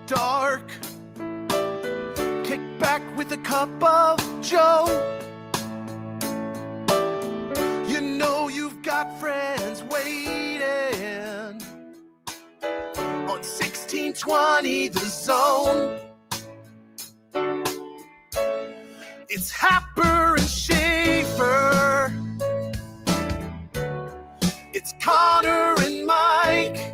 dark. Kick back with a cup of joe. You know you've got friends waiting on 1620 The Zone. It's Happer and Schaefer. It's Connor and Mike.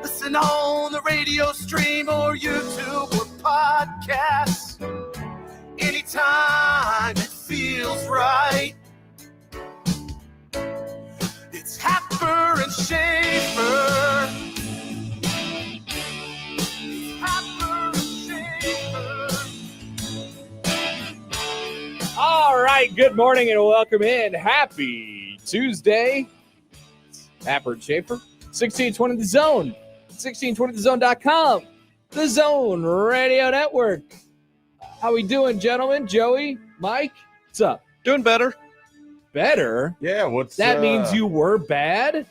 Listen on the radio stream or YouTube or podcasts. Anytime it feels right. It's Happer and Schaefer. Happer and Schaefer. All right, good morning and welcome in. Happy Tuesday. Happer and Schaefer, 1620 The Zone, 1620thezone.com, The Zone Radio Network. How we doing, gentlemen? Joey, Mike, what's up? Doing better. Better? Yeah, what's That means you were bad?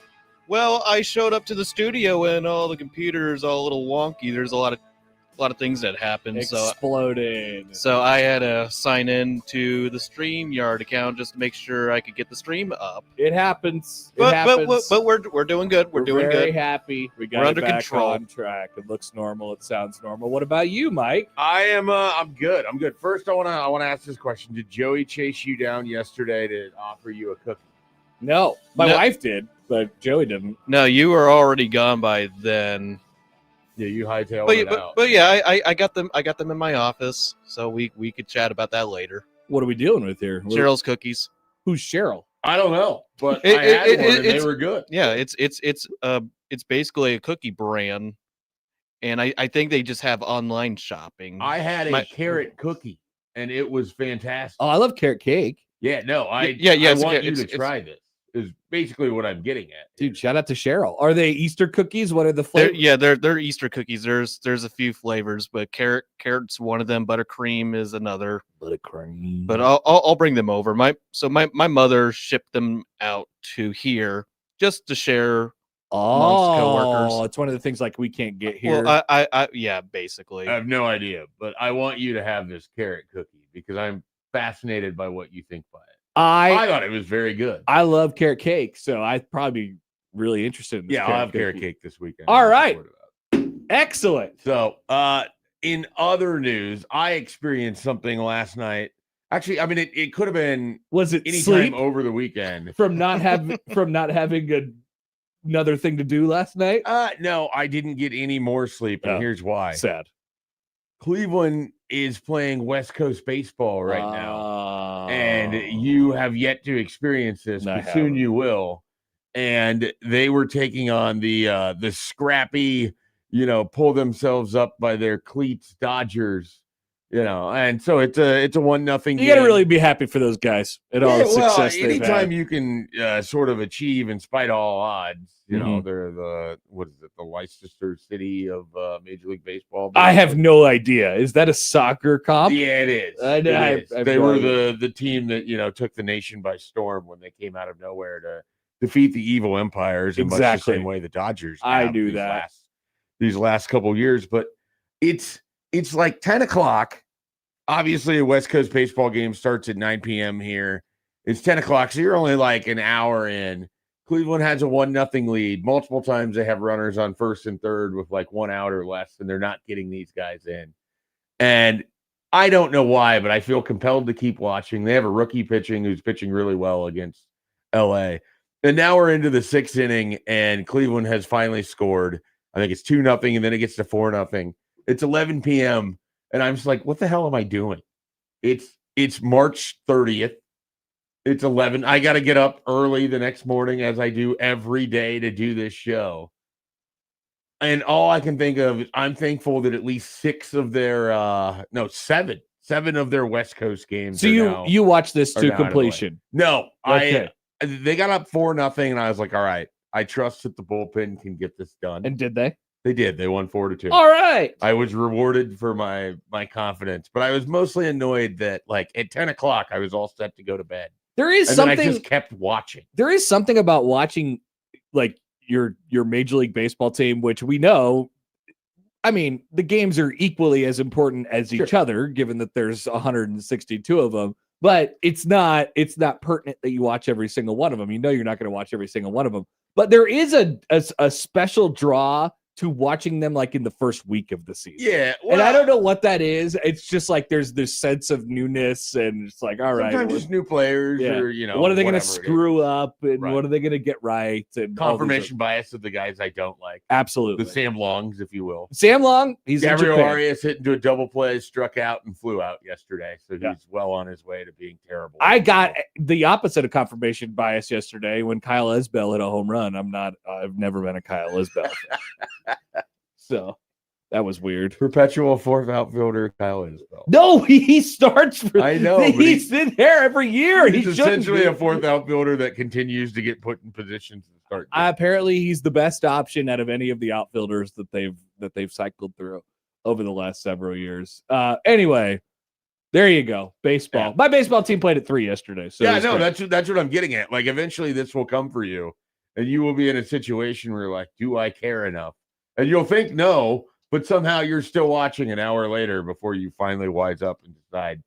Well, I showed up to the studio and all the computers all a little wonky. There's a lot of things that happened. Exploded. So I had to sign in to the StreamYard account just to make sure I could get the stream up. It happens. But we're doing good. We're doing very good. happy. We got We're it under back control. on track. It looks normal. It sounds normal. What about you, Mike? I'm good. First, I wanna ask this question. Did Joey chase you down yesterday to offer you a cookie? No. My No. wife did, but Joey didn't. No, you were already gone by then. Yeah, you hightailed it out. But yeah, I got them. I got them in my office, so we could chat about that later. What are we dealing with here? Cheryl's cookies. Who's Cheryl? I don't know, but It- I had it- one and they it's- were good. Yeah, it's basically a cookie brand, and I think they just have online shopping. I had a My- carrot cookie, and it was fantastic. Oh, I love carrot cake. Yeah, no, I it's want good. you to It's- try this. Is basically what I'm getting at. Dude, shout out to Cheryl. Are they Easter cookies? What are the flavors? They're Easter cookies. There's a few flavors, but carrot's one of them. Buttercream is another. Buttercream. But I'll bring them over. My mother shipped them out to here just to share amongst coworkers. It's one of the things like we can't get here. Well, I yeah, basically. I have no idea, but I want you to have this carrot cookie because I'm fascinated by what you think by it. I thought it was very good. I love carrot cake, so I'd probably be really interested in this. Yeah, I'll have carrot cake this weekend. All right. Excellent. So, in other news, I experienced something last night. Actually, I mean, it could have been Was it anytime sleep over the weekend. from not having another thing to do last night? No, I didn't get any more sleep, and Oh, here's why. Sad. Cleveland is playing West Coast baseball right now, and you have yet to experience this, I but soon haven't. you will. And they were taking on the scrappy, pull themselves up by their cleats Dodgers, and so it's a 1-0. You got to really be happy for those guys and all the success they've anytime had. you can sort of achieve in spite of all odds, Mhm. they're the Leicester City of Major League Baseball. I have no idea. Is that a soccer comp? Yeah, it is. I know, It is. I've They no were idea. the team that took the nation by storm when they came out of nowhere to defeat the evil empires in much the Exactly. same way the Dodgers. I have knew these that. these last couple of years, but it's like 10 o'clock. Obviously, a West Coast baseball game starts at 9 p.m. here. It's 10 o'clock, so you're only like an hour in. Cleveland has a 1-0 lead. Multiple times they have runners on first and third with like 1 out or less, and they're not getting these guys in. And I don't know why, but I feel compelled to keep watching. They have a rookie pitching who's pitching really well against LA. And now we're into the 6th inning, and Cleveland has finally scored. I think it's 2-0, and then it gets to 4-0. It's 11 p.m., and I'm just like, what the hell am I doing? It's March 30th. It's 11. I got to get up early the next morning, as I do every day, to do this show. And all I can think of is I'm thankful that at least 7 of their West Coast games. So you watch this are to down and away. completion. No, Okay. they got up 4-0, and I was like, all right, I trust that the bullpen can get this done. And did they? They did. They won 4-2. All right. I was rewarded for my confidence, but I was mostly annoyed that like at 10 o'clock I was all set to go to bed. There is And something. then I just kept watching. There is something about watching like your Major League Baseball team, which we know I mean, the games are equally as important as each other, given that there's 162 of them. But it's not pertinent that you watch every single one of them. You know you're not going to watch every single one of them. But there is a special draw to watching them like in the first week of the season. Yeah. Well, and I don't know what that is. It's just like there's this sense of newness, and it's like, all right. Sometimes just new players or, you know. What are they going to screw up, and what are they going to get right? And confirmation bias of the guys I don't like. Absolutely. The Sam Longs, if you will. Sam Long, he's Gabriel Arias hit into a double play, struck out, and flew out yesterday. So he's well on his way to being terrible. I got the opposite of confirmation bias yesterday when Kyle Isbell hit a home run. I've never been a Kyle Isbell fan. So that was weird. Perpetual fourth outfielder Kyle Isbell. No, he starts for. I know. He's in there every year. He's essentially a fourth outfielder that continues to get put in positions to start. Apparently, he's the best option out of any of the outfielders that they've cycled through over the last several years. Anyway, there you go. Baseball. My baseball team played at 3 yesterday. So that's what I'm getting at. Like, eventually, this will come for you, and you will be in a situation where you're like, do I care enough? And you'll think no, but somehow you're still watching an hour later before you finally wise up and decide,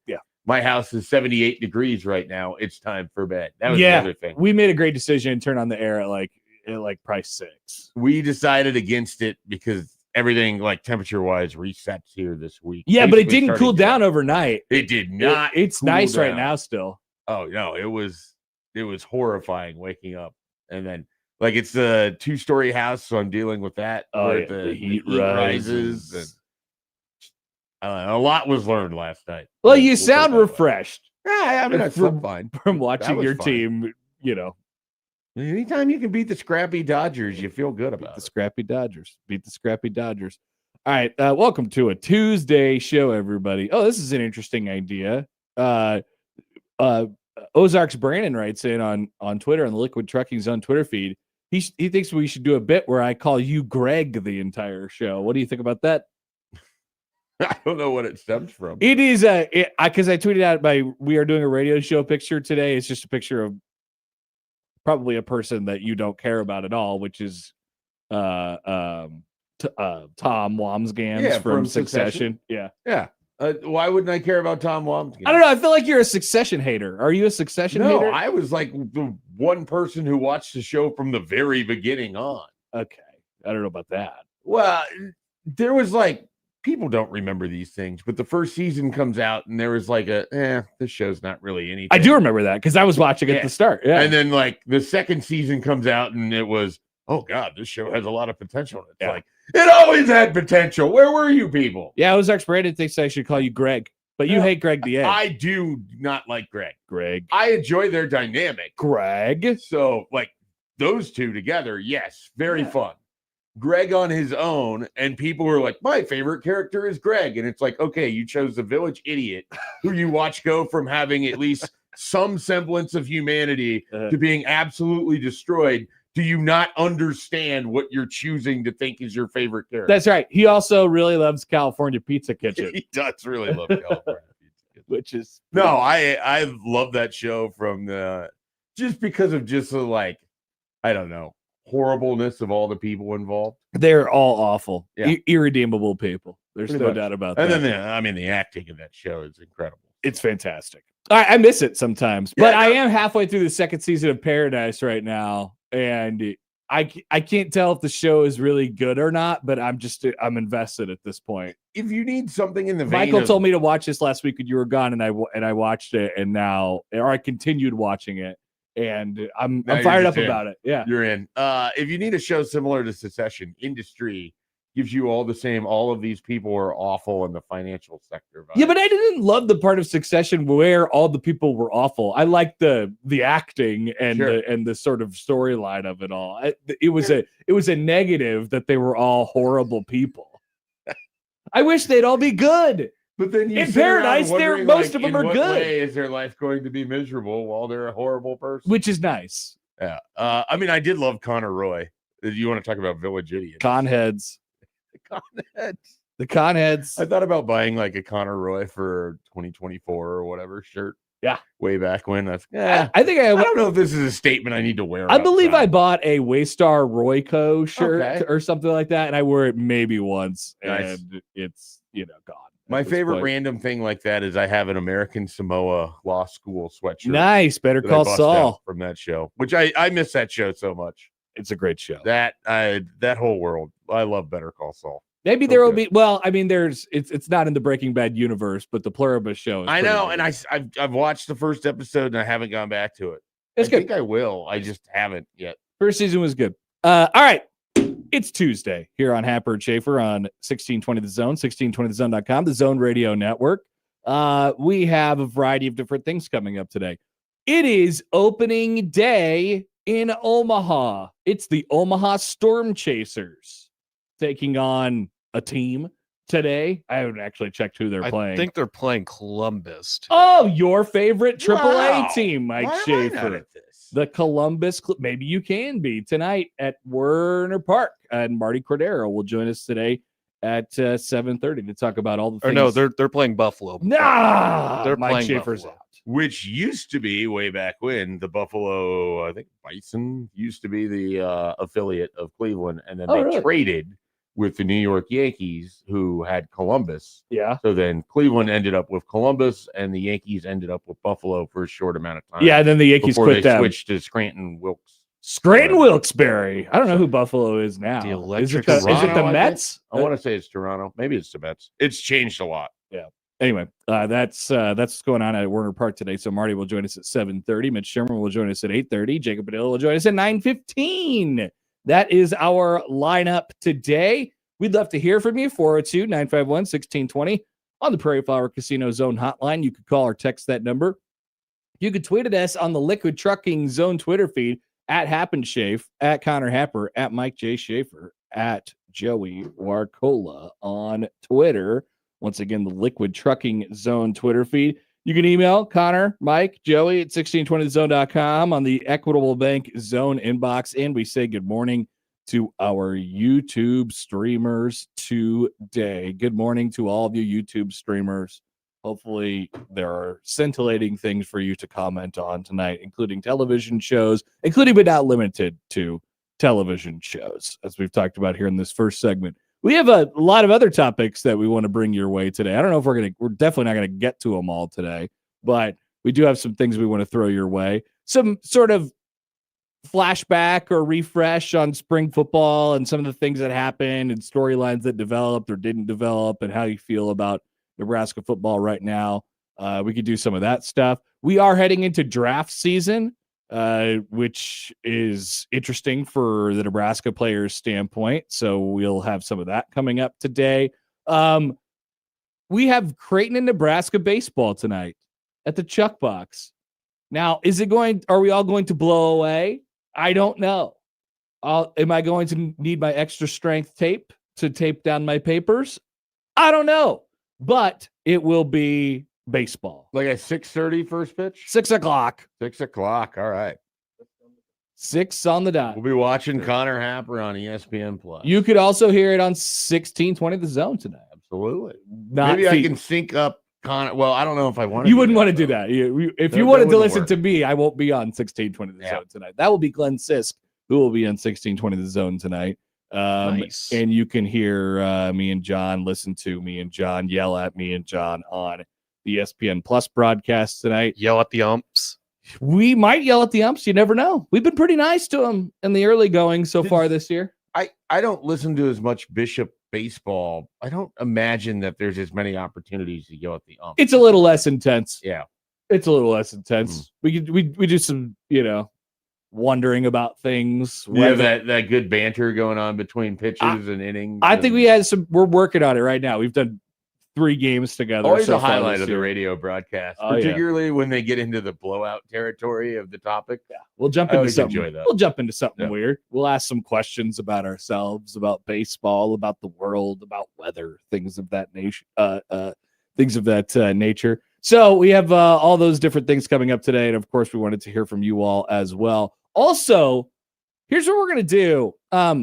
my house is 78 degrees right now. It's time for bed. That was the other thing. We made a great decision and turn on the air at like price 6. We decided against it because everything like temperature wise resets here this week. Yeah, but it didn't cool down overnight. It did not. It's nice right now still. Oh no, it was horrifying waking up. And then like it's a 2-story house, so I'm dealing with that. The heat rises. And a lot was learned last night. Well, you sound refreshed. Yeah, I mean that's fine from watching your team. You know, anytime you can beat the scrappy Dodgers, you feel good about the scrappy Dodgers. Beat the scrappy Dodgers. All right, welcome to a Tuesday show, everybody. Oh, this is an interesting idea. Ozarks Brandon writes in on Twitter on the Liquid Trucking Zone Twitter feed. He thinks we should do a bit where I call you Greg the entire show. What do you think about that? I don't know what it stems from. It is because I tweeted out we are doing a radio show picture today. It's just a picture of probably a person that you don't care about at all, which is Tom Wamsgans from Succession. Yeah. Why wouldn't I care about Tom Wamsgans? I don't know. I feel like you're a Succession hater. Are you a Succession hater? No, I was like the one person who watched the show from the very beginning on. Okay. I don't know about that. Well, there was like, people don't remember these things, but the first season comes out and there was like this show's not really anything. I do remember that because I was watching at the start. Yeah. And then like the second season comes out and it was, oh God, this show has a lot of potential. It's like, it always had potential. Where were you people? Yeah, Ozarks Brandon thinks I should call you Greg, but you hate Greg the Egg. I do not like Greg. Greg. I enjoy their dynamic. Greg. So like those two together, yes, very fun. Greg on his own, and people were like, my favorite character is Greg. And it's like, okay, you chose the village idiot who you watch go from having at least some semblance of humanity to being absolutely destroyed. Do you not understand what you're choosing to think is your favorite character? That's right. He also really loves California Pizza Kitchen. He does really love California Pizza Kitchen. Which is... No, I love that show from just because of just the, like, I don't know, horribleness of all the people involved. They're all awful. Irredeemable people. There's no doubt about that. And then the acting in that show is incredible. It's fantastic. I miss it sometimes, but I am halfway through the second season of Paradise right now. And I can't tell if the show is really good or not, but I'm invested at this point. If you need something in the vein Michael told me to watch this last week when you were gone, and I watched it, and I continued watching it, and I'm fired up about it. Yeah, you're in. If you need a show similar to Succession, Industry gives you all of these people are awful in the financial sector. Yeah, but I didn't love the part of Succession where all the people were awful. I liked the acting and the sort of storyline of it all. It was a negative that they were all horrible people. I wish they'd all be good. But then in Paradise, most of them are good. Way is their life going to be miserable while they're a horrible person? Which is nice. Yeah. I mean, I did love Connor Roy. You want to talk about village idiots? Conheads. The Conheads. I thought about buying like a Connor Roy for 2024 or whatever shirt. Yeah. Way back when. I think I don't know if this is a statement I need to wear. I believe I outside. bought a Waystar Royco shirt Okay. or something like that, and I wore it maybe once, Nice. and it's gone. My at this favorite point. random thing like that is I have an American Samoa Law School sweatshirt. Nice. Better that I Call bust Saul. out from that show, which I miss that show so much. It's a great show. That whole world. I love Better Call Saul. Maybe So there will good. be. Well, I mean, it's not in the Breaking Bad universe, but the Pluribus show. Is I pretty know, good. and I've watched the first episode and I haven't gone back to it. It's I good. think I will. I just haven't yet. First season was good. All right. It's Tuesday here on Happer and Schaefer on 1620 The Zone, 1620thezone.com, the Zone Radio Network. We have a variety of different things coming up today. It is opening day in Omaha. It's the Omaha Stormchasers taking on a team today. I haven't actually checked who they're playing. I think they're playing Columbus today. Oh, your favorite AAA Wow. team, Mike Why am I not Schaefer. at this? The Columbus, maybe you can be tonight at Werner Park. And Marty Cordero will join us today at 7:30 to talk about all the things. Or no, they're playing Buffalo. Nah, They're Mike playing Schaefer's Buffalo. out. Which used to be way back when the Buffalo, I think Bison used to be the affiliate of Cleveland, and then Oh, they really? traded with the New York Yankees, who had Columbus. Yeah. So then Cleveland ended up with Columbus, and the Yankees ended up with Buffalo for a short amount of time. Yeah, and then the Yankees before quit they them. switched to Scranton Wilkes. Scranton Wilkes-Barre. I don't know who Buffalo is now. The Is it Electric the, is it Toronto, the I think. Mets? I want to say it's Toronto. Maybe it's the Mets. It's changed a lot. Anyway, that's what's going on at Werner Park today. So Marty will join us at 7:30. Mitch Sherman will join us at 8:30. Jacob Padilla will join us at 9:15. That is our lineup today. We'd love to hear from you. 402-951-1620 on the Prairie Flower Casino Zone hotline. You could call or text that number. You could tweet at us on the Liquid Trucking Zone Twitter feed at HappenSchafe, at Connor Happer, at Mike J. Schaefer, at Joey Warcola on Twitter. Once again, the Liquid Trucking Zone Twitter feed. You can email Connor, Mike, Joey at 1620thezone.com on the Equitable Bank Zone inbox. And we say good morning to our YouTube streamers today. Good morning to all of you YouTube streamers. Hopefully there are scintillating things for you to comment on tonight, including television shows, including but not limited to television shows, as we've talked about here in this first segment. We have a lot of other topics that we want to bring your way today. I don't know if we're definitely not going to get to them all today, but we do have some things we want to throw your way. Some sort of flashback or refresh on spring football and some of the things that happened and storylines that developed or didn't develop and how you feel about Nebraska football right now. We could do some of that stuff. We are heading into draft season, which is interesting for the Nebraska players' standpoint. So we'll have some of that coming up today. We have Creighton and Nebraska baseball tonight at the Chuck Box. Now, are we all going to blow away? I don't know. Am I going to need my extra strength tape to tape down my papers? I don't know, but it will be baseball. Like a 6:30 first pitch? 6 o'clock. 6 o'clock. All right. 6 on the dot. We'll be watching Connor Happer on ESPN Plus. You could also hear it on 1620 The Zone tonight. Absolutely. Not Maybe I feet. can sync up Connor. Well, I don't know if I want to. You wouldn't want to do that. If you That wanted to wouldn't listen work. to me, I won't be on 1620 The Zone tonight. That will be Glenn Sisk, who will be on 1620 The Zone tonight. Nice. And you can hear me and John, listen to me and John, yell at me and John on the ESPN Plus broadcast tonight. Yell at the umps. We might yell at the umps. You never know. We've been pretty nice to them in the early going so far this year. I don't listen to as much Bishop baseball. I don't imagine that there's as many opportunities to yell at the ump. It's a little less intense. Yeah. It's a little less intense. We do some, wondering about things. We have that good banter going on between pitches and innings. I think we had we're working on it right now. We've done 3 games together. Always so a far highlight this of the year. radio broadcast, Oh, yeah. particularly when they get into the blowout territory of the topic. Yeah. We'll jump I into always something. enjoy that. We'll jump into something Yeah. weird. We'll ask some questions about ourselves, about baseball, about the world, about weather, things of that nature. Nature. So we have all those different things coming up today, and of course, we wanted to hear from you all as well. Also, here's what we're gonna do: power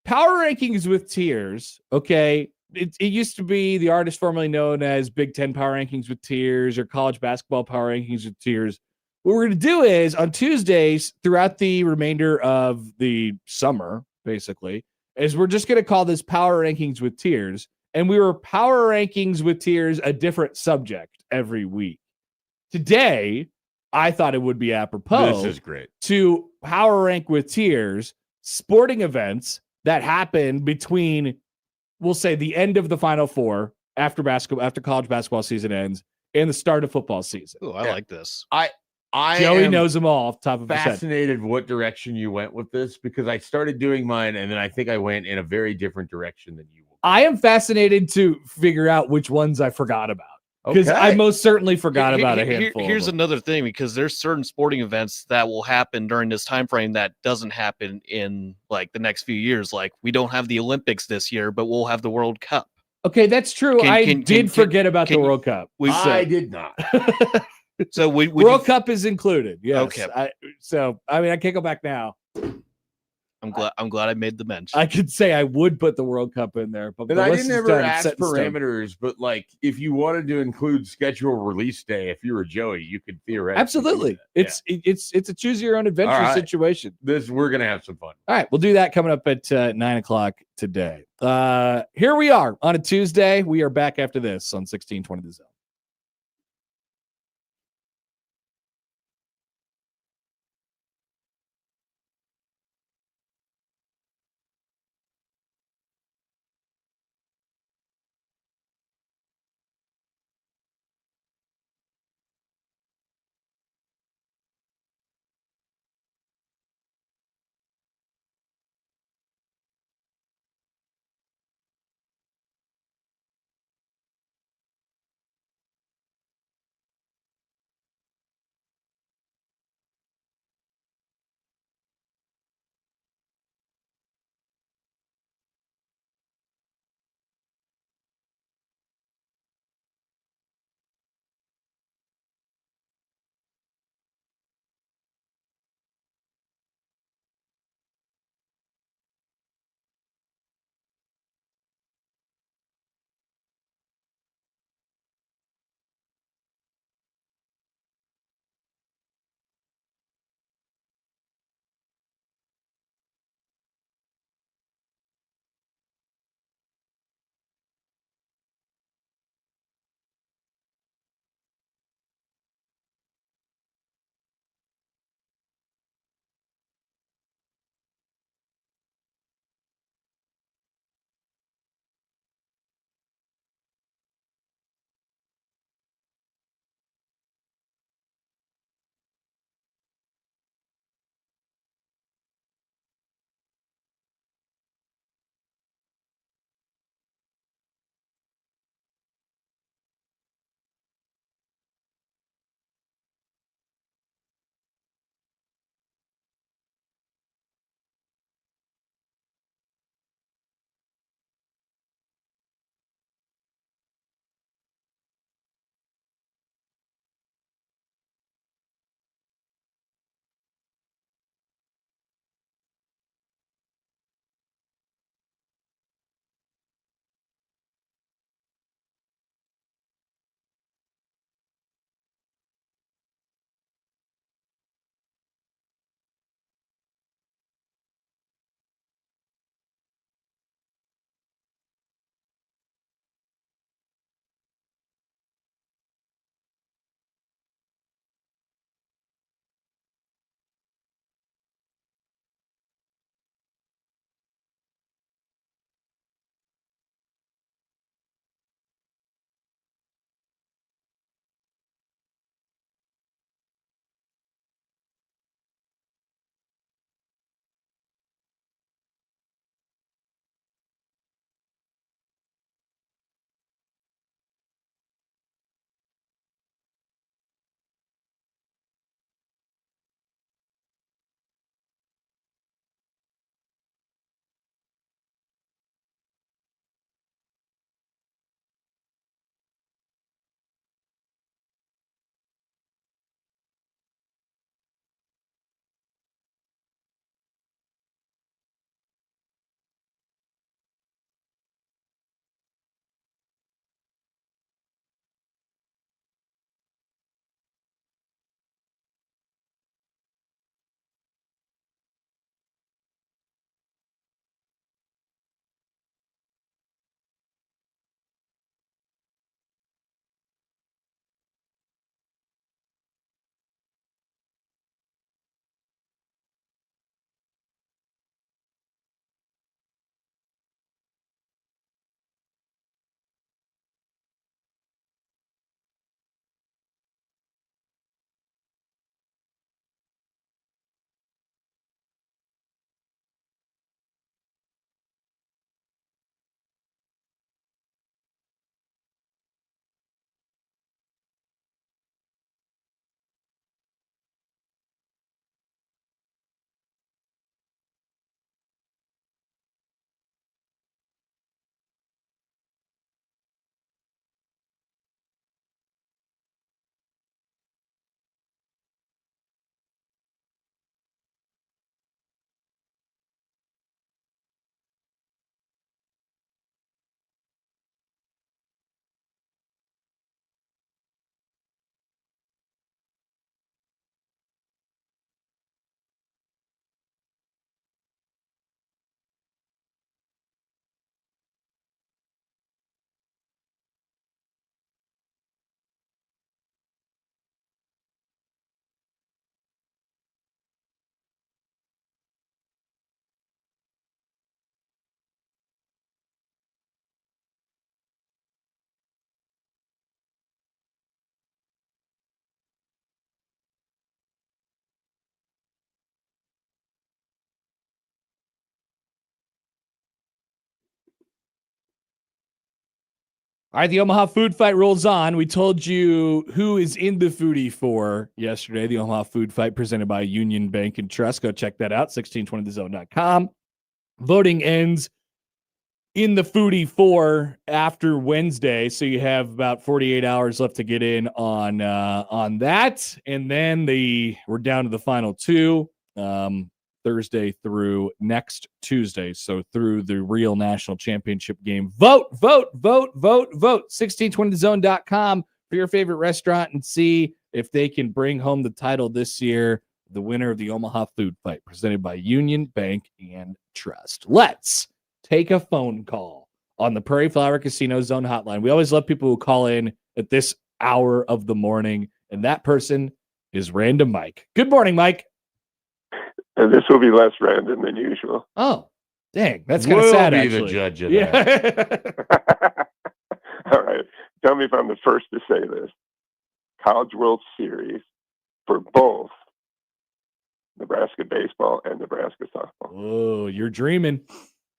rankings with tiers. Okay, it used to be the artist formerly known as Big Ten Power Rankings with Tiers or College Basketball Power Rankings with Tiers. What we're going to do is on Tuesdays throughout the remainder of the summer, basically, is we're just going to call this Power Rankings with Tiers. And we were Power Rankings with Tiers, a different subject every week. Today, I thought it would be apropos. This is great. To Power Rank with Tiers, sporting events that happen between, we'll say, the end of the Final Four after college basketball season ends and the start of football season. Oh, I like this. Joey knows them all off the top of his head. Fascinated what direction you went with this, because I started doing mine and then I think I went in a very different direction than you. I am fascinated to figure out which ones I forgot about, because I most certainly forgot about a handful. Here's another thing, because there's certain sporting events that will happen during this time frame that doesn't happen in like the next few years. Like we don't have the Olympics this year, but we'll have the World Cup. Okay, that's true. I did forget about the World Cup. I did not. So World Cup is included. Yes. Okay. I can't go back now. I'm glad I made the mention. I could say I would put the World Cup in there, but I didn't ever ask parameters. But like, if you wanted to include schedule release day, if you were Joey, you could theoretically. Absolutely, it's a choose your own adventure situation. We're gonna have some fun. All right, we'll do that coming up at 9:00 today. Here we are on a Tuesday. We are back after this on 1620 The Zone. All right, the Omaha Food Fight rolls on. We told you who is in the foodie for yesterday. The Omaha Food Fight presented by Union Bank and Trust. Go check that out, 1620thezone.com. Voting ends in the foodie for after Wednesday, so you have about 48 hours left to get in on that. And then we're down to the final two. Thursday through next Tuesday. So through the real national championship game. Vote. 1620thezone.com for your favorite restaurant and see if they can bring home the title this year. The winner of the Omaha Food Fight presented by Union Bank and Trust. Let's take a phone call on the Prairie Flower Casino Zone hotline. We always love people who call in at this hour of the morning, and that person is Random Mike. Good morning, Mike. And this will be less random than usual. Oh, dang. That's kind of sad, be actually. the judge of that. All right. Tell me if I'm the first to say this. College World Series for both Nebraska baseball and Nebraska softball. Oh, you're dreaming.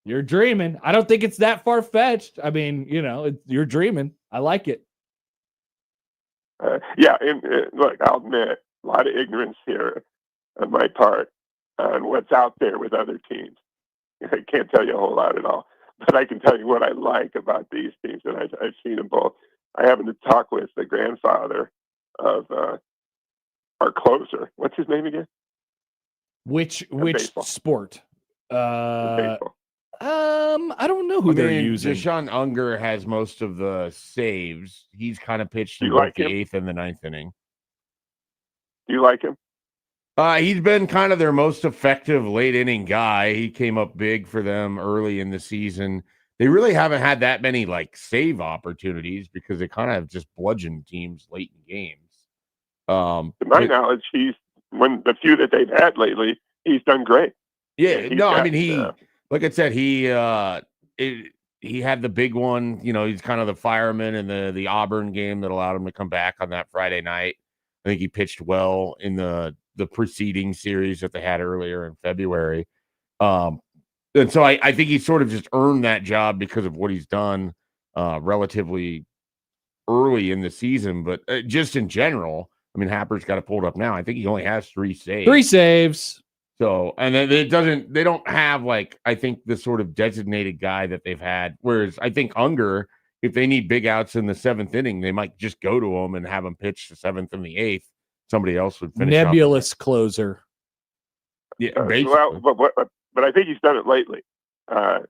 You're dreaming. I don't think it's that far-fetched. I mean, you're dreaming. I like it. Look, I'll admit, a lot of ignorance here on my part on what's out there with other teams. I can't tell you a whole lot at all, but I can tell you what I like about these teams, and I've seen them both. I happened to talk with the grandfather of our closer. What's his name again? Which baseball. sport? Baseball. I don't know who they're using. Deshaun Unger has most of the saves. He's kind of pitched in like both him? the 8th and the 9th inning. Do you like him? He's been kind of their most effective late inning guy. He came up big for them early in the season. They really haven't had that many save opportunities because they kind of have just bludgeoned teams late in games. To my knowledge, when the few that they've had lately, he's done great. Yeah, like I said, he had the big one. He's kind of the fireman in the Auburn game that allowed him to come back on that Friday night. I think he pitched well in the preceding series that they had earlier in February. And so I think he sort of just earned that job because of what he's done relatively early in the season. But just in general, I mean, Happer's got it pulled up now. I think he only has 3 saves. 3 saves. So, and then they don't have I think the sort of designated guy that they've had. Whereas I think Unger, if they need big outs in the 7th inning, they might just go to him and have him pitch the 7th and the 8th. Somebody else would finish. Nebulous closer. Yeah, but I think he's done it lately. I'm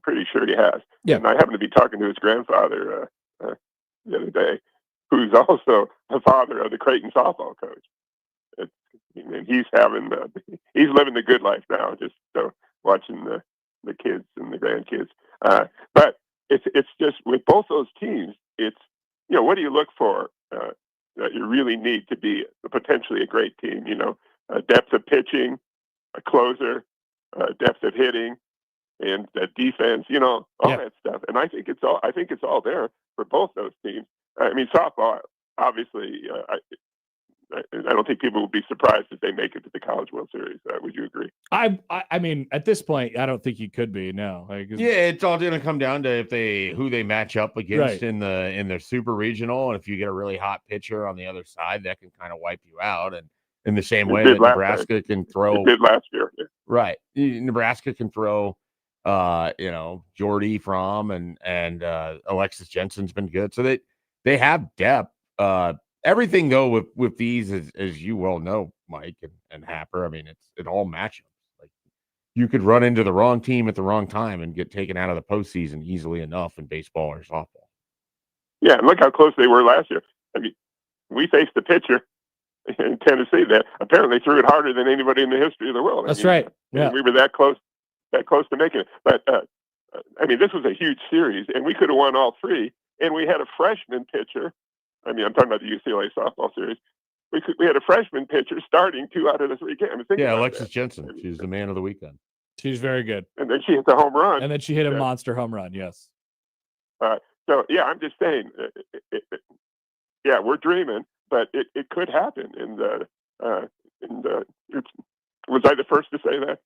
pretty sure he has. Yeah. And I happened to be talking to his grandfather the other day, who's also the father of the Creighton softball coach. And he's living the good life now, just watching the kids and the grandkids. But it's just with both those teams, it's what do you look for that you really need to be potentially a great team? Depth of pitching, a closer, depth of hitting, and defense. All that stuff. And I think it's all there for both those teams. I mean, softball, obviously. I don't think people will be surprised if they make it to the College World Series. Would you agree? I mean, at this point, I don't think you could be. No. It's all going to come down to who they match up against in their super regional, and if you get a really hot pitcher on the other side, that can kind of wipe you out. And in the same way that Nebraska can throw, it did last year, right? Nebraska can throw, Jordy Fromm and Alexis Jensen's been good, so they have depth. Everything though with these, as you well know, Mike and Happer, I mean, it all matchups. You could run into the wrong team at the wrong time and get taken out of the postseason easily enough in baseball or softball. Yeah, and look how close they were last year. I mean, we faced the pitcher in Tennessee that apparently threw it harder than anybody in the history of the world. That's right. Yeah, we were that close to making it. But I mean, this was a huge series, and we could have won all 3. And we had a freshman pitcher. I mean, I'm talking about the UCLA softball series. We had a freshman pitcher starting 2 out of the 3 games. Alexis Jensen. She's the man of the weekend. She's very good. And then she hit the home run. And then she hit a monster home run. Yes. So yeah, I'm just saying. We're dreaming, but it could happen. And was I the first to say that?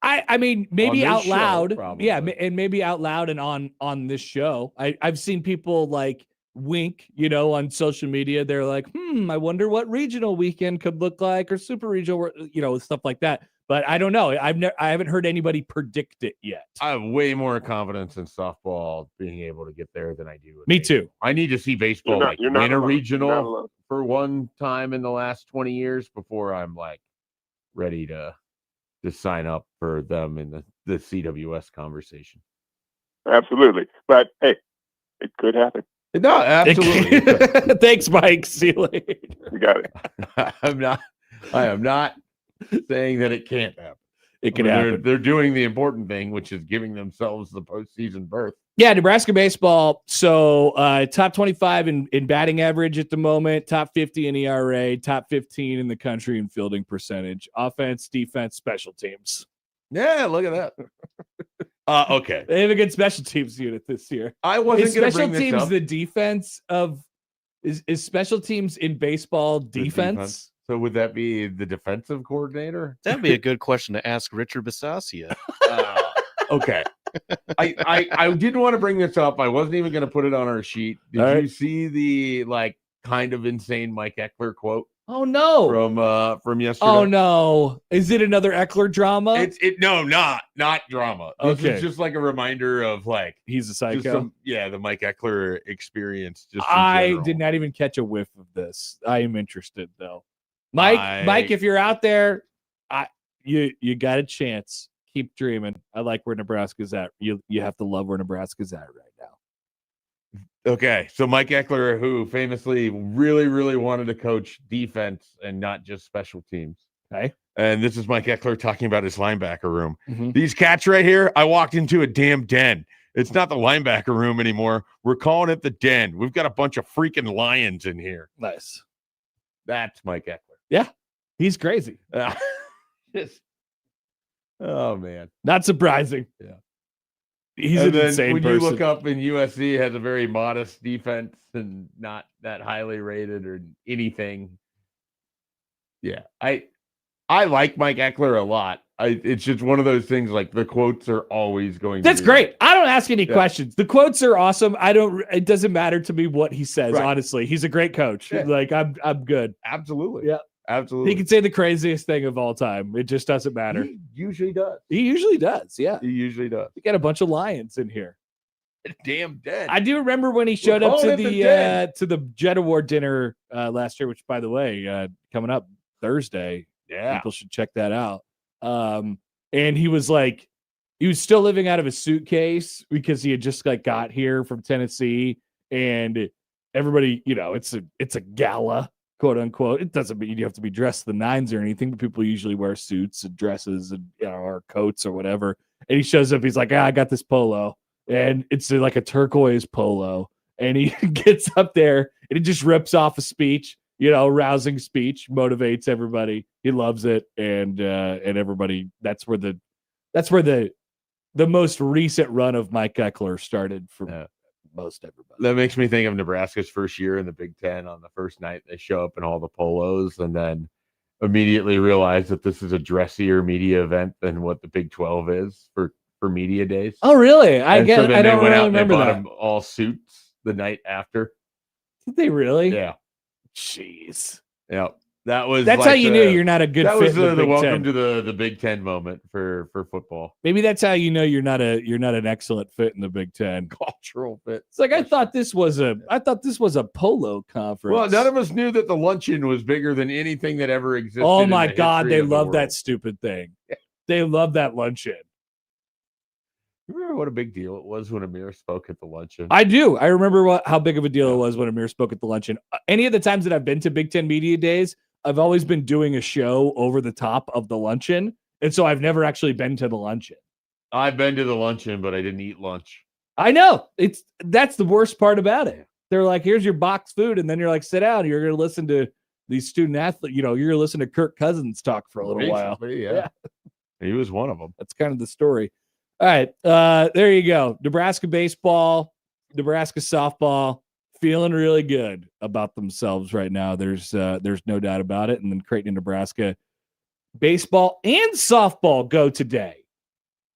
I mean, maybe On out this show, loud. probably. Yeah, and maybe out loud and on this show. I've seen people like wink, on social media. They're like, I wonder what regional weekend could look like or super regional, stuff like that. But I don't know. I haven't heard anybody predict it yet. I have way more confidence in softball being able to get there than I do. With Me baseball. too. I need to see baseball You're not win a alone. You're not regional alone. for one time in the last 20 years before I'm like ready to sign up for them in the CWS conversation. Absolutely. But hey, it could happen. No, absolutely. Thanks, Mike. See you later. You got it. I am not saying that it can't happen. It can happen. They're doing the important thing, which is giving themselves the postseason berth. Yeah, Nebraska baseball. So top 25 in batting average at the moment, top 50 in ERA, top 15 in the country in fielding percentage, offense, defense, special teams. Yeah, look at that. Okay. They have a good special teams unit this year. I wasn't going to special bring this teams up. the defense of is special teams in baseball defense? So would that be the defensive coordinator? That'd be a good question to ask Richard Bisaccia. Okay. I didn't want to bring this up. I wasn't even going to put it on our sheet. Did you see the kind of insane Mike Eckler quote? Oh no! From yesterday. Oh no! Is it another Eckler drama? No, not drama. This is just like a reminder of he's a psycho. The Mike Eckler experience. Just I did not even catch a whiff of this. I am interested though. Mike, if you're out there, you got a chance. Keep dreaming. I like where Nebraska's at. You have to love where Nebraska's at right now. Okay, so Mike Eckler, who famously really, really wanted to coach defense and not just special teams. Okay. And this is Mike Eckler talking about his linebacker room. Mm-hmm. These cats right here, I walked into a damn den. It's not the linebacker room anymore. We're calling it the den. We've got a bunch of freaking lions in here. Nice. That's Mike Eckler. Yeah, he's crazy. Oh, man. Not surprising. Yeah. He's and an insane when person. you look up in USC, has a very modest defense and not that highly rated or anything. Yeah, I like Mike Eckler a lot. It's just one of those things. The quotes are always going. That's to be great. I don't ask any questions. The quotes are awesome. It doesn't matter to me what he says. Right. Honestly, he's a great coach. Yeah. I'm good. Absolutely. Yeah. Absolutely. He can say the craziest thing of all time. It just doesn't matter. He usually does. Yeah. He usually does. We got a bunch of lions in here. Damn dead. I do remember when he showed up to the Jet Award dinner last year, which, by the way, coming up Thursday. Yeah. People should check that out. And he was still living out of a suitcase because he had just got here from Tennessee, and everybody, it's a gala, quote unquote. It doesn't mean you have to be dressed to the nines or anything, but people usually wear suits and dresses and or coats or whatever. And he shows up, he's like, I got this polo, and it's like a turquoise polo, and he gets up there and he just rips off a speech, rousing speech, motivates everybody. He loves it, and everybody. That's where the most recent run of Mike Eckler started for most everybody. That makes me think of Nebraska's first year in the Big Ten. On the first night, they show up in all the polos, and then immediately realize that this is a dressier media event than what the Big 12 is for media days. Oh, really? I don't really remember that. Them all suits the night after. Did they really? Yeah. Jeez. Yeah. That's how you knew you're not a good fit. That was the welcome to the Big Ten moment for football. Maybe that's how you know you're not an excellent fit in the Big Ten. Cultural fit. It's like I thought this was a polo conference. Well, none of us knew that the luncheon was bigger than anything that ever existed. Oh my God, they love that stupid thing. They love that luncheon. Remember what a big deal it was when Amir spoke at the luncheon? I do. I remember how big of a deal it was when Amir spoke at the luncheon. Any of the times that I've been to Big Ten Media Days, I've always been doing a show over the top of the luncheon. And so I've never actually been to the luncheon. I've been to the luncheon, but I didn't eat lunch. I know. That's the worst part about it. They're like, here's your box food. And then you're like, sit down. You're going to listen to these student athletes. You're going to listen to Kirk Cousins talk for a little while. Yeah. He was one of them. That's kind of the story. All right. There you go. Nebraska baseball, Nebraska softball, feeling really good about themselves right now. There's no doubt about it. And then Creighton and Nebraska baseball and softball go today.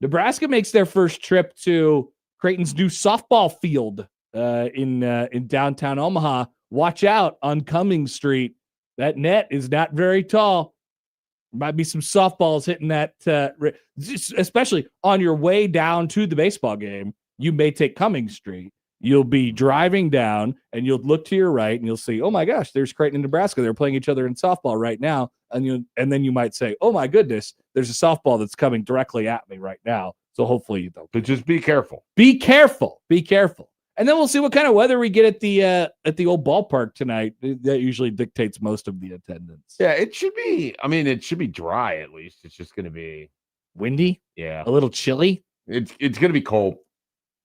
Nebraska makes their first trip to Creighton's new softball field in downtown Omaha. Watch out on Cummings Street. That net is not very tall. Might be some softballs hitting that, especially on your way down to the baseball game. You may take Cummings Street. You'll be driving down and you'll look to your right and you'll see, oh my gosh, there's Creighton and Nebraska. They're playing each other in softball right now. And then you might say, oh my goodness, there's a softball that's coming directly at me right now. So hopefully you don't. But just be careful. Be careful. Be careful. And then we'll see what kind of weather we get at the old ballpark tonight. That usually dictates most of the attendance. Yeah, it should be. I mean, it should be dry at least. It's just going to be windy. Yeah, a little chilly. It's going to be cold.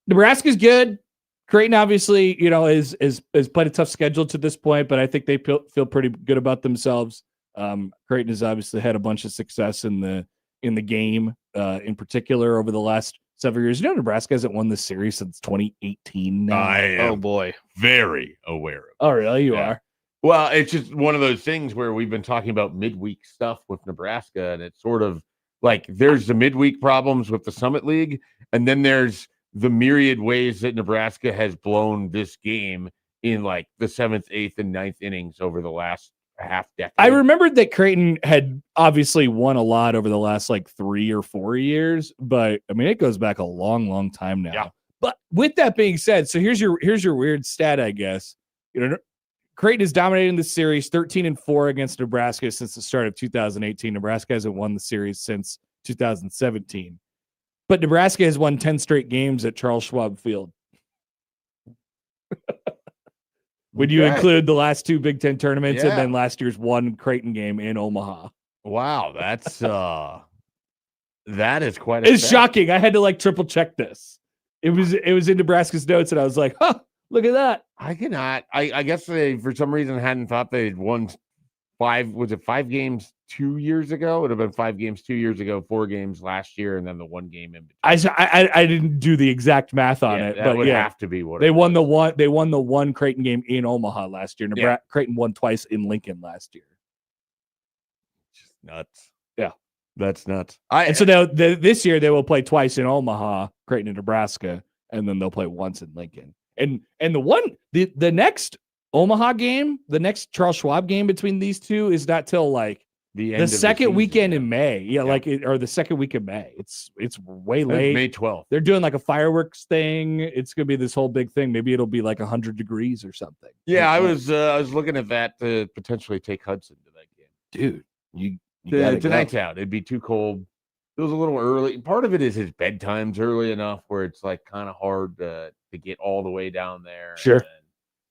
Nebraska's good. Creighton obviously, is played a tough schedule to this point, but I think they feel pretty good about themselves. Creighton has obviously had a bunch of success in the game, in particular over the last several years. Nebraska hasn't won this series since 2018 now. I am oh boy, very aware of it. Oh, really? You are? Well, it's just one of those things where we've been talking about midweek stuff with Nebraska, and it's sort of like there's the midweek problems with the Summit League, and then there's the myriad ways that Nebraska has blown this game in like the 7th, 8th, and 9th innings over the last half decade. I remembered that Creighton had obviously won a lot over the last like 3 or 4 years, but I mean it goes back a long, long time now. Yeah. But with that being said, so here's your weird stat, I guess. Creighton is dominating the series 13-4 against Nebraska since the start of 2018. Nebraska hasn't won the series since 2017. But Nebraska has won 10 straight games at Charles Schwab Field. When you include the last 2 Big Ten tournaments and then last year's one Creighton game in Omaha. Wow, that's that is quite it's shocking. I had to like triple check this. It was in Nebraska's notes, and I was like, huh, look at that. I cannot. I guess they for some reason hadn't thought they'd won 5 games 2 years ago? It would have been 5 games 2 years ago, 4 games last year, and then the 1 game in between. I didn't do the exact math on it, that but would have to be what they won the one. They won the one Creighton game in Omaha last year. Creighton won twice in Lincoln last year. Just nuts. Yeah, that's nuts. And so now this year they will play twice in Omaha, Creighton and Nebraska, and then they'll play once in Lincoln. And the next Omaha game, the next Charles Schwab game between these two is not till like the second weekend in May. Or the second week of May. It's way late. May 12th. They're doing like a fireworks thing. It's gonna be this whole big thing. Maybe it'll be like 100 degrees or something. Yeah, I was looking at that to potentially take Hudson to that game. Dude, tonight's out. It'd be too cold. It was a little early. Part of it is his bedtime's early enough where it's like kind of hard to get all the way down there. Sure. And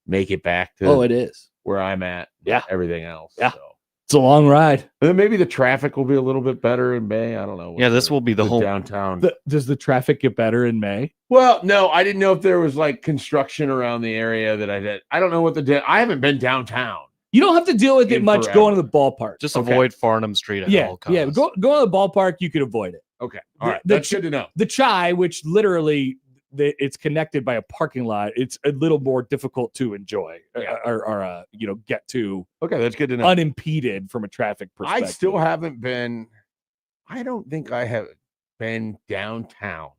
make it back to it is where I'm at. Yeah. Everything else. Yeah. So. It's a long ride. And then maybe the traffic will be a little bit better in May. I don't know. Yeah, this will be the whole downtown. Does the traffic get better in May? Well, no, I didn't know if there was like construction around the area that I did. I don't know what I haven't been downtown. You don't have to deal with it much forever. going to the ballpark. Just avoid Farnham Street at all costs. Yeah, go to the ballpark, you could avoid it. Okay. All right. That's good to know. The Chai, which literally it's connected by a parking lot, it's a little more difficult to enjoy or get to. Okay, that's good to know. Unimpeded from a traffic perspective. I still haven't been. I don't think I have been downtown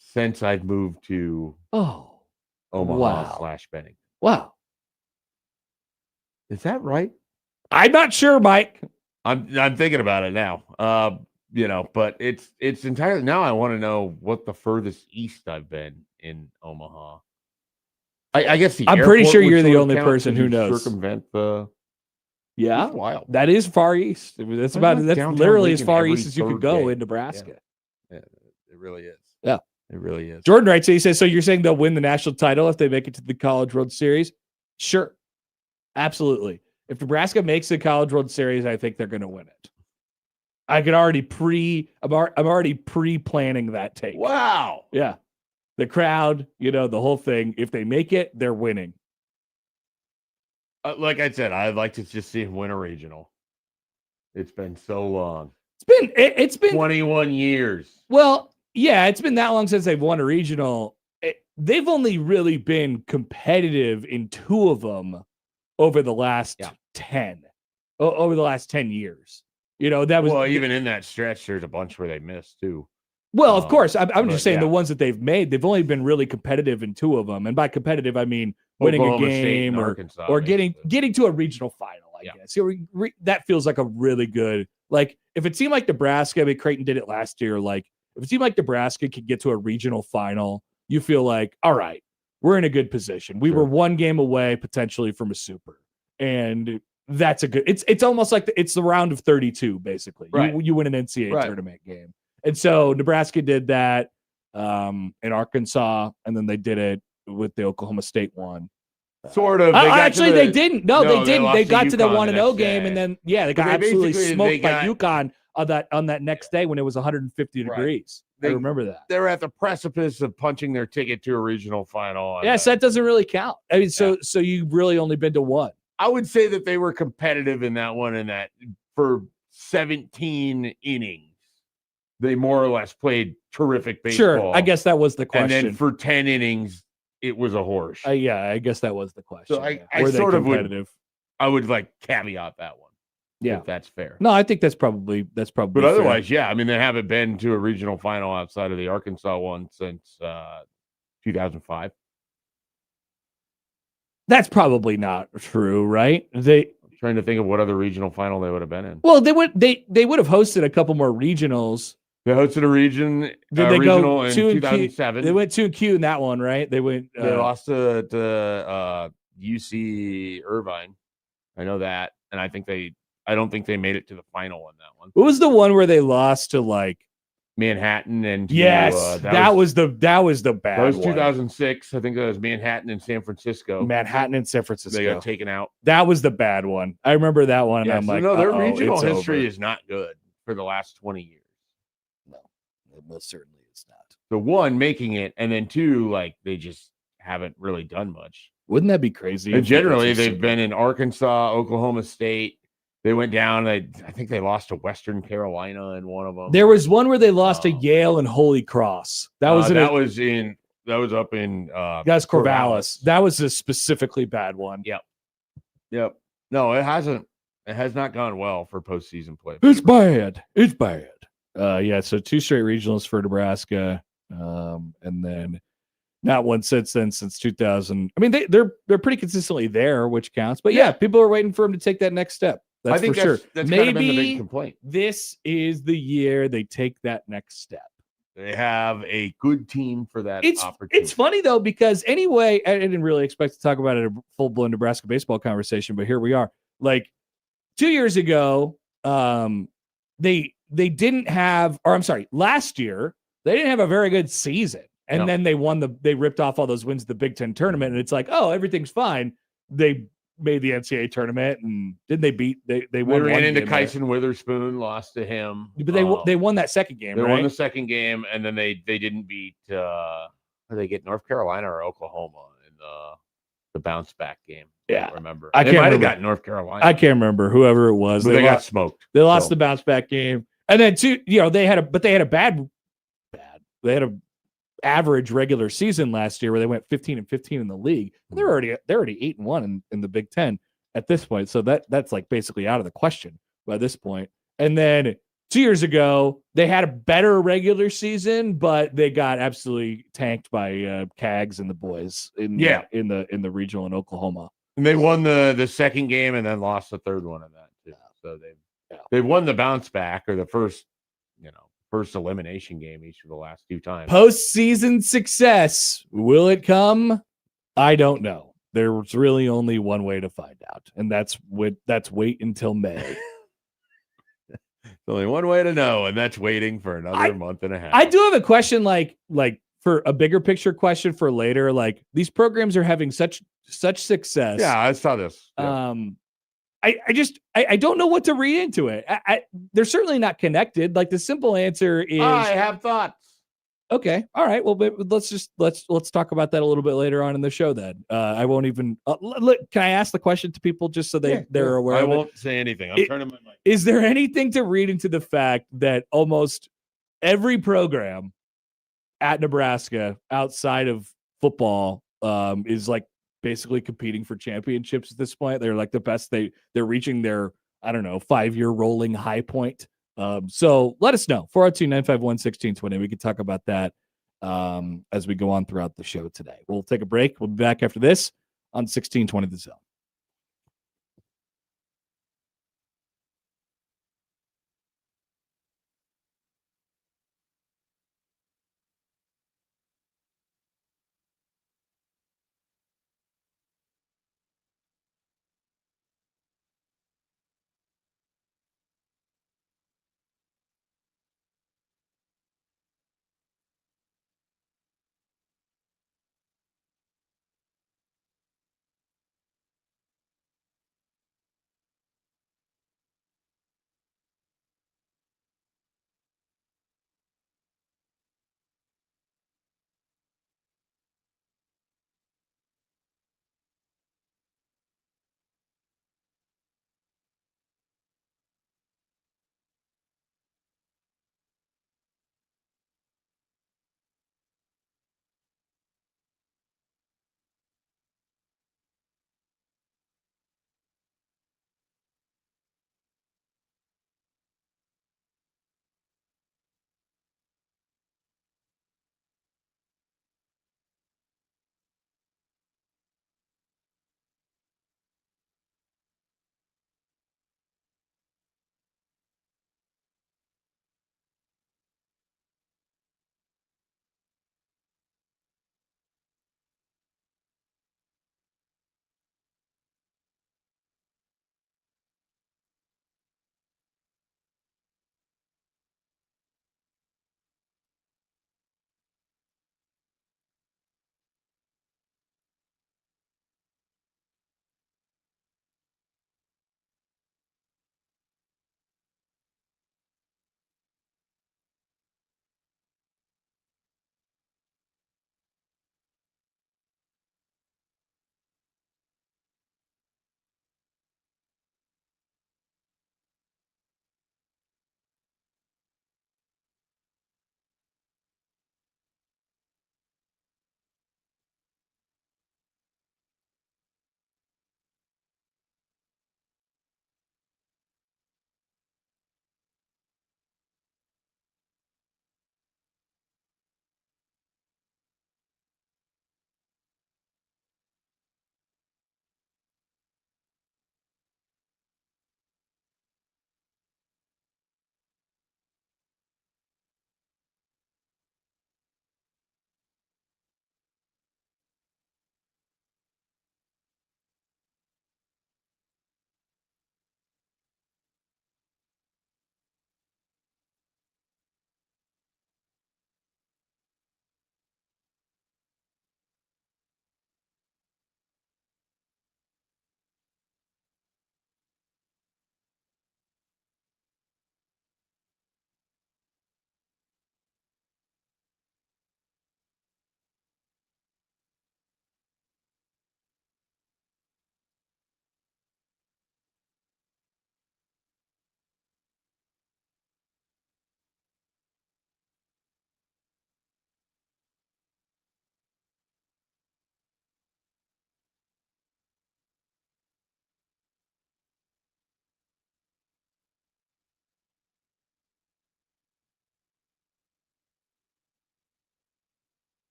since I've moved to Omaha / Bennington. Wow. Is that right? I'm not sure, Mike. I'm thinking about it now. But it's entirely now. I want to know what the furthest east I've been in Omaha. I guess I'm pretty sure you're the only person who knows. Circumvent the. Yeah, it's wild. That is far east. That's literally as far east as you could go in Nebraska. Yeah, it really is. Yeah, it really is. Jordan writes. He says, "So you're saying they'll win the national title if they make it to the College World Series?" Sure, absolutely. If Nebraska makes the College World Series, I think they're going to win it. I could already I'm already pre-planning that take. Wow. Yeah. The crowd, the whole thing. If they make it, they're winning. Like I said, I'd like to just see him win a regional. It's been so long. It's been 21 years. Well, yeah, it's been that long since they've won a regional. They've only really been competitive in 2 of them over the last 10 years. That was even in that stretch, there's a bunch where they missed too. Well, of course. I'm just saying yeah. the ones that they've made, they've only been really competitive in 2 of them. And by competitive, I mean winning Oklahoma a State game and or Arkansas, getting basically. to a regional final, I Yeah. guess. That feels like a really good, like if it seemed like Nebraska, I mean, Creighton did it last year. Like if it seemed like Nebraska could get to a regional final, you feel like, all right, we're in a good position. We were 1 game away potentially from a super. And that's a good, it's almost like it's the round of 32, basically. Right. You win an NCAA tournament game. And so Nebraska did that in Arkansas, and then they did it with the Oklahoma State one. Sort of. They didn't. No, they didn't. lost They to got to the UConn 1-0 game, and then they got absolutely basically- smoked they by got- UConn on that next day when it was 150 degrees. I remember that. They're at the precipice of punching their ticket to a regional final. Yes, that doesn't really count. I mean, so you've really only been to 1. I would say that they were competitive in that one, and that for 17 innings, they more or less played terrific baseball. Sure, I guess that was the question. And then for 10 innings, it was a horse. Yeah, I guess that was the question. So I Were they sort of competitive? I would like caveat that one. Yeah, if that's fair. No, I think that's probably. But But otherwise, yeah, I mean, they haven't been to a regional final outside of the Arkansas one since 2005. That's probably not true, right? I'm trying to think of what other regional final they would have been in. Well, they would have hosted a couple more regions. They hosted a regional in 2007. They went 2Q in that one, right? They went. They lost to UC Irvine. I know that, and I don't think they made it to the final in that one. What was the one where they lost to like Manhattan and yes, that was the bad. That was one. 2006. I think that was Manhattan and San Francisco. Manhattan and San Francisco. They got taken out. That was the bad one. I remember that one. Yeah, I'm like, no, their regional it's history over. is not good for the last 20 years. No, it most certainly is not. So 1, making it, and then 2, like they just haven't really done much. Wouldn't that be crazy? And generally, they've been in Arkansas, Oklahoma State. They went down. I think they lost to Western Carolina in one of them. There was one where they lost to Yale and Holy Cross. That was up in that's Corvallis. That was a specifically bad one. Yep. No, it hasn't. It has not gone well for postseason play. It's bad. It's bad. So 2 straight regionals for Nebraska, and then not one since 2000. I mean, they're pretty consistently there, which counts. But yeah, people are waiting for them to take that next step. That's I think for sure. That's maybe kind of been the big complaint. This is the year they take that next step. They have a good team for that opportunity. It's funny though, because anyway, I didn't really expect to talk about it in a full-blown Nebraska baseball conversation, but here we are. Like 2 years ago, they didn't have, or I'm sorry, last year they didn't have a very good season, and then they ripped off all those wins at the Big Ten tournament, and it's like, oh, everything's fine. They made the NCAA tournament, and didn't they beat? They ran into Kyson Witherspoon, lost to him, but they won that second game. They right? won the second game, and then they didn't beat. Did they get North Carolina or Oklahoma in the bounce back game? Yeah, I don't remember. They might have got North Carolina. I can't remember whoever it was. But they got smoked. They lost the bounce back game, and then they had a average regular season last year where they went 15-15 in the league. They're already 8-1 in the Big Ten at this point. So that's like basically out of the question by this point. And then 2 years ago, they had a better regular season, but they got absolutely tanked by Cags and the boys in the regional in Oklahoma. And they won the second game and then lost the third one in that too. So they've won the bounce back or the first elimination game each of the last 2 times. Postseason success, will it come? I don't know. There's really only one way to find out, and that's wait until May. There's only one way to know, and that's waiting for another month and a half. I do have a question, like for a bigger picture question for later. Like these programs are having such success. Yeah, I saw this. Yeah. I don't know what to read into it. They're certainly not connected. Like the simple answer is I have thoughts. Okay. All right. Well, but let's talk about that a little bit later on in the show then. I won't even can I ask the question to people just so they're aware I of won't say anything. I'm turning my mic. Is there anything to read into the fact that almost every program at Nebraska outside of football is like basically competing for championships at this point? They're like the best. They're reaching their, I don't know, 5-year rolling high point So let us know. 402-951-1620. We can talk about that as we go on throughout the show today. We'll take a break. We'll be back after this on 1620 The Zone.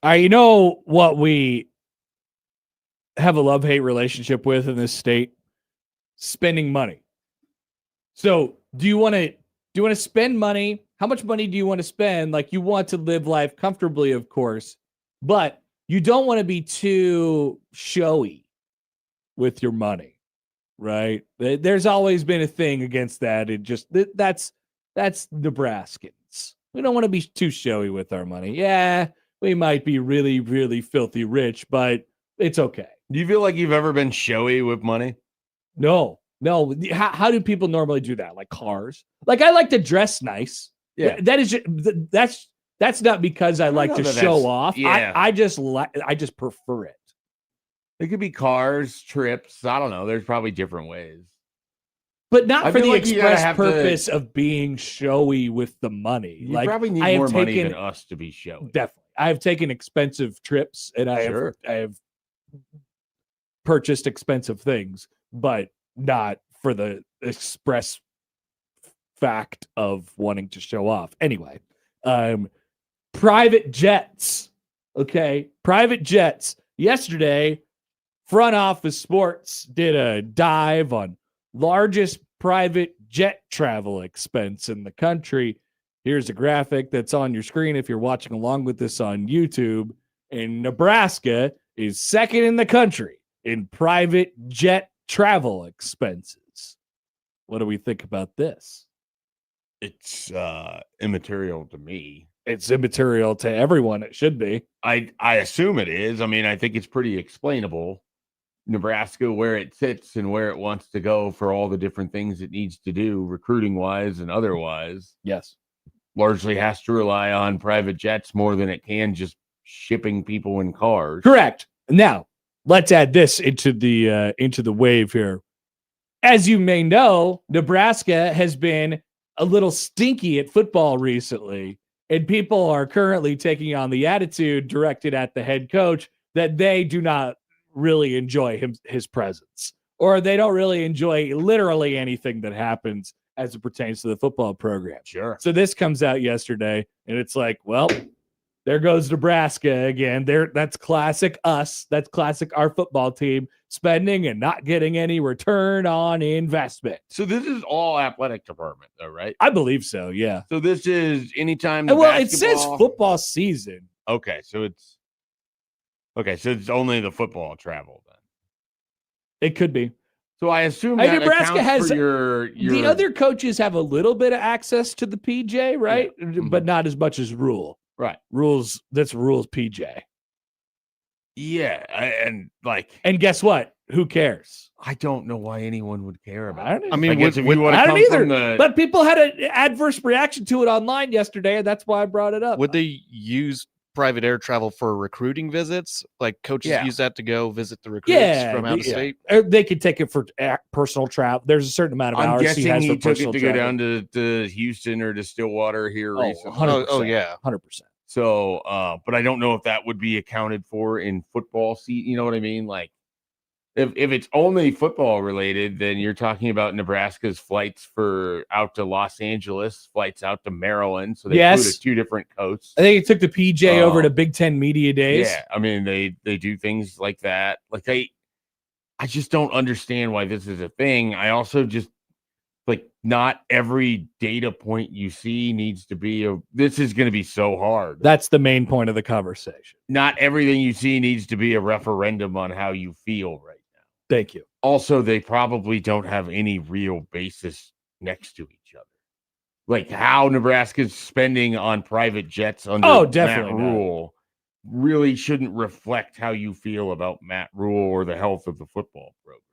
You know what we have a love-hate relationship with in this state? Spending money. So do you want to spend money? How much money do you want to spend? Like, you want to live life comfortably, of course, but you don't want to be too showy with your money, right? There's always been a thing against that. That's Nebraskans. We don't want to be too showy with our money. Yeah, we might be really, really filthy rich, but it's okay. Do you feel like you've ever been showy with money? No. How do people normally do that? Like cars? Like, I like to dress nice. Yeah. That's not because I like to show off. Yeah. I just prefer it. It could be cars, trips. I don't know. There's probably different ways. But not for the like express purpose of being showy with the money. You probably need more money than us to be showy. Definitely. I have taken expensive trips, and I have purchased expensive things, but not for the express fact of wanting to show off. Anyway, private jets. Okay, private jets. Yesterday, Front Office Sports did a dive on largest private jet travel expense in the country. Here's a graphic that's on your screen if you're watching along with this on YouTube. And Nebraska is second in the country in private jet travel expenses. What do we think about this? It's immaterial to me. It's immaterial to everyone. It should be. I assume it is. I mean, I think it's pretty explainable. Nebraska, where it sits and where it wants to go for all the different things it needs to do, recruiting wise and otherwise. Yes. Largely has to rely on private jets more than it can just shipping people in cars. Correct. Now, let's add this into the wave here. As you may know, Nebraska has been a little stinky at football recently, and people are currently taking on the attitude directed at the head coach that they do not really enjoy his presence, or they don't really enjoy literally anything that happens as it pertains to the football program. Sure. So this comes out yesterday, and it's like, well, there goes Nebraska again. That's classic us. That's classic our football team, spending and not getting any return on investment. So this is all athletic department, though, right? I believe so, yeah. So this is anytime. It says football season. Okay, so it's only the football travel then. It could be. So I assume that Nebraska has your the other coaches have a little bit of access to the PJ, right? Yeah. Mm-hmm. But not as much as Rule. Right. That's Rule's PJ. Yeah, and guess what? Who cares? I don't know why anyone would care about it. I mean, I don't either. But people had an adverse reaction to it online yesterday, and that's why I brought it up. Would they use private air travel for recruiting visits? Like coaches use that to go visit the recruits from out of state? They could take it for personal travel. There's a certain amount of hours guessing he has for took it to travel. go down to Houston or to Stillwater here recently. 100%. Oh, yeah. 100%. So, but I don't know if that would be accounted for in football seat. You know what I mean? Like, if it's only football related, then you're talking about Nebraska's flights out to Los Angeles, flights out to Maryland. So they flew to two different coasts. I think it took the PJ over to Big Ten Media Days. Yeah, I mean they do things like that. Like I just don't understand why this is a thing. I also just not every data point you see needs to be this is going to be so hard. That's the main point of the conversation. Not everything you see needs to be a referendum on how you feel right now. Thank you. Also, they probably don't have any real basis next to each other. Like how Nebraska's spending on private jets under definitely Matt Rule really shouldn't reflect how you feel about Matt Rule or the health of the football program.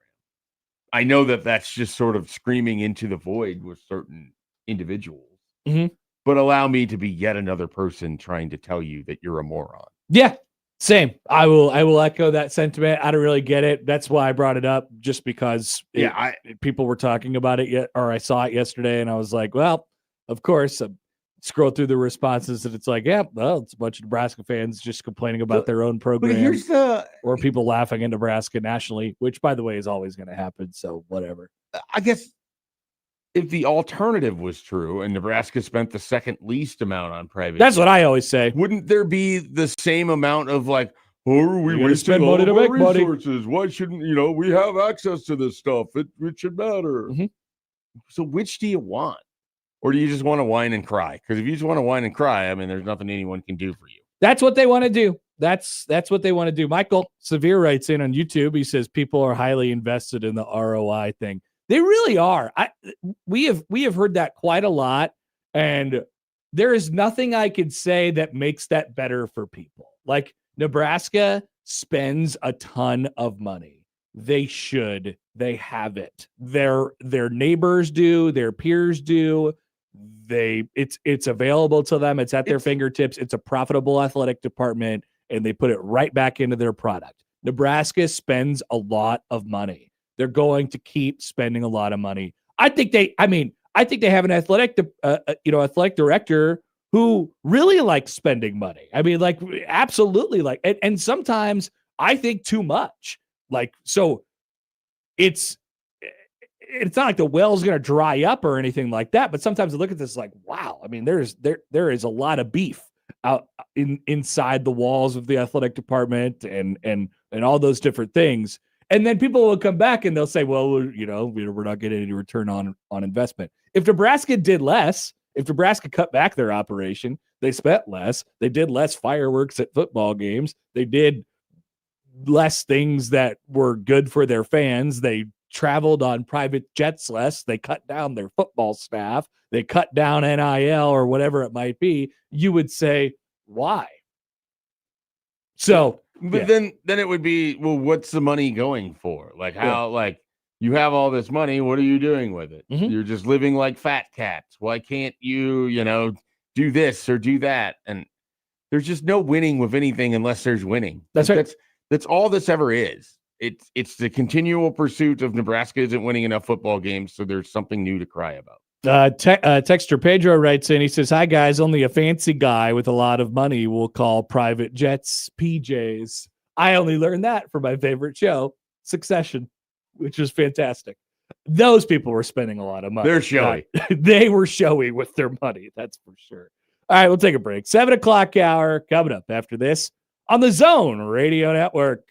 I know that that's just sort of screaming into the void with certain individuals, but allow me to be yet another person trying to tell you that you're a moron. Yeah, same. I will echo that sentiment. I don't really get it. That's why I brought it up, just because people were talking about it or I saw it yesterday, and I was like, well, of course. Scroll through the responses, and it's like, yeah, well, it's a bunch of Nebraska fans just complaining about their own program, or people laughing at Nebraska nationally, which, by the way, is always going to happen. So whatever. I guess if the alternative was true and Nebraska spent the second least amount on private That's jets, what I always say. wouldn't there be the same amount of like, oh, are we gotta wasting spend all money of to our make money. resources? Why shouldn't, we have access to this stuff? It should matter. Mhm. So which do you want? Or do you just want to whine and cry? Because if you just want to whine and cry, I mean, there's nothing anyone can do for you. That's what they want to do. That's what they want to do. Michael Severe writes in on YouTube. He says people are highly invested in the ROI thing. They really are. We have heard that quite a lot, and there is nothing I could say that makes that better for people. Like Nebraska spends a ton of money. They should. They have it. Their neighbors do. Their peers do. It's available to them. It's at their fingertips. It's a profitable athletic department, and they put it right back into their product. Nebraska spends a lot of money. They're going to keep spending a lot of money. I think they have an athletic director who really likes spending money. I mean, like absolutely like, and sometimes I think too much. Like, so it's not like the well's going to dry up or anything like that. But sometimes I look at this like, wow. I mean, there is a lot of beef out inside the walls of the athletic department and all those different things. And then people will come back and they'll say, well, we're not getting any return on investment. If Nebraska did less, if Nebraska cut back their operation, they spent less, they did less fireworks at football games, they did less things that were good for their fans, they traveled on private jets less, they cut down their football staff, they cut down NIL or whatever it might be, you would say, why? So, but then it would be, well, what's the money going for? Like how, like you have all this money, what are you doing with it? Mhm. You're just living like fat cats. Why can't you, do this or do that? And there's just no winning with anything unless there's winning. That's right. That's all this ever is. It's the continual pursuit of Nebraska isn't winning enough football games, so there's something new to cry about. Texter Pedro writes in, he says, hi guys, only a fancy guy with a lot of money will call private jets PJs. I only learned that from my favorite show, Succession, which was fantastic. Those people were spending a lot of money. They're showy. They were showy with their money. That's for sure. All right, we'll take a break. 7:00 hour coming up after this on the Zone Radio Network.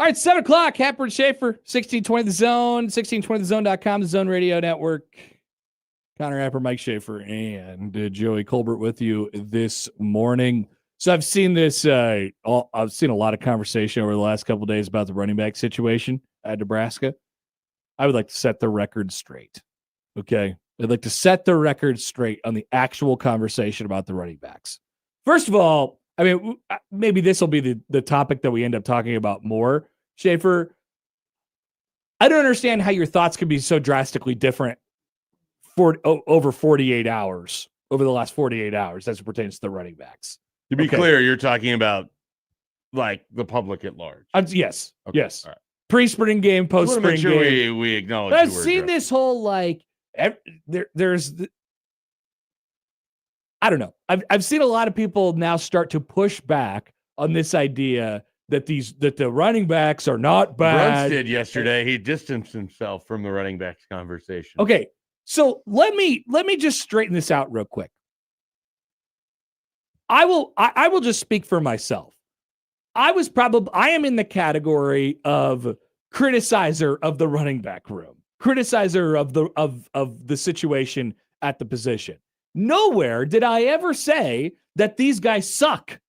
All right, 7 o'clock, Happer and Schaefer, 1620 The Zone, 1620thezone.com, the Zone Radio Network. Connor Happer, Mike Schaefer, and Joey Colbert with you this morning. So I've seen this, I've seen a lot of conversation over the last couple of days about the running back situation at Nebraska. I would like to set the record straight, okay? I'd like to set the record straight on the actual conversation about the running backs. First of all, I mean, maybe this will be the topic that we end up talking about more. Schaefer, I don't understand how your thoughts could be so drastically different over 48 hours, over the last 48 hours as it pertains to the running backs. To be clear, you're talking about like the public at large. Yes. Okay. Yes. All right. Pre-spring game, post-spring game. We acknowledge. I've seen this whole I don't know. I've seen a lot of people now start to push back on this idea that the running backs are not bad. Brooks did yesterday. He distanced himself from the running backs conversation. Okay, so let me just straighten this out real quick. I will just speak for myself. I am in the category of criticizer of the running back room, criticizer of the situation at the position. Nowhere did I ever say that these guys suck.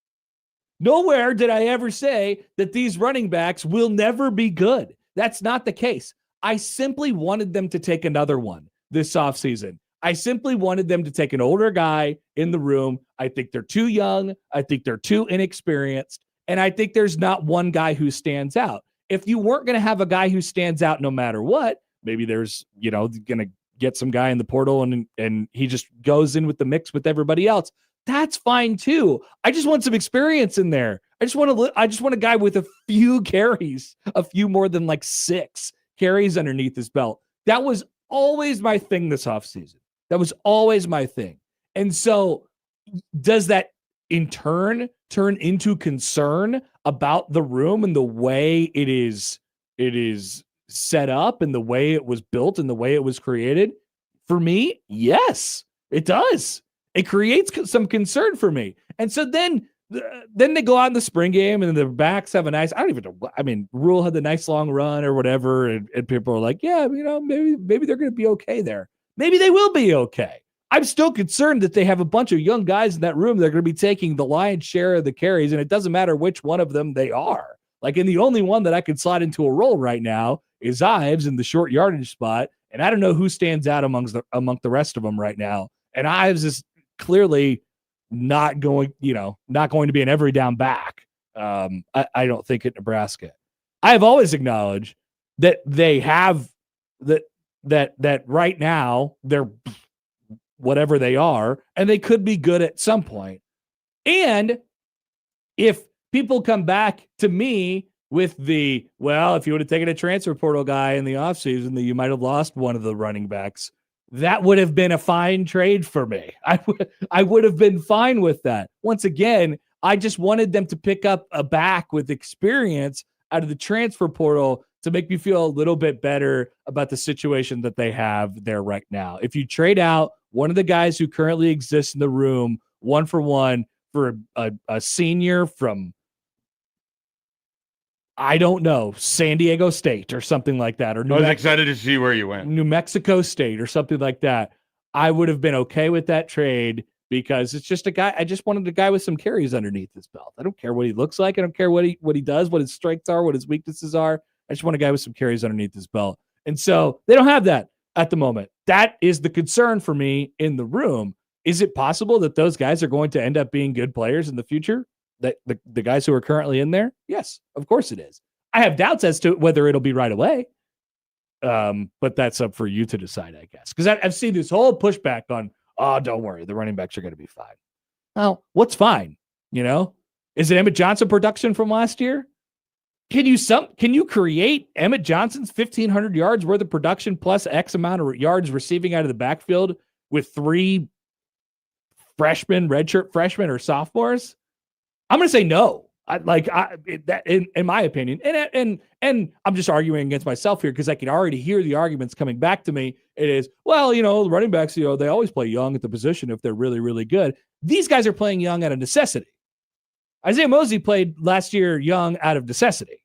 Nowhere did I ever say that these running backs will never be good. That's not the case. I simply wanted them to take another one this offseason. I simply wanted them to take an older guy in the room. I think they're too young. I think they're too inexperienced. And I think there's not one guy who stands out. If you weren't going to have a guy who stands out no matter what, maybe there's, going to get some guy in the portal and he just goes in with the mix with everybody else. That's fine too. I just want some experience in there. I just want a guy with a few carries, a few more than like 6 carries underneath his belt. That was always my thing this offseason. That was always my thing. And so does that in turn into concern about the room and the way it is set up and the way it was built and the way it was created? For me, yes, it does. It creates some concern for me. And so then they go out in the spring game and the backs have a nice, Rule had the nice long run or whatever. And people are like, yeah, maybe they're going to be okay there. Maybe they will be okay. I'm still concerned that they have a bunch of young guys in that room that are going to be taking the lion's share of the carries. And it doesn't matter which one of them they are. And the only one that I could slide into a role right now is Ives in the short yardage spot. And I don't know who stands out among the rest of them right now. And Ives is clearly not going to be an every down back. I don't think at Nebraska. I have always acknowledged that they have that right now they're whatever they are, and they could be good at some point. And if people come back to me with if you would have taken a transfer portal guy in the offseason, that you might have lost one of the running backs, that would have been a fine trade for me. I would have been fine with that. Once again, I just wanted them to pick up a back with experience out of the transfer portal to make me feel a little bit better about the situation that they have there right now. If you trade out one of the guys who currently exists in the room, 1-for-1 for a senior from, I don't know, San Diego State or something like that, or I was excited to see where you went. New Mexico State or something like that, I would have been okay with that trade because it's just a guy. I just wanted a guy with some carries underneath his belt. I don't care what he looks like. I don't care what he does, what his strengths are, what his weaknesses are. I just want a guy with some carries underneath his belt. And so they don't have that at the moment. That is the concern for me in the room. Is it possible that those guys are going to end up being good players in the future? That the guys who are currently in there? Yes, of course it is. I have doubts as to whether it'll be right away. But that's up for you to decide, I guess. Because I've seen this whole pushback on, don't worry, the running backs are going to be fine. Well, what's fine? Is it Emmett Johnson production from last year? Can you create Emmett Johnson's 1,500 yards worth of production plus X amount of yards receiving out of the backfield with 3 redshirt freshmen or sophomores? I'm going to say no. In my opinion, and I'm just arguing against myself here because I can already hear the arguments coming back to me. It is, the running backs, they always play young at the position if they're really, really good. These guys are playing young out of necessity. Isaiah Mosley played last year young out of necessity.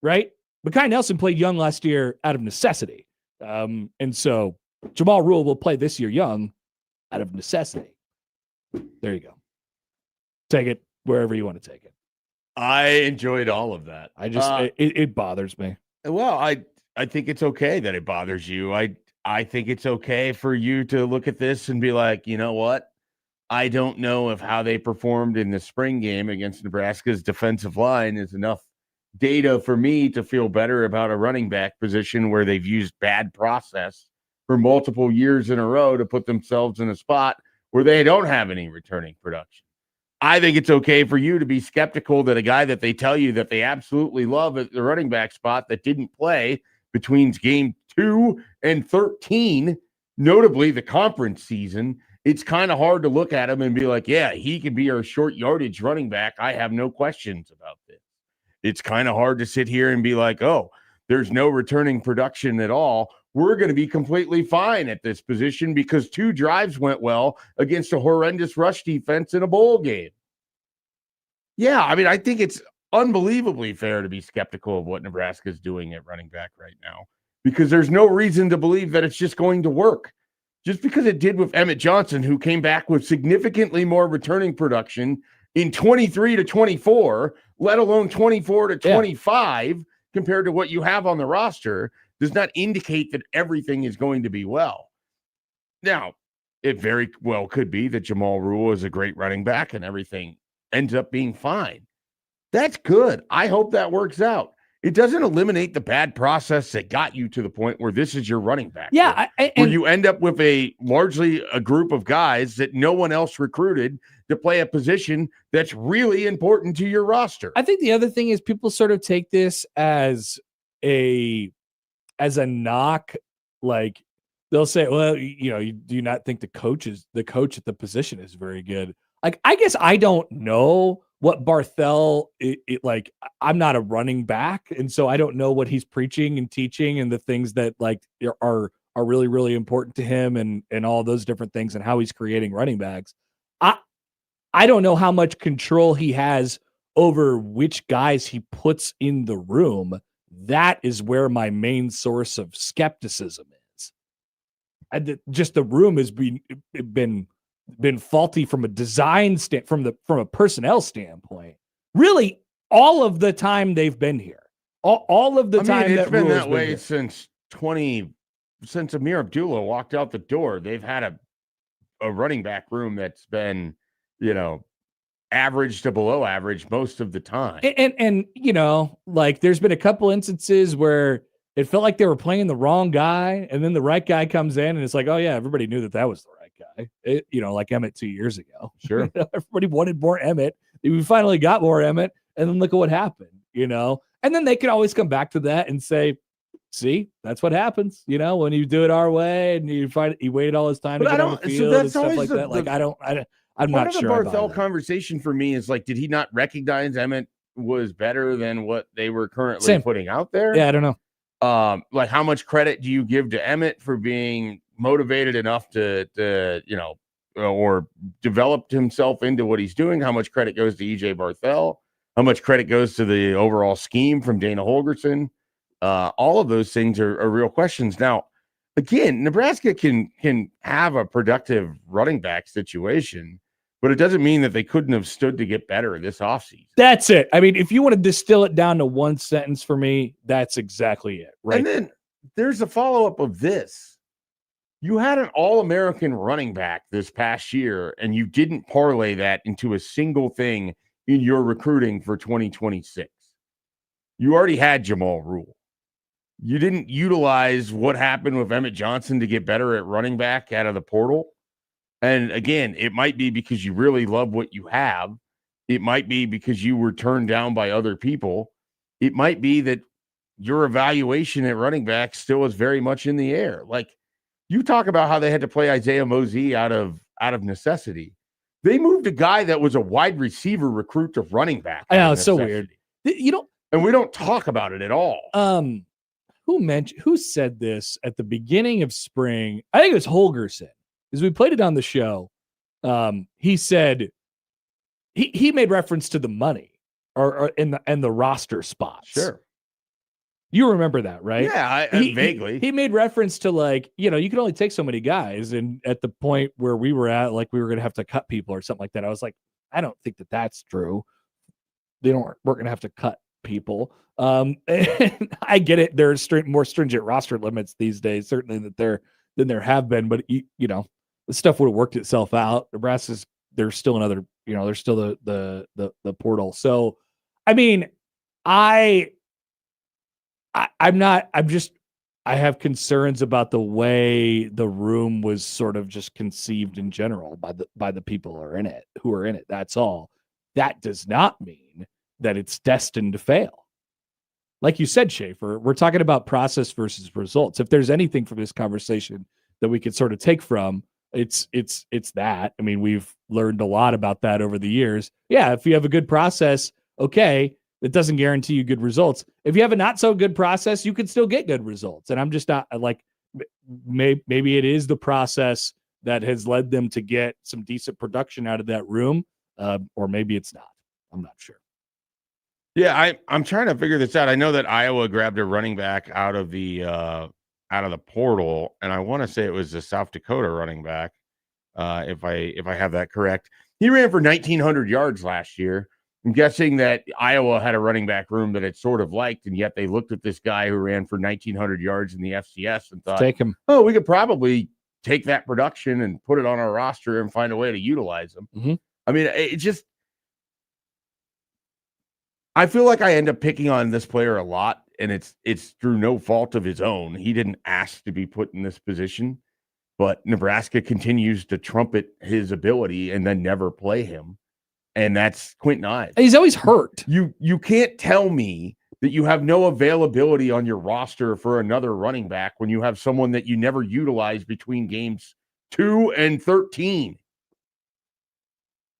right? Mekhi Nelson played young last year out of necessity. And so Jamal Rule will play this year young out of necessity. There you go. Take it wherever you want to take it. I enjoyed all of that. I just it bothers me. Well, I think it's okay that it bothers you. I think it's okay for you to look at this and be like, you know what? I don't know if how they performed in the spring game against Nebraska's defensive line is enough data for me to feel better about a running back position where they've used bad process for multiple years in a row to put themselves in a spot where they don't have any returning production. I think it's okay for you to be skeptical that a guy that they tell you that they absolutely love at the running back spot that didn't play between game 2 and 13, notably the conference season, it's kind of hard to look at him and be like, yeah, he could be our short yardage running back. I have no questions about this. It's kind of hard to sit here and be like, oh, there's no returning production at all. We're going to be completely fine at this position because 2 drives went well against a horrendous rush defense in a bowl game. Yeah, I mean, I think it's unbelievably fair to be skeptical of what Nebraska is doing at running back right now because there's no reason to believe that it's just going to work. Just because it did with Emmett Johnson, who came back with significantly more returning production in 23 to 24, let alone 24 to 25 compared to what you have on the roster, does not indicate that everything is going to be well. Now, it very well could be that Jamal Rule is a great running back and everything ends up being fine. That's good. I hope that works out. It doesn't eliminate the bad process that got you to the point where this is your running back. Yeah. Where you end up with largely a group of guys that no one else recruited to play a position that's really important to your roster. I think the other thing is people sort of take this as a knock. Like they'll say, well, you do not think the coach at the position is very good. Like, I guess I don't know what Barthel, like, I'm not a running back. And so I don't know what he's preaching and teaching and the things that like are really, really important to him and all those different things and how he's creating running backs. I don't know how much control he has over which guys he puts in the room. That is where my main source of skepticism is. Just the room has been faulty from a design from a personnel standpoint. Really, all of the time they've been here, all of the time it's been that way here. since Amir Abdullah walked out the door. They've had a running back room that's been, average to below average most of the time. And like there's been a couple instances where it felt like they were playing the wrong guy, and then the right guy comes in, and it's like, oh yeah, everybody knew that was the right guy. Like Emmett 2 years ago. Sure, everybody wanted more Emmett. We finally got more Emmett, and then look at what happened. And then they can always come back to that and say, see, that's what happens. When you do it our way, and you find he waited all his time to get on the field and stuff like that. Like I'm not sure. Part of the Barthel conversation for me is like, did he not recognize Emmett was better than what they were currently putting out there? Yeah, I don't know. Like how much credit do you give to Emmett for being motivated enough to or developed himself into what he's doing? How much credit goes to EJ Barthel? How much credit goes to the overall scheme from Dana Holgorsen? All of those things are real questions. Now, again, Nebraska can have a productive running back situation, but it doesn't mean that they couldn't have stood to get better this offseason. That's it. I mean, if you want to distill it down to one sentence for me, that's exactly it. Right. And then there's a follow-up of this. You had an All-American running back this past year, and you didn't parlay that into a single thing in your recruiting for 2026. You already had Jamal Rule. You didn't utilize what happened with Emmett Johnson to get better at running back out of the portal. And again, it might be because you really love what you have. It might be because you were turned down by other people. It might be that your evaluation at running back still is very much in the air. Like you talk about how they had to play Isaiah Mosey out of necessity. They moved a guy that was a wide receiver recruit to running back. I know, it's so weird. And we don't talk about it at all. Who said this at the beginning of spring? I think it was Holgorsen. As we played it on the show, he said he made reference to the money or in the roster spots. Sure. You remember that, right? Yeah, vaguely. He made reference to like, you can only take so many guys. And at the point where we were at, like we were going to have to cut people or something like that. I was like, I don't think that that's true. We're going to have to cut people. And I get it. There's more stringent roster limits these days, certainly than there have been, but the stuff would have worked itself out. Nebraska's, there's still another, there's still the portal. So, I mean, I have concerns about the way the room was sort of just conceived in general by the people who are in it. That's all. That does not mean that it's destined to fail. Like you said, Schaefer, we're talking about process versus results. If there's anything from this conversation that we could sort of take from, it's that. I mean, we've learned a lot about that over the years. Yeah, if you have a good process, okay, it doesn't guarantee you good results. If you have a not so good process, you can still get good results. And I'm just not like, maybe it is the process that has led them to get some decent production out of that room, or maybe it's not. I'm not sure. Yeah, I'm trying to figure this out. I know that Iowa grabbed a running back out of the portal, and I want to say it was the South Dakota running back. If I have that correct, he ran for 1,900 yards last year. I'm guessing that Iowa had a running back room that it sort of liked, and yet they looked at this guy who ran for 1,900 yards in the FCS and thought, take him. Oh, we could probably take that production and put it on our roster and find a way to utilize him. Mm-hmm. I mean, it just, I feel like I end up picking on this player a lot, and it's through no fault of his own. He didn't ask to be put in this position, but Nebraska continues to trumpet his ability and then never play him. And that's Quentin Ives. He's always hurt. You can't tell me that you have no availability on your roster for another running back when you have someone that you never utilize between games 2 and 13.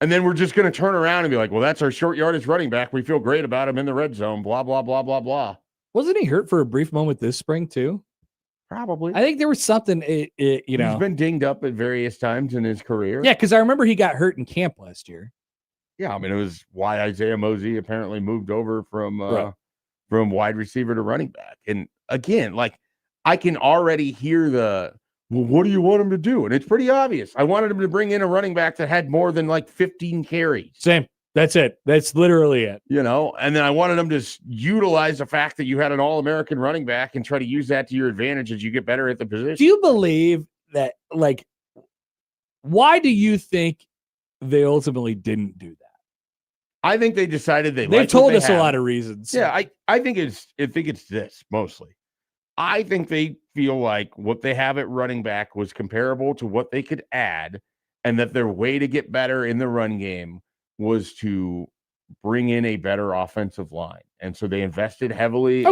And then we're just going to turn around and be like, well, that's our short yardage running back. We feel great about him in the red zone, blah, blah, blah, blah, blah. Wasn't he hurt for a brief moment this spring too? Probably. I think there was something, he's been dinged up at various times in his career. Yeah, because I remember he got hurt in camp last year. Yeah, I mean, it was why Isaiah Mosey apparently moved over from wide receiver to running back. And again, like, I can already hear well, what do you want him to do? And it's pretty obvious. I wanted him to bring in a running back that had more than like 15 carries. Same. That's it. That's literally it. And then I wanted him to utilize the fact that you had an All-American running back and try to use that to your advantage as you get better at the position. Do you believe that, like, why do you think they ultimately didn't do that? I think they decided they've told us a lot of reasons. Yeah, I think it's this mostly. I think they feel like what they have at running back was comparable to what they could add, and that their way to get better in the run game was to bring in a better offensive line. And so they invested heavily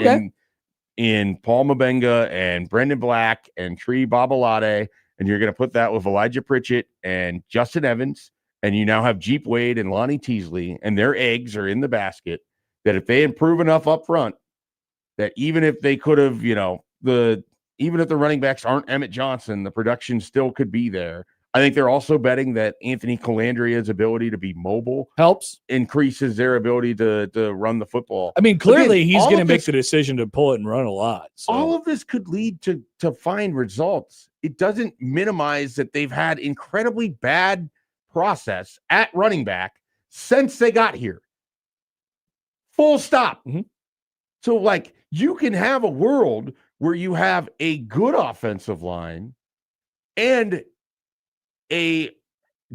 in Paul Mabenga and Brendan Black and Tree Babalade, and you're going to put that with Elijah Pritchett and Justin Evans. And you now have Jeep Wade and Lonnie Teasley, and their eggs are in the basket, that if they improve enough up front, that even if they could have, even if the running backs aren't Emmett Johnson, the production still could be there. I think they're also betting that Anthony Calandria's ability to be mobile helps, increases their ability to run the football. I mean, clearly he's going to make the decision to pull it and run a lot. So. All of this could lead to fine results. It doesn't minimize that they've had incredibly bad process at running back since they got here. Full stop. Mm-hmm. So, like, you can have a world where you have a good offensive line and a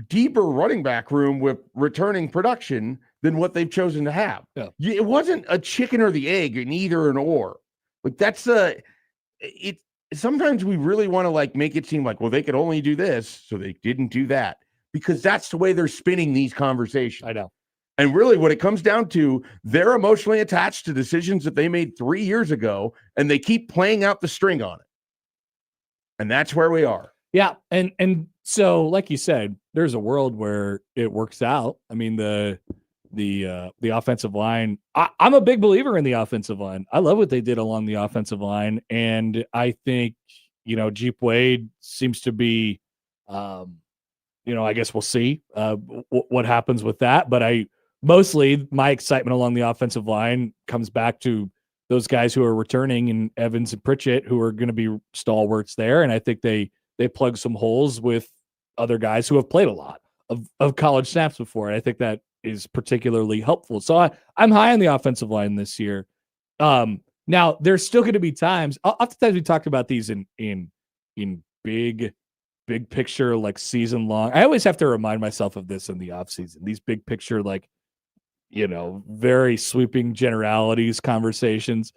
deeper running back room with returning production than what they've chosen to have. Yeah. It wasn't a chicken or the egg, and either an or. Like, that's it. Sometimes we really want to like make it seem like, well, they could only do this, so they didn't do that. Because that's the way they're spinning these conversations. I know. And really what it comes down to, they're emotionally attached to decisions that they made 3 years ago, and they keep playing out the string on it. And that's where we are. Yeah. And so, like you said, there's a world where it works out. I mean, the offensive line, I'm a big believer in the offensive line. I love what they did along the offensive line. And I think, Jeep Wade seems to be, I guess we'll see what happens with that. But mostly my excitement along the offensive line comes back to those guys who are returning and Evans and Pritchett who are going to be stalwarts there. And I think they plug some holes with other guys who have played a lot of college snaps before. And I think that is particularly helpful. So I'm high on the offensive line this year. Now there's still going to be times, oftentimes we talked about these in big picture, like season long. I always have to remind myself of this in the off season, these big picture, like, very sweeping generalities conversations.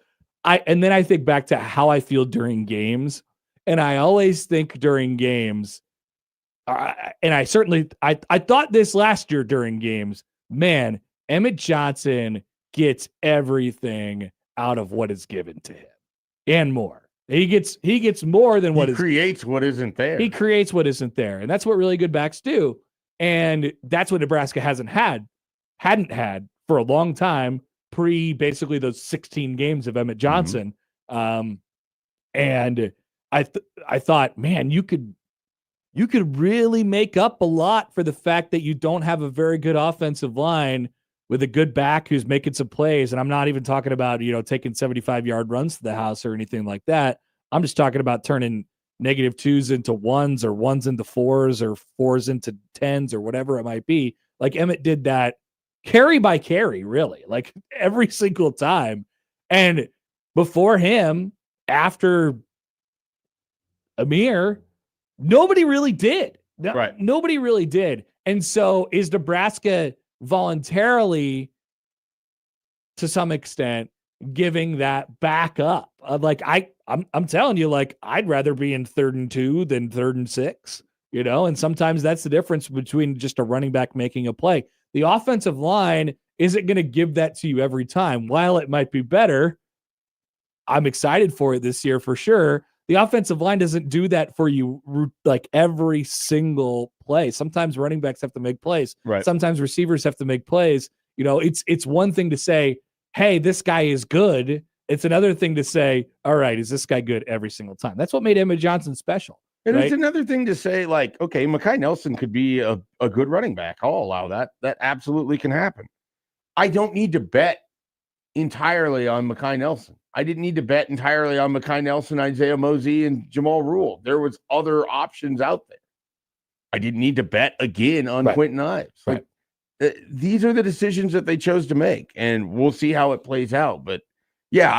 And then I think back to how I feel during games. And I always think during games, and I thought this last year during games, man, Emmett Johnson gets everything out of what is given to him and more. He gets more than what creates what isn't there. He creates what isn't there. And that's what really good backs do. And that's what Nebraska hadn't had for a long time, basically those 16 games of Emmett Johnson. And I thought, man, you could really make up a lot for the fact that you don't have a very good offensive line with a good back who's making some plays. And I'm not even talking about, taking 75-yard runs to the house or anything like that. I'm just talking about turning -2s into 1s or 1s into 4s or 4s into 10s or whatever it might be. Like Emmett did that carry by carry, really, like every single time. And before him, after Amir, nobody really did. Right. Nobody really did. And so is Nebraska voluntarily, to some extent, giving that back up? I'm telling you, like, I'd rather be in 3rd and 2 than 3rd and 6, and sometimes that's the difference between just a running back making a play. The offensive line isn't going to give that to you every time. While it might be better, I'm excited for it this year for sure. The offensive line doesn't do that for you like every single play. Sometimes running backs have to make plays. Right. Sometimes receivers have to make plays. It's one thing to say, hey, this guy is good. It's another thing to say, all right, is this guy good every single time? That's what made Emmett Johnson special. And right? It's another thing to say, like, okay, Mekhi Nelson could be a good running back. I'll allow that. That absolutely can happen. I don't need to bet entirely on Mekhi Nelson. I didn't need to bet entirely on Mekhi Nelson, Isaiah Mosey, and Jamal Rule. There was other options out there. I didn't need to bet again on Quentin Ives. Like, these are the decisions that they chose to make, and we'll see how it plays out. But yeah,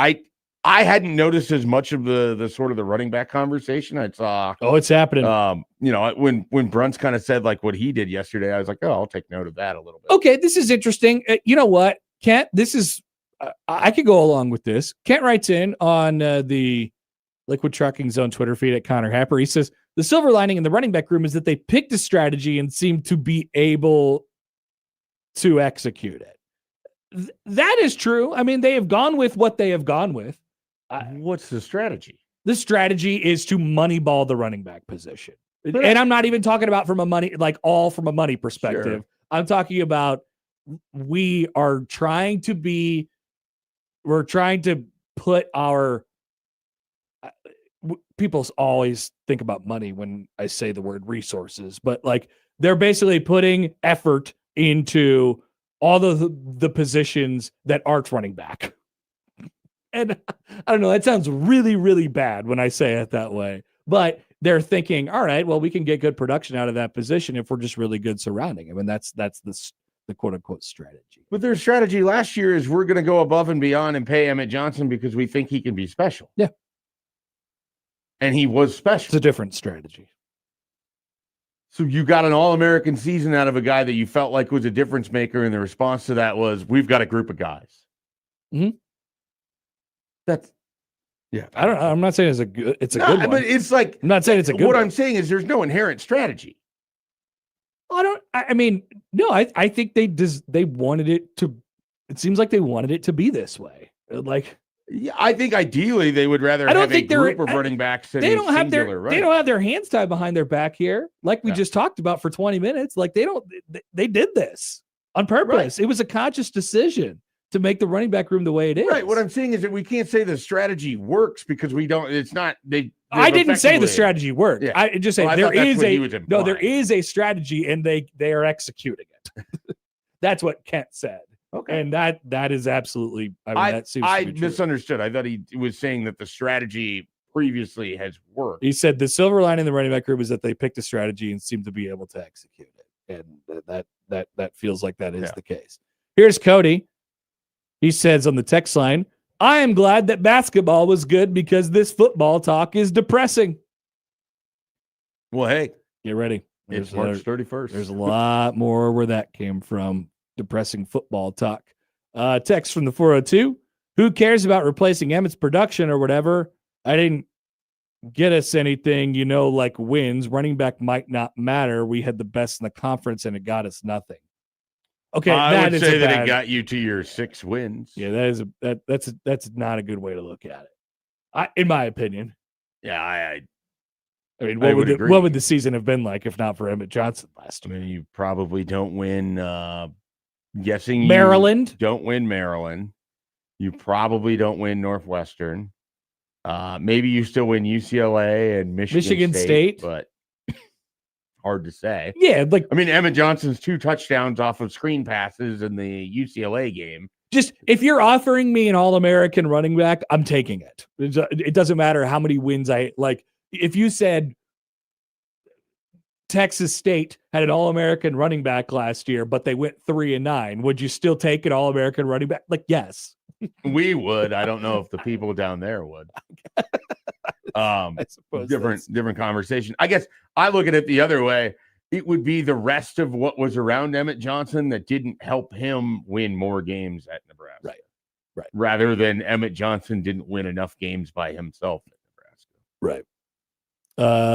I hadn't noticed as much of the sort of the running back conversation. I saw, it's happening. When Brunt's kind of said like what he did yesterday, I was like, oh, I'll take note of that a little bit. Okay, this is interesting. You know what, Kent? This is I could go along with this. Kent writes in on the Liquid Trucking Zone Twitter feed at Connor Happer. He says the silver lining in the running back room is that they picked a strategy and seemed to be able to execute it. That is true. I mean, they have gone with what they have gone with. What's the strategy? The strategy is to moneyball the running back position. And I'm not even talking about from a money perspective. Sure. I'm talking about we're trying to put our people always think about money when I say the word resources, but like they're basically putting effort into all the positions that aren't running back. And I don't know, that sounds really, really bad when I say it that way, but they're thinking, all right, well, we can get good production out of that position if we're just really good surrounding him. And that's the quote unquote strategy. But their strategy last year is we're going to go above and beyond and pay Emmett Johnson because we think he can be special. Yeah. And he was special. It's a different strategy. So you got an All-American season out of a guy that you felt like was a difference maker, and the response to that was, we've got a group of guys. Mm-hmm. That's, yeah. I don't know. I'm not saying it's a good one. But it's like, I'm not saying it's a good what one. I'm saying is there's no inherent strategy. I mean, no, I think they wanted it to, it seems like they wanted it to be this way. Like, yeah, I think ideally they would rather have a group of running backs than they don't have their hands tied behind their back here, like we just talked about for 20 minutes. Like they did this on purpose. Right. It was a conscious decision to make the running back room the way it is. Right. What I'm saying is that we can't say the strategy works because we don't. It's not. I didn't say the strategy worked. Yeah. I just say there is a strategy and they are executing it. That's what Kent said. Okay. And that is absolutely, I mean, that seems I to be true. misunderstood. I thought he was saying that the strategy previously has worked. He said the silver lining in the running back room is that they picked a strategy and seemed to be able to execute it. And that feels like that is the case. Here's Cody. He says on the text line, I am glad that basketball was good because this football talk is depressing. Well, hey, get ready. It's March 31st. There's a lot more where that came from. Depressing football talk. Text from the 402. Who cares about replacing Emmett's production or whatever? I didn't get us anything, like wins. Running back might not matter. We had the best in the conference and it got us nothing. Okay, I would say that it got you to your 6 wins. Yeah, that's not a good way to look at it. In my opinion. Yeah, I mean, what would the season have been like if not for Emmett Johnson last year? I mean, you probably don't win. Guessing Maryland, you don't win Maryland. You probably don't win Northwestern. Maybe you still win UCLA and Michigan State, but hard to say. Yeah, I mean, Emmett Johnson's 2 touchdowns off of screen passes in the UCLA game. Just if you're offering me an All-American running back, I'm taking it. It doesn't matter how many wins I like. If you said Texas State had an All-American running back last year, but they went 3-9, would you still take an All-American running back? Like, yes. We would. I don't know if the people down there would. I suppose different conversation. I guess I look at it the other way. It would be the rest of what was around Emmett Johnson that didn't help him win more games at Nebraska. Right. Rather than Emmett Johnson didn't win enough games by himself at Nebraska. Right.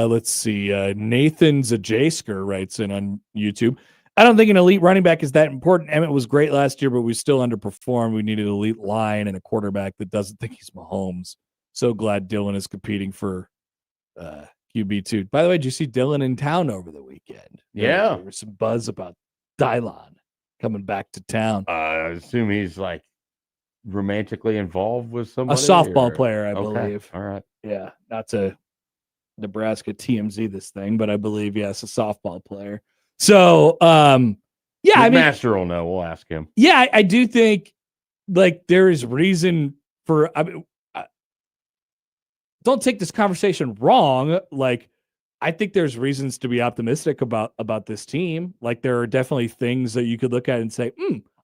Let's see. Nathan Zajasker writes in on YouTube. I don't think an elite running back is that important. Emmett was great last year, but we still underperformed. We needed an elite line and a quarterback that doesn't think he's Mahomes. So glad Dylan is competing for QB2. By the way, did you see Dylan in town over the weekend? Yeah. There was some buzz about Dylon coming back to town. I assume he's like romantically involved with somebody. A softball player, I believe. All right. Yeah. Not to Nebraska TMZ this thing, but I believe, yes, a softball player. So, Master will know. We'll ask him. Yeah, I do think like there is reason for. Don't take this conversation wrong. Like, I think there's reasons to be optimistic about this team. Like, there are definitely things that you could look at and say,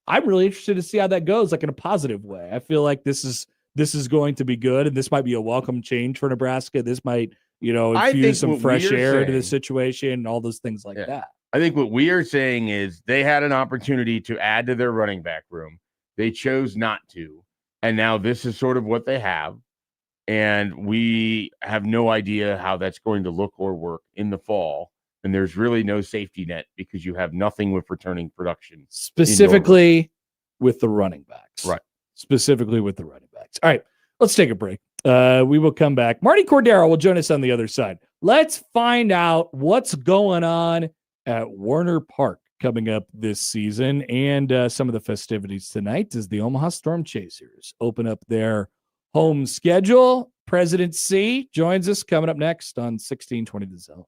I'm really interested to see how that goes, like in a positive way. I feel like this is going to be good, and this might be a welcome change for Nebraska. This might, infuse some fresh air into the situation and all those things like that. I think what we are saying is they had an opportunity to add to their running back room. They chose not to. And now this is sort of what they have. And we have no idea how that's going to look or work in the fall. And there's really no safety net because you have nothing with returning production. Specifically with the running backs. Right. Specifically with the running backs. All right, let's take a break. We will come back. Marty Cordero will join us on the other side. Let's find out what's going on at Warner Park coming up this season and some of the festivities tonight as the Omaha Stormchasers open up their home schedule. President C joins us coming up next on 1620 The Zone.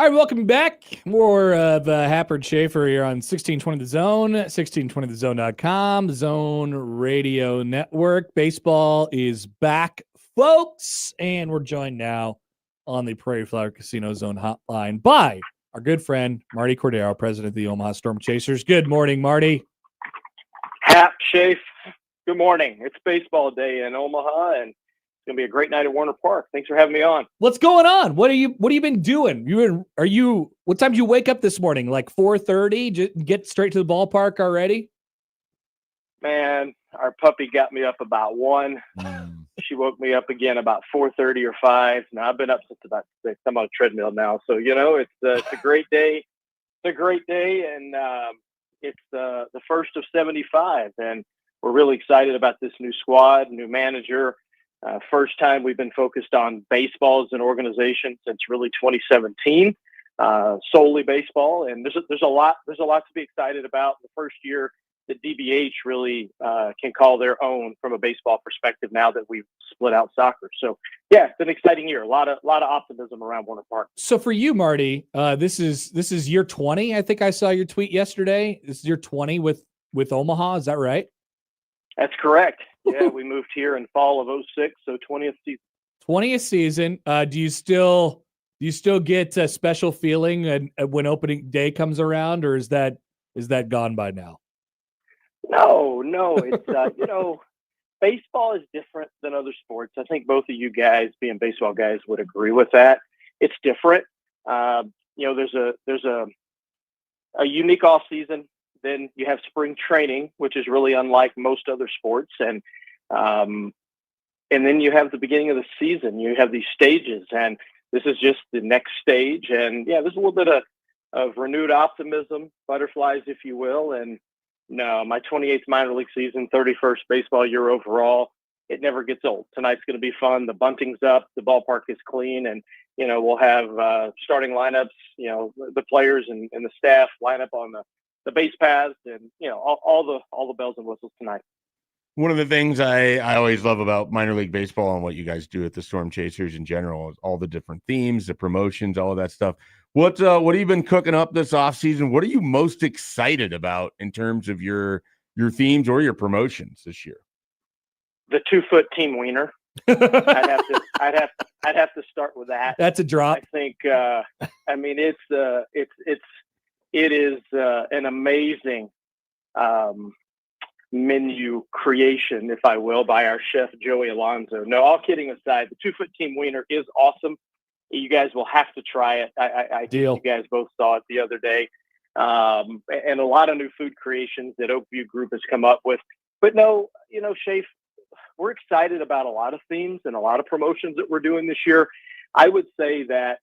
All right, welcome back. More of Happer and Schaefer here on 1620 The Zone, 1620thezone.com, the Zone Radio Network. Baseball is back, folks, and we're joined now on the Prairie Flower Casino Zone hotline by our good friend, Marty Cordero, president of the Omaha Stormchasers. Good morning, Marty. Hap, Schaefer, good morning. It's baseball day in Omaha, and it's going to be a great night at Warner Park. Thanks for having me on. What's going on? What have you been doing? What time did you wake up this morning? Like 4:30? Get straight to the ballpark already? Man, our puppy got me up about 1. She woke me up again about 4:30 or 5. Now I've been up since about 6. I'm on a treadmill now, so it's a great day. It's a great day, and it's the first of 75, and we're really excited about this new squad, new manager. First time we've been focused on baseball as an organization since really 2017, solely baseball. And there's a lot to be excited about. The first year that DBH really can call their own from a baseball perspective now that we've split out soccer. So yeah, it's an exciting year. A lot of optimism around Warner Park. So for you, Marty, this is year 20. I think I saw your tweet yesterday. This is year 20 with Omaha. Is that right? That's correct. Yeah, we moved here in fall of 06, so 20th season. 20th season. Do you still get a special feeling when opening day comes around, or is that gone by now? No, it's baseball is different than other sports. I think both of you guys, being baseball guys, would agree with that. It's different. There's a unique off season. Then you have spring training, which is really unlike most other sports. And then you have the beginning of the season. You have these stages, and this is just the next stage. And yeah, there's a little bit of renewed optimism, butterflies, if you will. And no, my 28th minor league season, 31st baseball year overall, it never gets old. Tonight's going to be fun. The bunting's up, the ballpark is clean, and we'll have starting lineups. The players and the staff line up on the base paths, and all the bells and whistles tonight. One of the things I always love about minor league baseball and what you guys do at the Stormchasers in general is all the different themes, the promotions, all of that stuff. What have you been cooking up this offseason? What are you most excited about in terms of your themes or your promotions this year? The 2-foot team wiener. I'd have to start with that. That's a drop. I think. It is an amazing menu creation, if I will, by our chef Joey Alonzo. No, all kidding aside, the 2-foot team wiener is awesome. You guys will have to try it. I think you guys both saw it the other day, and a lot of new food creations that Oakview Group has come up with. But no, Schaefer, we're excited about a lot of themes and a lot of promotions that we're doing this year. I would say that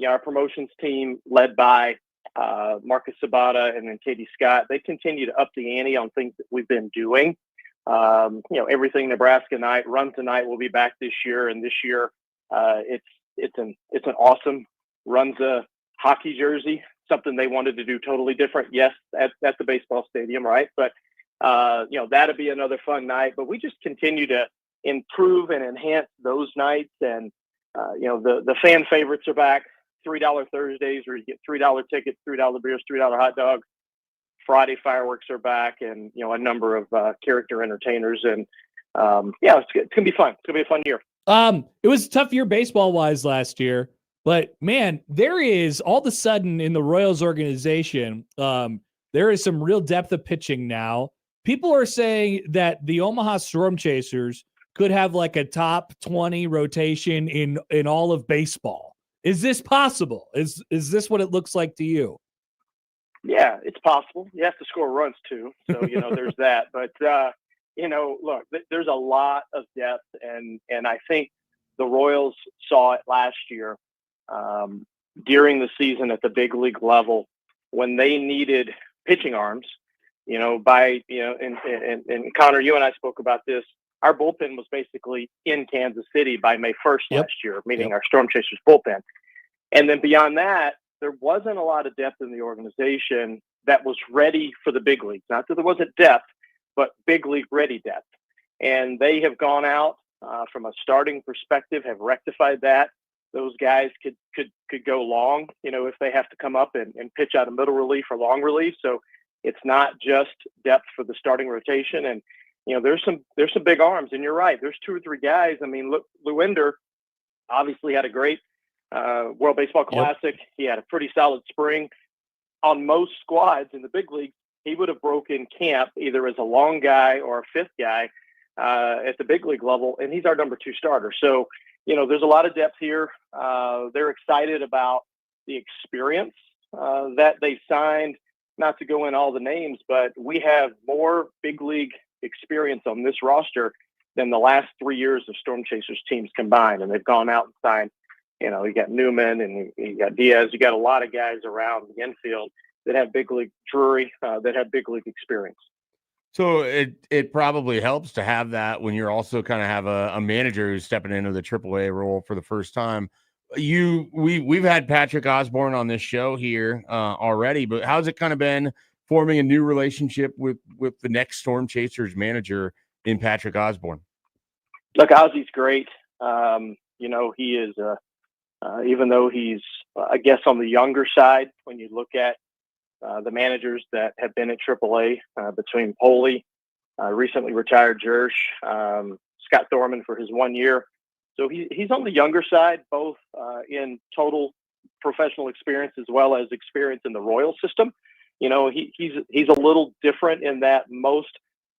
our promotions team, led by Marcus Sabata and then Katie Scott, they continue to up the ante on things that we've been doing. Everything Nebraska night, Run Tonight will be back this year, and this year it's an awesome Runza hockey jersey, something they wanted to do totally different. Yes, at the baseball stadium, right? But that'll be another fun night. But we just continue to improve and enhance those nights, and the fan favorites are back. $3 Thursdays, where you get $3 tickets, $3 beers, $3 hot dogs. Friday fireworks are back, and a number of character entertainers, and it's gonna be fun. It's gonna be a fun year. It was a tough year baseball wise last year, but man, there is all of a sudden in the Royals organization, there is some real depth of pitching now. People are saying that the Omaha Stormchasers could have like a top 20 rotation in all of baseball. Is this possible? Is this what it looks like to you? Yeah, it's possible. You have to score runs too. So, there's that. But, look, there's a lot of depth. And I think the Royals saw it last year during the season at the big league level when they needed pitching arms, and Connor, you and I spoke about this. Our bullpen was basically in Kansas City by May 1st last year, meaning our Stormchasers bullpen. And then beyond that, there wasn't a lot of depth in the organization that was ready for the big leagues. Not that there wasn't depth, but big league ready depth. And they have gone out from a starting perspective, have rectified that. those guys could go long, if they have to come up and pitch out of middle relief or long relief. So it's not just depth for the starting rotation. And, there's some big arms, and you're right. There's 2 or 3 guys. I mean, look, Lewender obviously had a great World Baseball Classic. Yep. He had a pretty solid spring. On most squads in the big league, he would have broken camp either as a long guy or a fifth guy at the big league level, and he's our number 2 starter. So, there's a lot of depth here. They're excited about the experience that they signed. Not to go in all the names, but we have more big league experience on this roster than the last 3 years of Stormchasers teams combined. And they've gone out and signed, you got Newman and you got Diaz. You got a lot of guys around the infield that have big league Drury, that have big league experience. So it probably helps to have that when you're also kind of have a manager who's stepping into the AAA role for the first time. We've had Patrick Osborne on this show here already, but how's it kind of been forming a new relationship with the next Stormchasers manager in Patrick Osborne? Look, Ozzy's great. He is, even though he's, I guess, on the younger side, when you look at the managers that have been at AAA, between Poley, recently retired Jersh, Scott Thorman for his 1 year. So he's on the younger side, both in total professional experience as well as experience in the Royal system. He's a little different in that most,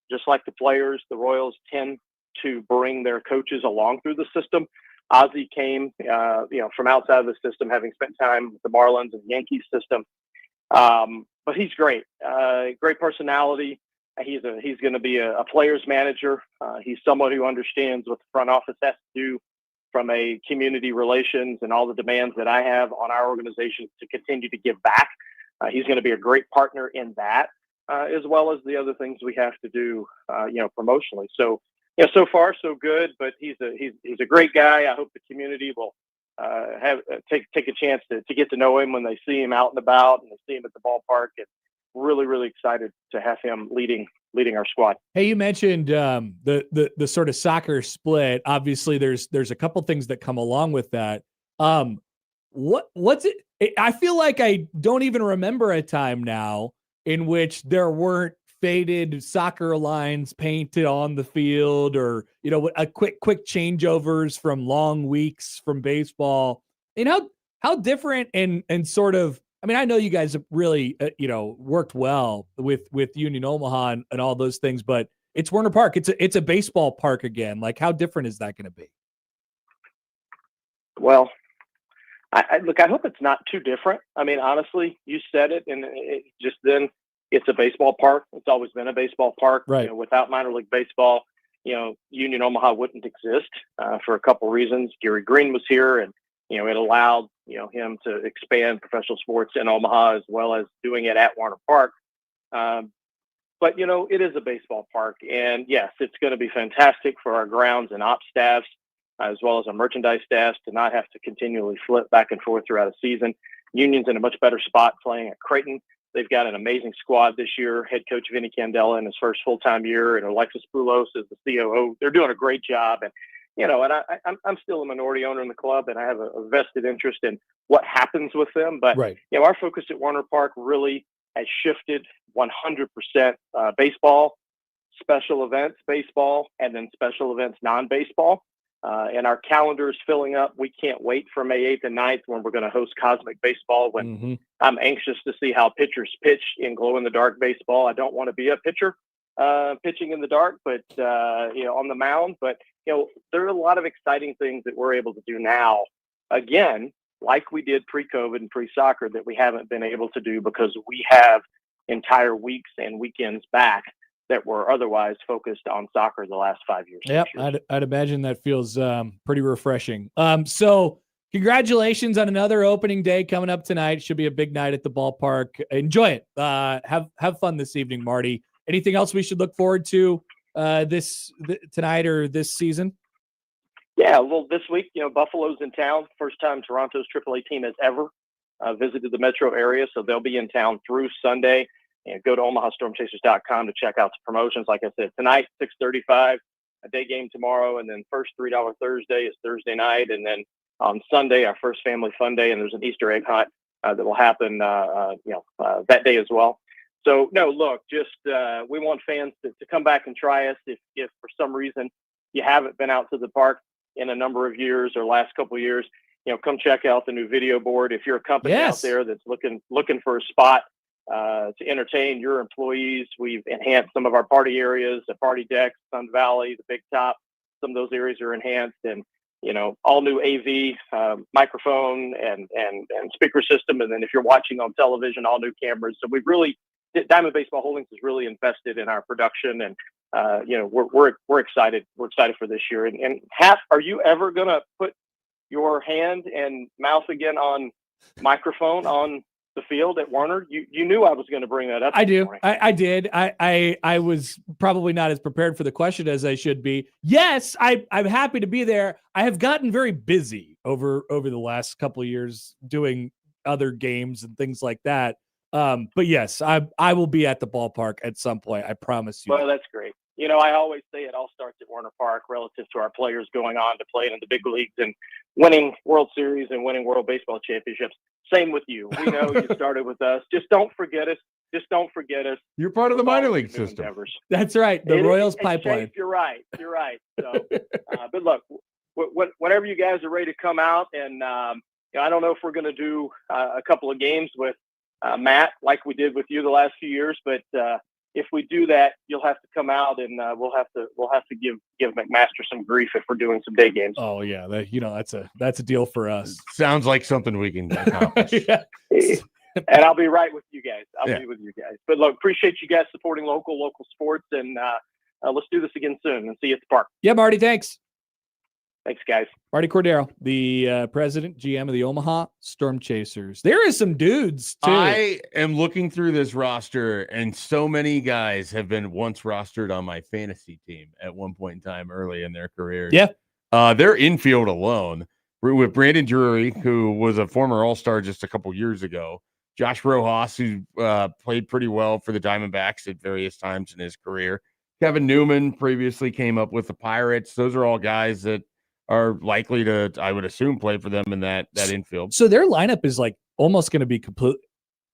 just like the players, the Royals tend to bring their coaches along through the system. Ozzy came, from outside of the system, having spent time with the Marlins and Yankees system. But he's great, great personality. He's going to be a player's manager. He's someone who understands what the front office has to do from a community relations and all the demands that I have on our organization to continue to give back. He's going to be a great partner in that, as well as the other things we have to do, promotionally. So, so far so good, but he's a great guy. I hope the community will take a chance to get to know him when they see him out and about and they see him at the ballpark. And really, really excited to have him leading our squad. Hey, you mentioned the sort of soccer split. Obviously, there's a couple things that come along with that. What's it? I feel like I don't even remember a time now in which there weren't faded soccer lines painted on the field, or a quick changeovers from long weeks from baseball. And how different and sort of. I mean, I know you guys have really, worked well with Union Omaha and all those things, but it's Werner Park. It's a baseball park again. Like, how different is that going to be? Well, I hope it's not too different. I mean, honestly, you said it, and it's a baseball park. It's always been a baseball park. Right. Without minor league baseball, Union Omaha wouldn't exist for a couple reasons. Gary Green was here, and it allowed him to expand professional sports in Omaha as well as doing it at Werner Park. But it is a baseball park, and yes, it's going to be fantastic for our grounds and ops staffs as well as our merchandise staffs to not have to continually flip back and forth throughout a season. Union's in a much better spot playing at Creighton. They've got an amazing squad this year. Head coach Vinny Candela in his first full-time year, and Alexis Poulos is the COO. They're doing a great job, and I'm still a minority owner in the club, and I have a vested interest in what happens with them. But right. Our focus at Werner Park really has shifted 100% baseball, special events baseball, and then special events non-baseball. And our calendar is filling up. We can't wait for May 8th and 9th when we're going to host Cosmic Baseball, when I'm anxious to see how pitchers pitch in glow-in-the-dark baseball. I don't want to be a pitcher pitching in the dark, but on the mound. But there are a lot of exciting things that we're able to do now, again, like we did pre-COVID and pre-soccer, that we haven't been able to do because we have entire weeks and weekends back that were otherwise focused on soccer the last 5 years. Yep, I'd imagine that feels pretty refreshing. So congratulations on another opening day coming up tonight. Should be a big night at the ballpark. Enjoy it. Have fun this evening, Marty. Anything else we should look forward to tonight or this season? Yeah, well, this week, Buffalo's in town. First time Toronto's AAA team has ever visited the metro area, so they'll be in town through Sunday. And go to OmahaStormchasers.com to check out the promotions. Like I said, tonight, 6:35, a day game tomorrow, and then first $3 Thursday is Thursday night, and then on Sunday, our first family fun day, and there's an Easter egg hunt that will happen, that day as well. So no, look, just we want fans to come back and try us. If for some reason you haven't been out to the park in a number of years or last couple of years, come check out the new video board. If you're a company out there that's looking for a spot to entertain your employees, we've enhanced some of our party areas, the party decks, Sun Valley, the Big Top. Some of those areas are enhanced, and all new AV microphone and speaker system. And then if you're watching on television, all new cameras. So we've really, Diamond Baseball Holdings has really invested in our production, and we're excited. We're excited for this year. And Hap, are you ever gonna put your hand and mouth again on microphone on the field at Warner? You knew I was going to bring that up. I do. I did. I was probably not as prepared for the question as I should be. Yes, I'm happy to be there. I have gotten very busy over the last couple of years doing other games and things like that. But yes, I will be at the ballpark at some point. I promise you. Well, that's great. I always say it all starts at Warner Park relative to our players going on to play in the big leagues and winning World Series and winning World Baseball Championships. Same with you. We know you started with us. Just don't forget us. You're part of the minor league system. Endeavors. That's right. The Royals pipeline. You're right. So, but look, whenever you guys are ready to come out, and I don't know if we're going to do a couple of games with Matt like we did with you the last few years, but if we do that, you'll have to come out, and we'll have to give McMaster some grief if we're doing some day games. Oh yeah, that's a deal for us. Sounds like something we can accomplish. Yeah. And I'll be right with you guys. I'll be with you guys. But look, appreciate you guys supporting local sports, and let's do this again soon and see you at the park. Yeah, Marty, thanks. Thanks, guys. Marty Cordero, the president, GM of the Omaha Stormchasers. There is some dudes, too. I am looking through this roster, and so many guys have been once rostered on my fantasy team at one point in time early in their careers. Yeah. Their infield alone, with Brandon Drury, who was a former All-Star just a couple years ago, Josh Rojas, who played pretty well for the Diamondbacks at various times in his career, Kevin Newman previously came up with the Pirates. Those are all guys that are likely to, I would assume, play for them in that infield. So their lineup is like almost going to be complete.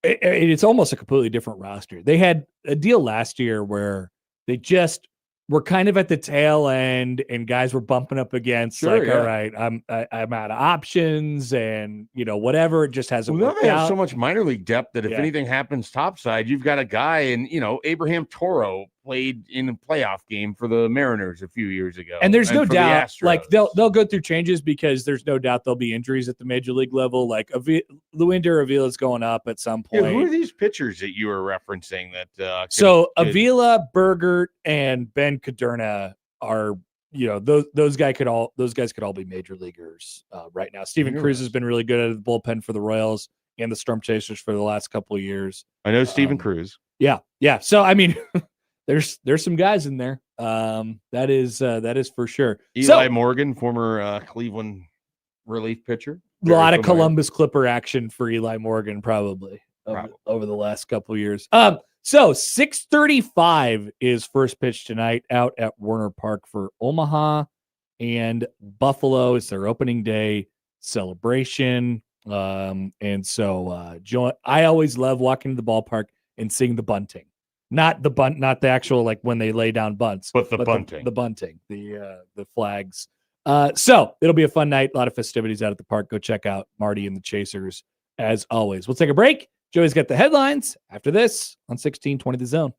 It's almost a completely different roster. They had a deal last year where they just were kind of at the tail end, and guys were bumping up against all right, I'm out of options, and whatever. It just hasn't worked they out. have so much minor league depth that if anything happens topside, you've got a guy, and Abraham Toro played in a playoff game for the Mariners a few years ago, and there's no doubt, the like they'll go through changes because there's no doubt there'll be injuries at the major league level. Like Luinder Avila's going up at some point. Yeah, who are these pitchers that you were referencing? Avila, Bergert, and Ben Caderna are those guys could all be major leaguers right now. Steven Cruz has been really good at the bullpen for the Royals and the Stormchasers for the last couple of years. I know Steven Cruz. Yeah. So I mean, there's some guys in there. That is for sure. Eli Morgan, former Cleveland relief pitcher. A lot of Columbus Clipper action for Eli Morgan, probably. Over the last couple of years. So 6:35 is first pitch tonight out at Warner Park for Omaha and Buffalo. It's their opening day celebration. And so I always love walking to the ballpark and seeing the bunting. Not the actual, like when they lay down bunts, but the bunting. The bunting, the flags. So it'll be a fun night, a lot of festivities out at the park. Go check out Marty and the Chasers as always. We'll take a break. Joey's got the headlines after this on 1620 The Zone.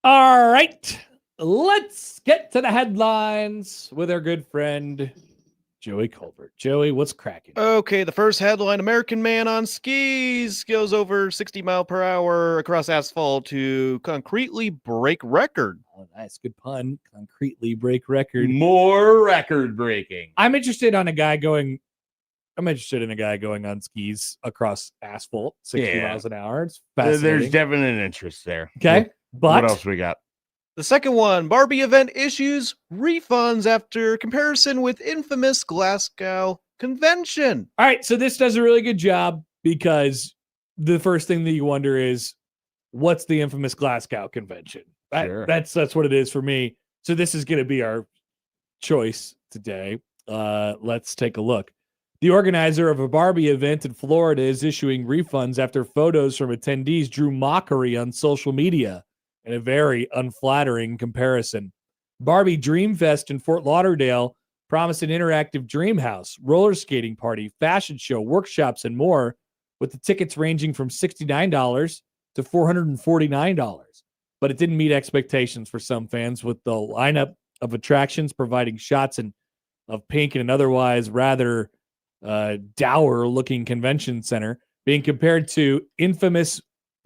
All right, let's get to the headlines with our good friend Joey Colbert. Joey, what's cracking? Okay, the first headline, American man on skis goes over 60 mile per hour across asphalt to concretely break record. Oh, nice. Good pun. Concretely break record. More record breaking. I'm interested in a guy going on skis across asphalt, 60 miles an hour. It's fascinating. There's definitely an interest there. Okay. What else we got? The second one, Barbie event issues refunds after comparison with infamous Glasgow convention. All right, so this does a really good job because the first thing that you wonder is, what's the infamous Glasgow convention? Sure. That's what it is for me. So this is going to be our choice today. Let's take a look. The organizer of a Barbie event in Florida is issuing refunds after photos from attendees drew mockery on social media in a very unflattering comparison. Barbie Dreamfest in Fort Lauderdale promised an interactive dream house, roller skating party, fashion show, workshops, and more, with the tickets ranging from $69 to $449. But it didn't meet expectations for some fans, with the lineup of attractions providing shots of pink and an otherwise rather dour-looking convention center being compared to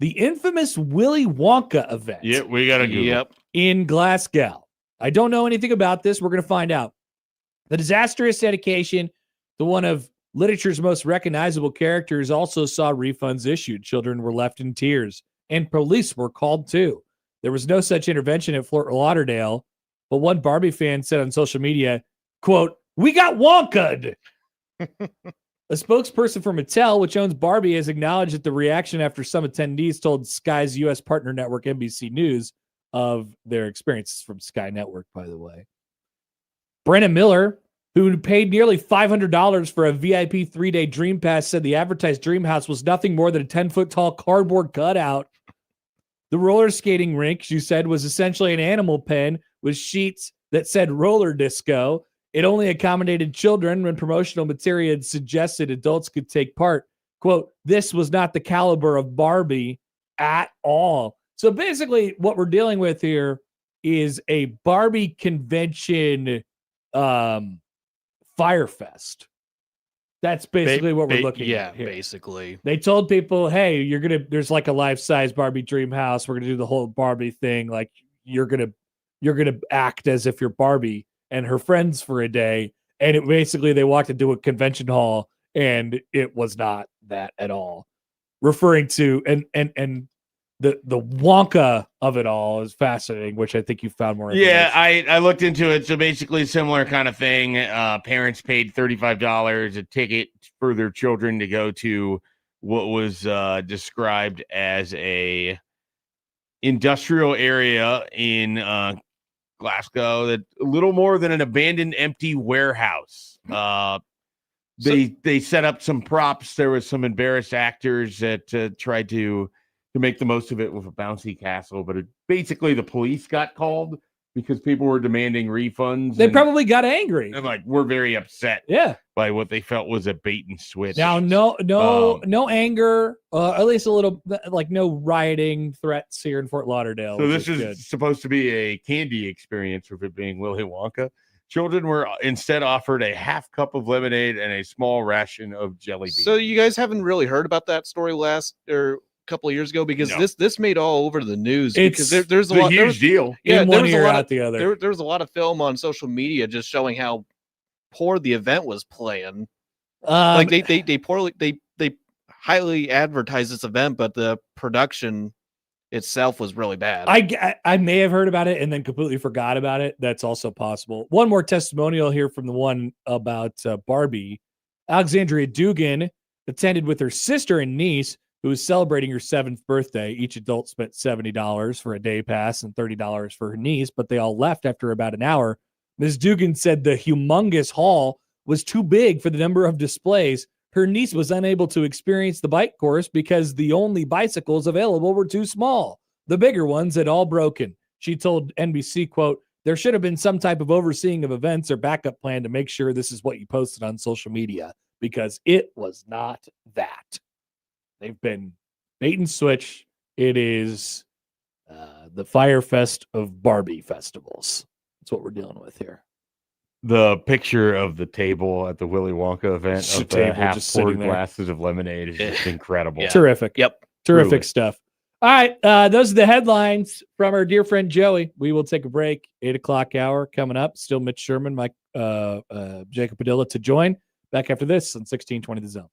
the infamous Willy Wonka event. Yeah, we got to Google. Yep. In Glasgow. I don't know anything about this. We're going to find out. The disastrous dedication to one of literature's most recognizable characters also saw refunds issued. Children were left in tears, and police were called too. There was no such intervention at Fort Lauderdale, but one Barbie fan said on social media, quote, "We got Wonka'd." A spokesperson for Mattel, which owns Barbie, has acknowledged that the reaction after some attendees told Sky's U.S. partner network NBC News of their experiences from Sky Network, by the way. Brenna Miller, who paid nearly $500 for a VIP 3-day Dream Pass, said the advertised Dream House was nothing more than a 10-foot-tall cardboard cutout. The roller skating rink, she said, was essentially an animal pen with sheets that said roller disco. It only accommodated children when promotional material had suggested adults could take part. Quote, "This was not the caliber of Barbie at all." So basically what we're dealing with here is a Barbie convention Firefest. That's basically what we're looking at here. Basically. They told people, hey, there's like a life-size Barbie dream house. We're going to do the whole Barbie thing. Like you're going to act as if you're Barbie and her friends for a day. And they walked into a convention hall and it was not that at all. Referring to, and the Wonka of it all is fascinating, which I think you found more. Yeah, I looked into it. So basically similar kind of thing. Parents paid $35 a ticket for their children to go to what was described as a industrial area in Glasgow, that a little more than an abandoned empty warehouse. They set up some props. There was some embarrassed actors that tried to make the most of it with a bouncy castle, but basically the police got called because people were demanding refunds. They probably got angry. And we're very upset. Yeah. By what they felt was a bait and switch. Now, no anger, at least a little, like no rioting threats here in Fort Lauderdale. So this is supposed to be a candy experience with it being Willy Wonka. Children were instead offered a half cup of lemonade and a small ration of jelly beans. So you guys haven't really heard about that story couple of years ago, because this made all over the news. Because there's a huge deal. Yeah, there was a lot the other. There was a lot of film on social media just showing how poor the event was playing. Like they highly advertised this event, but the production itself was really bad. I may have heard about it and then completely forgot about it. That's also possible. One more testimonial here from the one about Barbie. Alexandria Dugan attended with her sister and niece, who was celebrating her 7th birthday. Each adult spent $70 for a day pass and $30 for her niece, but they all left after about an hour. Ms. Dugan said the humongous hall was too big for the number of displays. Her niece was unable to experience the bike course because the only bicycles available were too small. The bigger ones had all broken. She told NBC, quote, "There should have been some type of overseeing of events or backup plan to make sure this is what you posted on social media, because it was not that." They've been bait and switch. It is the Fire Fest of Barbie festivals. That's what we're dealing with here. The picture of the table at the Willy Wonka event Just a of the table half just sitting poured there. glasses of lemonade is just incredible. Yeah. Terrific. Yep. Terrific Truly. stuff. All right. Those are the headlines from our dear friend Joey. We will take a break. 8 o'clock hour coming up. Still Mitch Sherman, Mike, Jacob Padilla to join. Back after this on 1620 The Zone.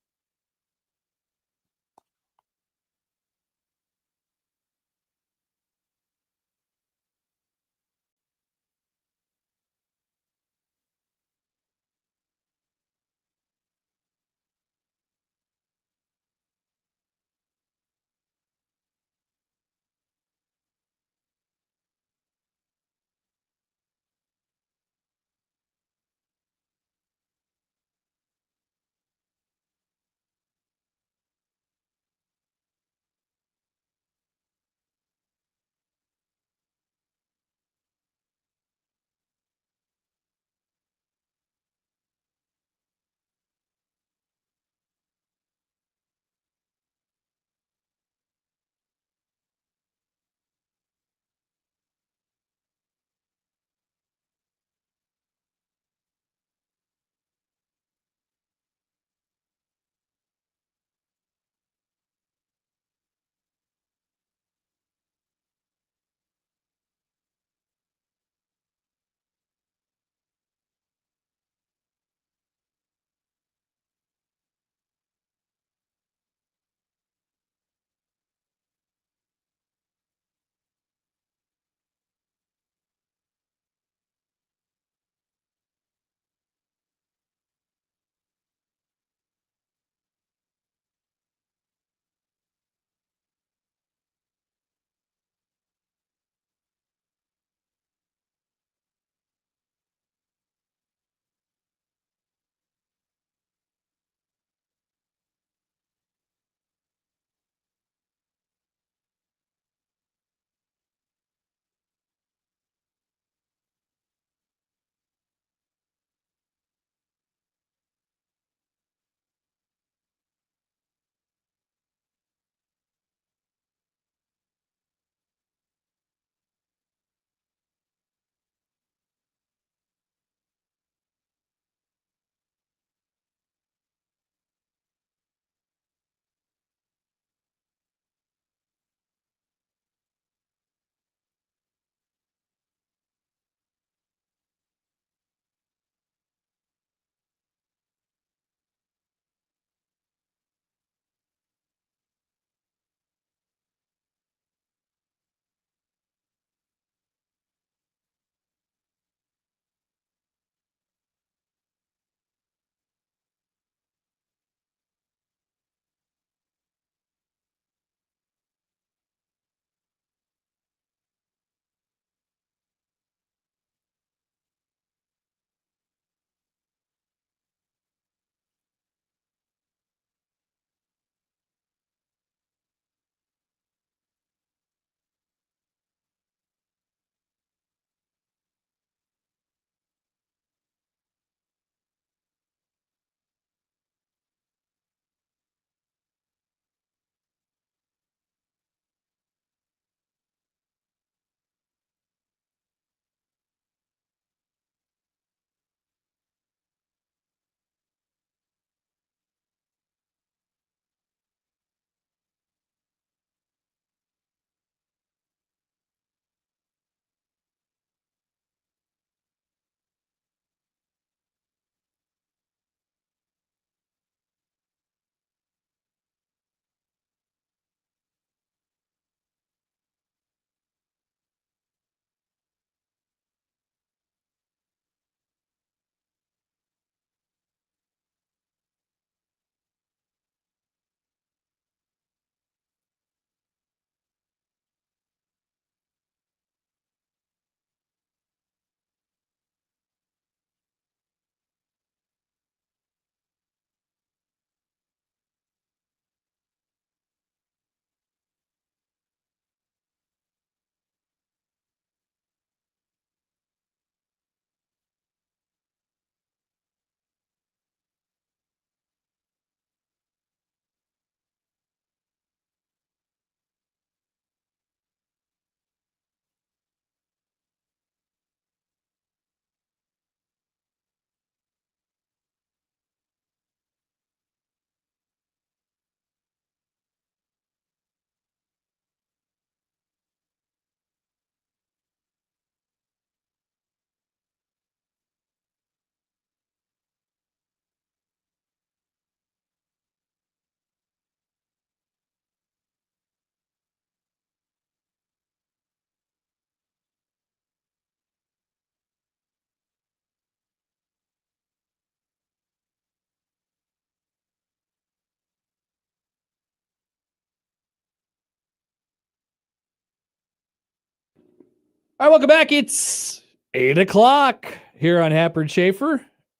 All right, welcome back. It's 8 o'clock here on Happer and Schaefer,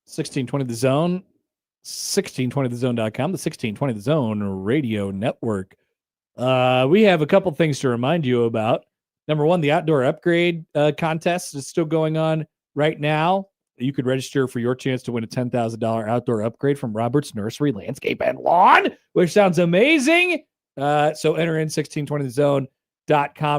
1620 The Zone, 1620thezone.com, the 1620 The Zone radio network. We have a couple things to remind you about. Number one, the outdoor upgrade contest is still going on right now. You could register for your chance to win a $10,000 outdoor upgrade from Robert's Nursery, Landscape, and Lawn, which sounds amazing. So enter in 1620thezone.com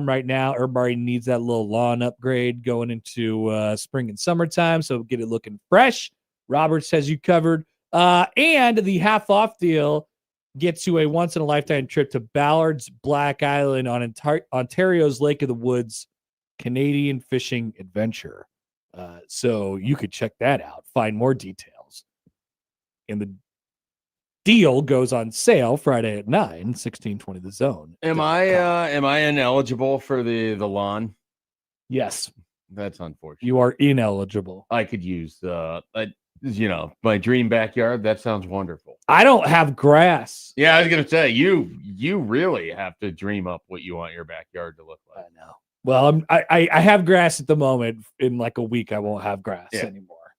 right now. Everybody needs that little lawn upgrade going into spring and summertime, so get it looking fresh. Roberts has you covered. And the half off deal gets you a once-in-a-lifetime trip to Ballard's Black Island on Ontario's Lake of the Woods Canadian fishing adventure. So you could check that out, find more details. And the deal goes on sale Friday at 9, 1620 The Zone. Am I ineligible for the lawn? Yes. That's unfortunate. You are ineligible. I could use my dream backyard. That sounds wonderful. I don't have grass. Yeah, I was gonna say you really have to dream up what you want your backyard to look like. I know. Well, I have grass at the moment. In like a week, I won't have grass anymore.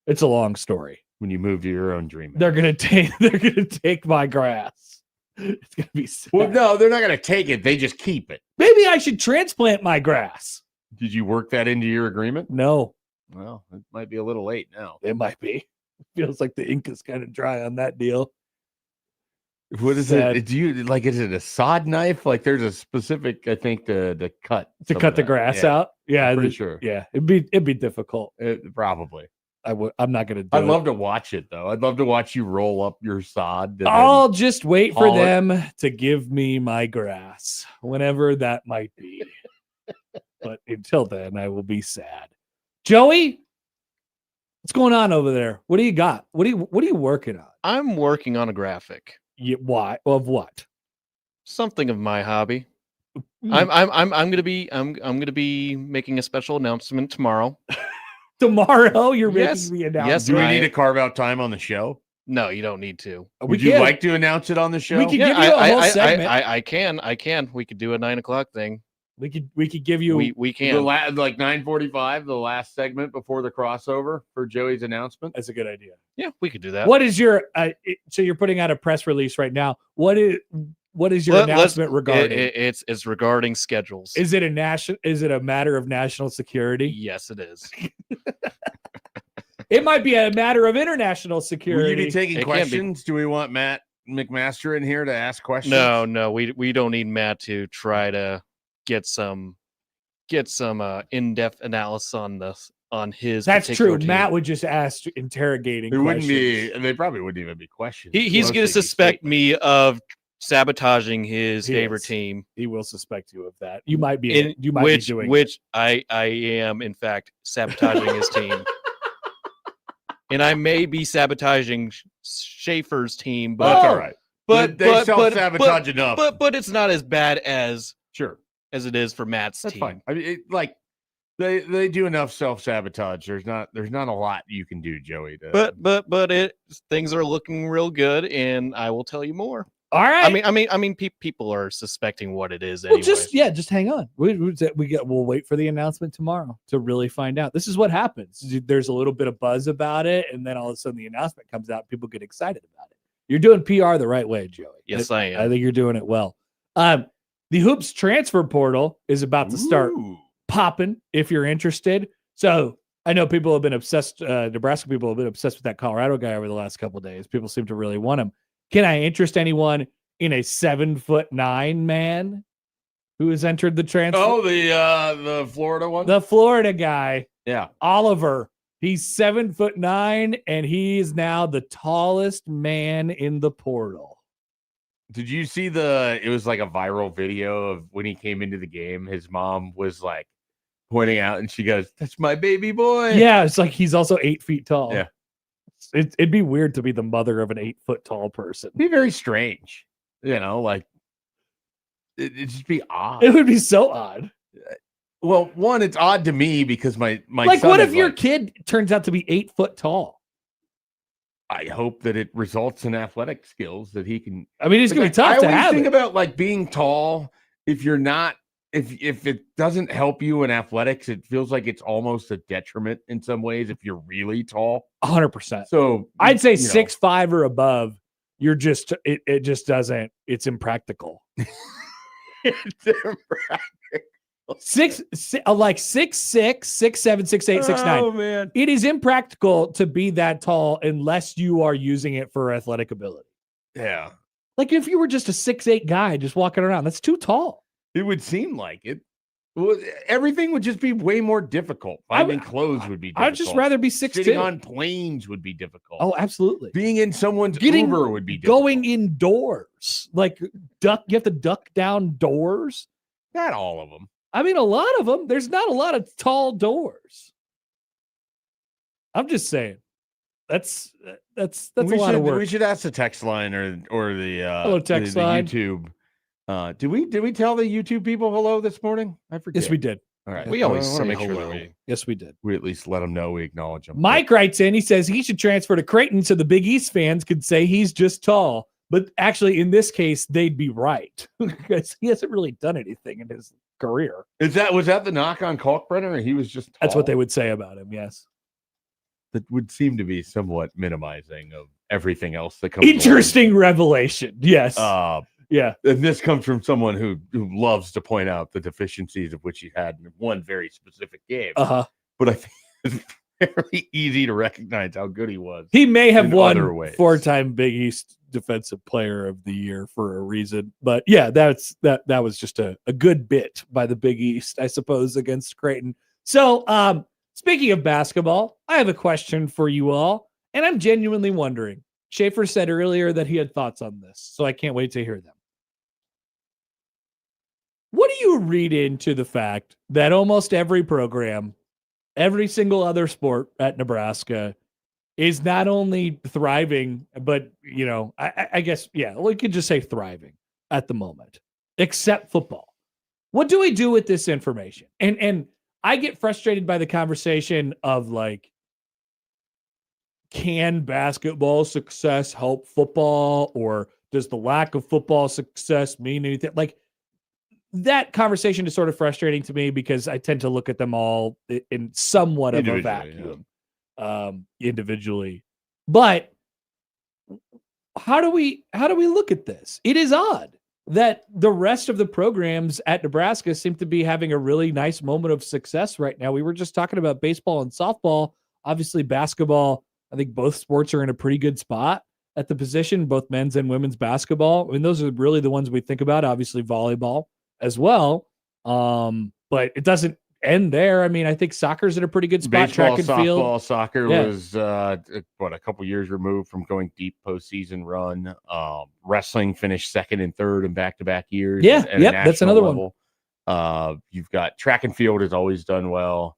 It's a long story. When you move to your own dream, they're gonna take my grass. It's gonna be sad. Well, no, they're not gonna take it. They just keep it. Maybe I should transplant my grass. Did you work that into your agreement? No. Well, it might be a little late now. It might be. It feels like the ink is kind of dry on that deal. What is it? Do you like? Is it a sod knife? Like, there's a specific, I think, to cut the grass out. Yeah, I'm pretty sure. Yeah, it'd be difficult. Probably. I'm not gonna do I'd love to watch it though. I'd love to watch you roll up your sod. I'll just wait for them to give me my grass, whenever that might be. But until then, I will be sad. Joey, what's going on over there? What do you got? What are you working on? I'm working on a graphic. Why? Of what? Something of my hobby. I'm gonna be making a special announcement tomorrow. Tomorrow you're making the announcement. Yes, do we need to carve out time on the show? No, you don't need to. Would you like to announce it on the show? We could give you a whole segment. I can. We could do a 9 o'clock thing. We could give you. We can like 9:45, the last segment before the crossover for Joey's announcement. That's a good idea. Yeah, we could do that. What is your? So you're putting out a press release right now. What is your announcement regarding? It's regarding schedules. Is it a matter of national security? Yes, it is. It might be a matter of international security. Will you be taking questions? Do we want Matt McMaster in here to ask questions? No, we don't need Matt to try to get some in-depth analysis on his. That's true. team. Matt would just ask interrogating. They probably wouldn't even be questions. He's going to suspect me of sabotaging his favorite team. He will suspect you of that. You might be. Be doing which I am in fact sabotaging his team. And I may be sabotaging Schaefer's team, but that's all right. But they self-sabotage enough. But it's not as bad as as it is for Matt's that's team. Fine. I mean, they do enough self-sabotage. There's not a lot you can do, Joey. But things are looking real good, and I will tell you more. All right. I mean, people are suspecting what it is. Anyway. Well, just hang on. We'll wait for the announcement tomorrow to really find out. This is what happens. There's a little bit of buzz about it, and then all of a sudden the announcement comes out. People get excited about it. You're doing PR the right way, Joey. Yes, I am. I think you're doing it well. The Hoops transfer portal is about to start popping. If you're interested, so I know people have been obsessed. Nebraska people have been obsessed with that Colorado guy over the last couple of days. People seem to really want him. Can I interest anyone in a 7'9" man who has entered the transfer? Oh, the Florida one? The Florida guy. Yeah. Oliver. He's 7'9", and he is now the tallest man in the portal. Did you see it was like a viral video of when he came into the game, his mom was like pointing out and she goes, "That's my baby boy." Yeah. It's like, he's also 8 feet tall. Yeah. It'd be weird to be the mother of an 8 foot tall person. It'd be very strange. Like it'd just be odd. It would be so odd. Well, one, it's odd to me because my like, son what if your kid turns out to be 8 foot tall? I hope that it results in athletic skills that he can. I mean, it's gonna be tough to have. I always think about like being tall. If you're not if it doesn't help you in athletics, it feels like it's almost a detriment in some ways if you're really tall. 100%. So I'd say 6'5" or above. You're just it just doesn't. It's impractical. It's impractical. Like 6'6", 6'7", 6'8", 6'9". Oh man, it is impractical to be that tall unless you are using it for athletic ability. Yeah, like if you were just a 6'8" guy just walking around, that's too tall. It would seem like it. Well, everything would just be way more difficult. Finding clothes would be difficult. I'd just rather be 6'2". Sitting on planes would be difficult. Oh, absolutely. Being in someone's Uber would be difficult. Going indoors. Like you have to duck down doors. Not all of them. I mean, a lot of them. There's not a lot of tall doors. I'm just saying. That's a lot of work. We should ask the text line or the hello text line. YouTube. Did we tell the YouTube people hello this morning? I forget. Yes, we did. All right. We always want to say make hello. sure that yes, we did. we at least let them know we acknowledge them. Mike writes in. He says he should transfer to Creighton so the Big East fans could say he's just tall. But actually, in this case, they'd be right because he hasn't really done anything in his career. Was that the knock on Kalkbrenner? Or he was just tall? That's what they would say about him. Yes. That would seem to be somewhat minimizing of everything else that comes. Interesting revelation. Yes. Yeah. And this comes from someone who loves to point out the deficiencies of which he had in one very specific game. Uh-huh. But I think it's very easy to recognize how good he was. He may have won other ways. 4-time Big East Defensive Player of the Year for a reason. But yeah, that was just a good bit by the Big East, I suppose, against Creighton. So speaking of basketball, I have a question for you all, and I'm genuinely wondering. Schaefer said earlier that he had thoughts on this, so I can't wait to hear them. What do you read into the fact that almost every program, every single other sport at Nebraska is not only thriving, but, I guess, yeah, we could just say thriving at the moment, except football? What do we do with this information? And I get frustrated by the conversation of like, can basketball success help football, or does the lack of football success mean anything? Like, that conversation is sort of frustrating to me because I tend to look at them all in somewhat of a vacuum, individually. But how do we look at this? It is odd that the rest of the programs at Nebraska seem to be having a really nice moment of success right now. We were just talking about baseball and softball. Obviously, basketball, I think both sports are in a pretty good spot at the position, both men's and women's basketball. I mean, those are really the ones we think about. Obviously, volleyball as well. But it doesn't end there. I mean, I think soccer's in a pretty good spot. Baseball, track and field. softball, soccer was a couple years removed from going deep postseason run. Wrestling finished second and third in back-to-back years. Yeah, at that's another level. You've got track and field has always done well.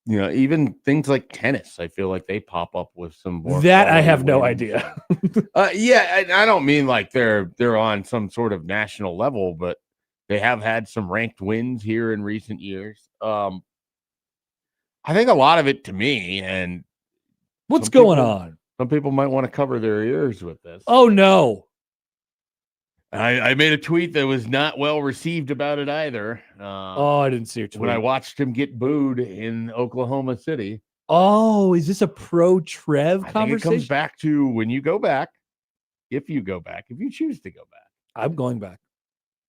Even things like tennis, I feel like they pop up with some more. That I have no idea. I don't mean like they're on some sort of national level, but they have had some ranked wins here in recent years. I think a lot of it, to me, and what's going on? Some people might want to cover their ears with this. Oh no. I made a tweet that was not well received about it either. I didn't see your tweet. When I watched him get booed in Oklahoma City. Oh, is this a pro-Trev conversation? It comes back to when you go back, if you choose to go back. I'm going back.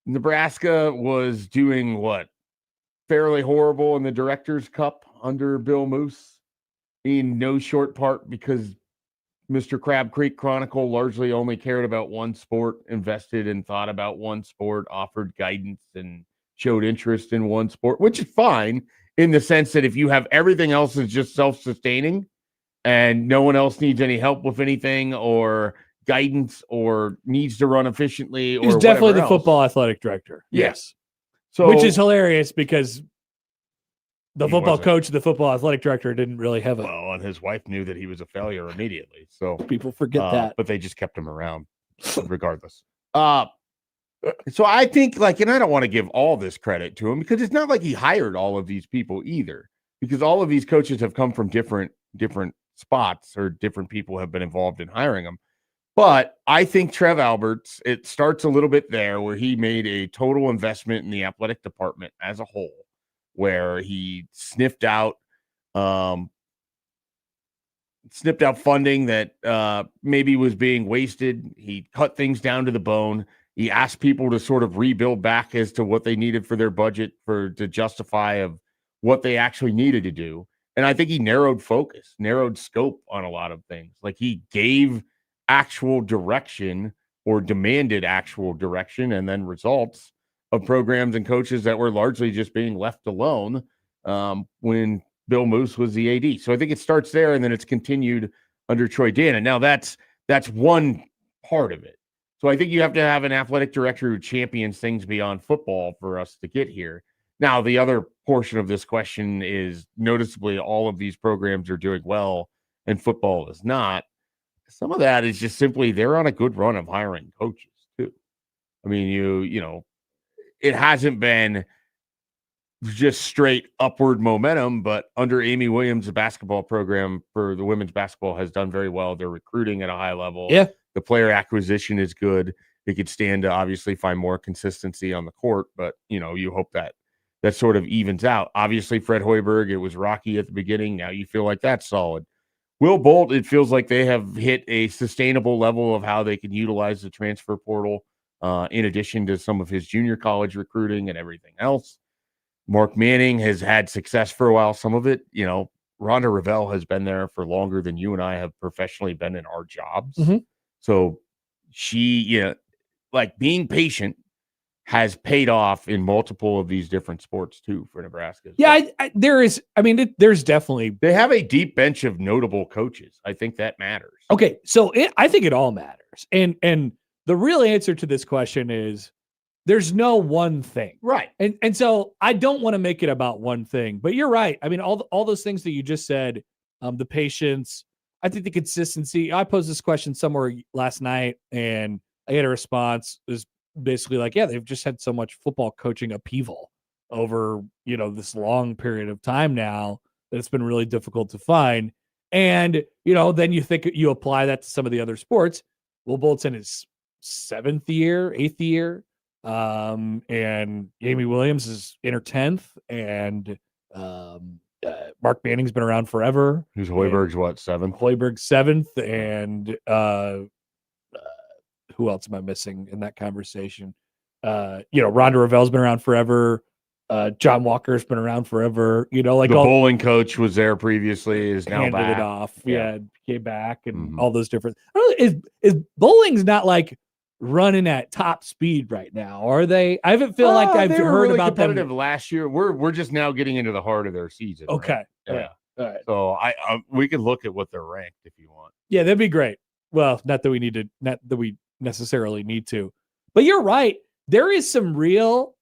Nebraska was doing what? Fairly horrible in the Directors' Cup under Bill Moose, in no short part because Mr. Crab Creek Chronicle largely only cared about one sport, invested and thought about one sport, offered guidance and showed interest in one sport, which is fine in the sense that if you have everything else is just self-sustaining and no one else needs any help with anything or guidance or needs to run efficiently, or he's definitely the else. Football athletic director. Yes. So, which is hilarious because the football coach, the football athletic director didn't really have well, and his wife knew that he was a failure immediately. So people forget that. But they just kept him around regardless. So I think and I don't want to give all this credit to him because it's not like he hired all of these people either, because all of these coaches have come from different spots or different people have been involved in hiring them. But I think Trev Alberts, it starts a little bit there where he made a total investment in the athletic department as a whole, where he sniffed out funding that maybe was being wasted. He cut things down to the bone. He asked people to sort of rebuild back as to what they needed for their budget to justify of what they actually needed to do. And I think he narrowed focus, narrowed scope on a lot of things. Like he gave actual direction or demanded actual direction and then results of programs and coaches that were largely just being left alone when Bill Moose was the AD. So I think it starts there and then it's continued under Troy Dana. Now that's one part of it. So I think you have to have an athletic director who champions things beyond football for us to get here. Now, the other portion of this question is noticeably all of these programs are doing well and football is not. Some of that is just simply they're on a good run of hiring coaches too. I mean, you know, it hasn't been just straight upward momentum, but under Amy Williams, the basketball program for the women's basketball has done very well. They're recruiting at a high level. Yeah. The player acquisition is good. It could stand to obviously find more consistency on the court, but you know, you hope that sort of evens out. Obviously, Fred Hoiberg, it was rocky at the beginning. Now you feel like that's solid. Will Bolt, it feels like they have hit a sustainable level of how they can utilize the transfer portal in addition to some of his junior college recruiting and everything else. Mark Manning has had success for a while. Some of it, you know, Rhonda Revelle has been there for longer than you and I have professionally been in our jobs. Mm-hmm. So she, like being patient has paid off in multiple of these different sports too for Nebraska. Yeah, there's definitely. They have a deep bench of notable coaches. I think that matters. Okay, so I think it all matters. And the real answer to this question is there's no one thing. Right. And so I don't want to make it about one thing, but you're right. I mean, all those things that you just said, the patience, I think the consistency. I posed this question somewhere last night and I had a response. It was basically like, yeah, they've just had so much football coaching upheaval over, you know, this long period of time now that it's been really difficult to find. And, you know, then you apply that to some of the other sports. Will Bolt's in his 8th year. And Amy Williams is in her 10th, and Mark Manning's been around forever. Who's Hoiberg's what, 7th? Hoiberg's 7th, and who else am I missing in that conversation? Rhonda Revelle's been around forever. John Walker's been around forever. You know, like the bowling coach was there previously, is now handed back. It off. Yeah, came back, and all those different. Is bowling's not like running at top speed right now, are they? I haven't feel like I've heard really about competitive them last year. We're just now getting into the heart of their season. Okay, right? All right. So we could look at what they're ranked if you want. Yeah, that'd be great. Well, not that we necessarily need to, but you're right. There is some real.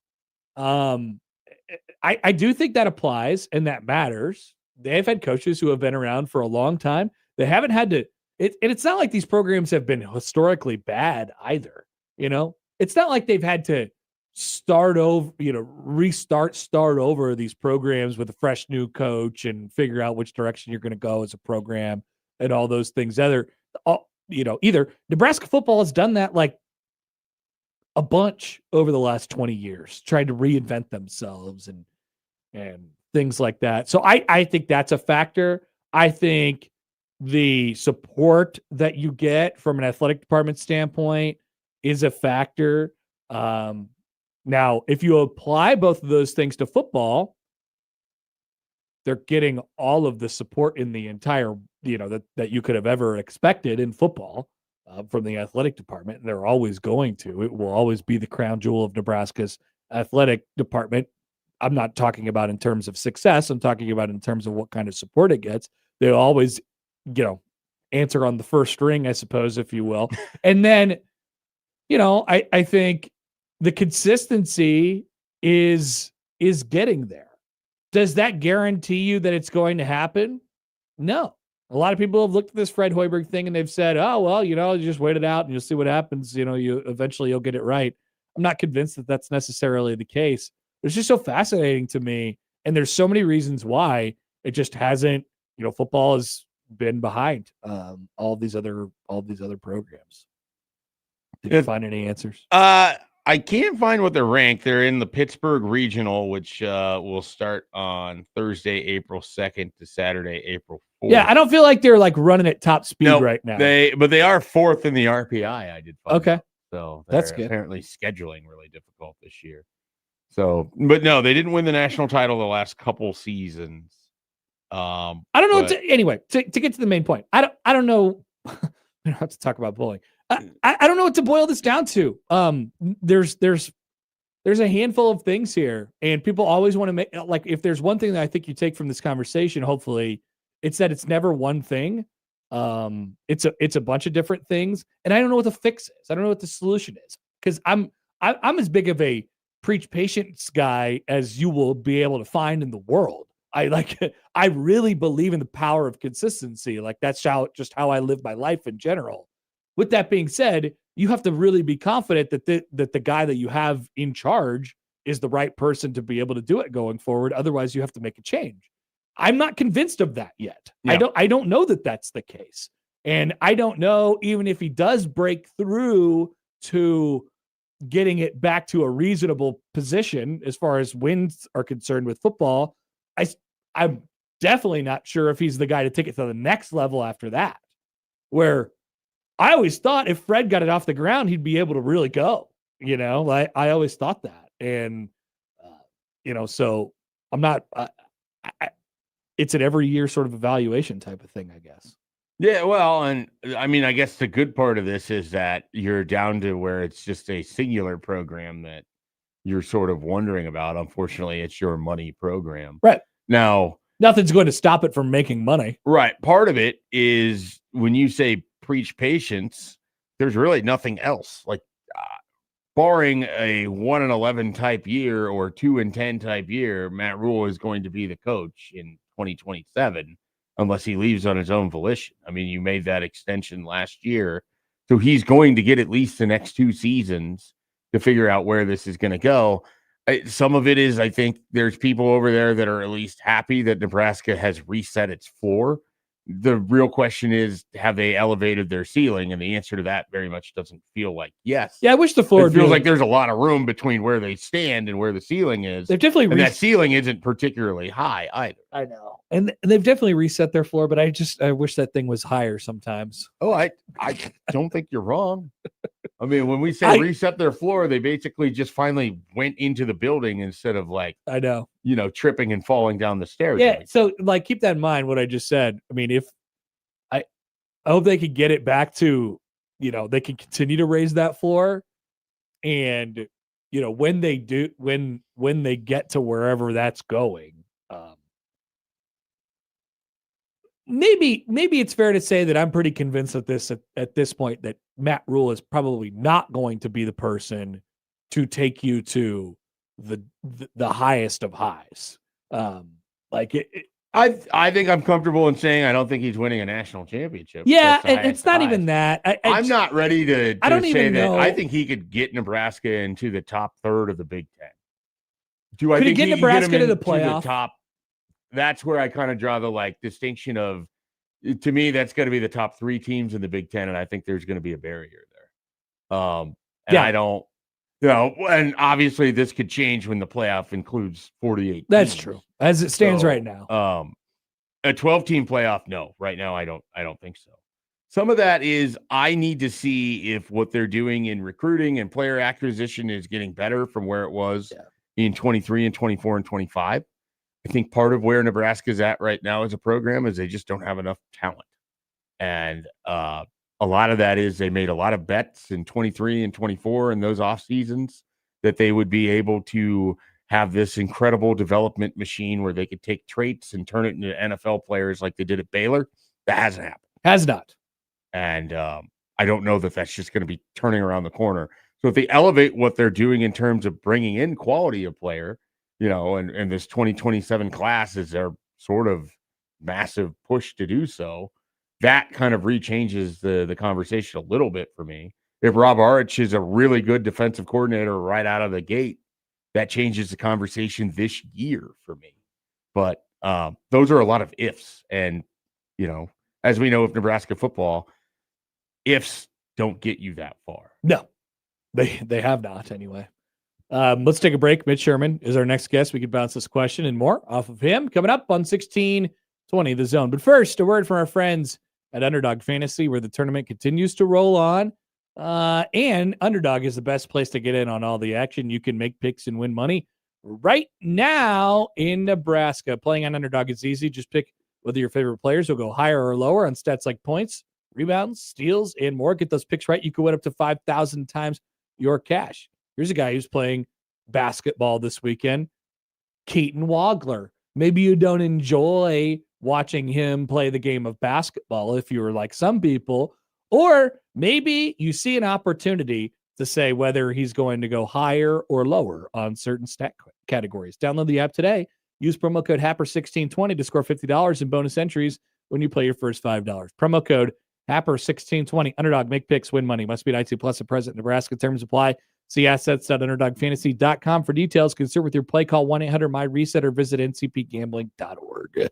I do think that applies and that matters. They've had coaches who have been around for a long time. They haven't had to. And it's not like these programs have been historically bad either. You know, it's not like they've had to start over, start over these programs with a fresh new coach and figure out which direction you're going to go as a program and all those things. Either Nebraska football has done that like a bunch over the last 20 years, tried to reinvent themselves and things like that. So I think that's a factor. I think the support that you get from an athletic department standpoint is a factor. Now, if you apply both of those things to football, they're getting all of the support in the entire, that you could have ever expected in football from the athletic department. And they're always going to. It will always be the crown jewel of Nebraska's athletic department. I'm not talking about in terms of success. I'm talking about in terms of what kind of support it gets. They'll always, answer on the first string, I suppose, if you will. And then, I think the consistency is getting there. Does that guarantee you that it's going to happen? No. A lot of people have looked at this Fred Hoiberg thing and they've said, oh, well, you just wait it out and you'll see what happens. You'll get it right. I'm not convinced that that's necessarily the case. It's just so fascinating to me. And there's so many reasons why it just hasn't, football is been behind all these other programs. Did you find any answers? I can't find what they're ranked. They're in the Pittsburgh Regional, which will start on Thursday, April 2nd to Saturday, April 4th. Yeah, I don't feel like they're like running at top speed right now. But they are 4th in the RPI. I did find okay. out. So that's good. Apparently scheduling really difficult this year. So, but no, they didn't win the national title the last couple seasons. I don't know. Anyway, to get to the main point, I don't know. We don't have to talk about bullying. I don't know what to boil this down to. There's a handful of things here, and people always want to make, like, if there's one thing that I think you take from this conversation, hopefully, it's that it's never one thing. It's a bunch of different things, and I don't know what the fix is. I don't know what the solution is, because I'm as big of a preach patience guy as you will be able to find in the world. I really believe in the power of consistency. Like, that's how I live my life in general. With that being said, you have to really be confident that the guy that you have in charge is the right person to be able to do it going forward. Otherwise, you have to make a change. I'm not convinced of that yet. Yeah. I don't know that that's the case. And I don't know, even if he does break through to getting it back to a reasonable position as far as wins are concerned with football, I'm definitely not sure if he's the guy to take it to the next level after that, where I always thought if Fred got it off the ground, he'd be able to really go, like I always thought that. And, so I'm not, it's an every year sort of evaluation type of thing, I guess. Yeah. Well, and I mean, I guess the good part of this is that you're down to where it's just a singular program that you're sort of wondering about. Unfortunately, it's your money program. Right. Now, nothing's going to stop it from making money. Right. Part of it is when you say preach patience, there's really nothing else. Like, barring a 1-11 type year or 2-10 type year, Matt Rule is going to be the coach in 2027 unless he leaves on his own volition. I mean, you made that extension last year, so he's going to get at least the next 2 seasons to figure out where this is going to go. Some of it is, I think there's people over there that are at least happy that Nebraska has reset its floor. The real question is, have they elevated their ceiling? And the answer to that very much doesn't feel like yes. Yeah, I wish the floor feels like there's a lot of room between where they stand and where the ceiling is. They've definitely that ceiling isn't particularly high either. I know. And they've definitely reset their floor, but I wish that thing was higher sometimes. Oh, I don't think you're wrong. I mean, when we say reset their floor, they basically just finally went into the building instead of like, I know, tripping and falling down the stairs. Yeah. So like, keep that in mind, what I just said. I mean, if I hope they could get it back to, they can continue to raise that floor. And, when they do, when they get to wherever that's going, maybe it's fair to say that I'm pretty convinced at this point that Matt Rule is probably not going to be the person to take you to the highest of highs. I think I'm comfortable in saying I don't think he's winning a national championship. Yeah, and it's not even that. I'm not ready to I don't say even know. that. I think he could get Nebraska into the top third of the Big Ten. Do I think he get Nebraska to the playoff? The top? That's where I kind of draw the distinction of, to me, that's going to be the top 3 teams in the Big Ten, and I think there's going to be a barrier there. I don't, and obviously this could change when the playoff includes 48. That's teams. true, as it stands right now. A 12-team playoff, no, right now I don't think so. Some of that is I need to see if what they're doing in recruiting and player acquisition is getting better from where it was in 23 and 24 and 25. I think part of where Nebraska's at right now as a program is they just don't have enough talent. And a lot of that is they made a lot of bets in 23 and 24 and those off seasons that they would be able to have this incredible development machine where they could take traits and turn it into NFL players like they did at Baylor. That hasn't happened. Has not. And I don't know that that's just going to be turning around the corner. So if they elevate what they're doing in terms of bringing in quality of player, and this 2027 class is their sort of massive push to do so, that kind of rechanges the conversation a little bit for me. If Rob Arch is a really good defensive coordinator right out of the gate, that changes the conversation this year for me. But those are a lot of ifs. And, as we know with Nebraska football, ifs don't get you that far. No, they have not anyway. Let's take a break. Mitch Sherman is our next guest. We can bounce this question and more off of him coming up on 1620 The Zone. But first, a word from our friends at Underdog Fantasy, where the tournament continues to roll on. And Underdog is the best place to get in on all the action. You can make picks and win money right now in Nebraska. Playing on Underdog is easy. Just pick whether your favorite players will go higher or lower on stats like points, rebounds, steals, and more. Get those picks right. You can win up to 5,000 times your cash. Here's a guy who's playing basketball this weekend, Keaton Wagler. Maybe you don't enjoy watching him play the game of basketball if you were like some people, or maybe you see an opportunity to say whether he's going to go higher or lower on certain stat categories. Download the app today. Use promo code HAPPER1620 to score $50 in bonus entries when you play your first $5. Promo code HAPPER1620. Underdog, make picks, win money. Must be an IT plus a present. Nebraska terms apply. See assets.underdogfantasy.com for details. Consult with your play. Call 1-800-MY-RESET or visit ncpgambling.org.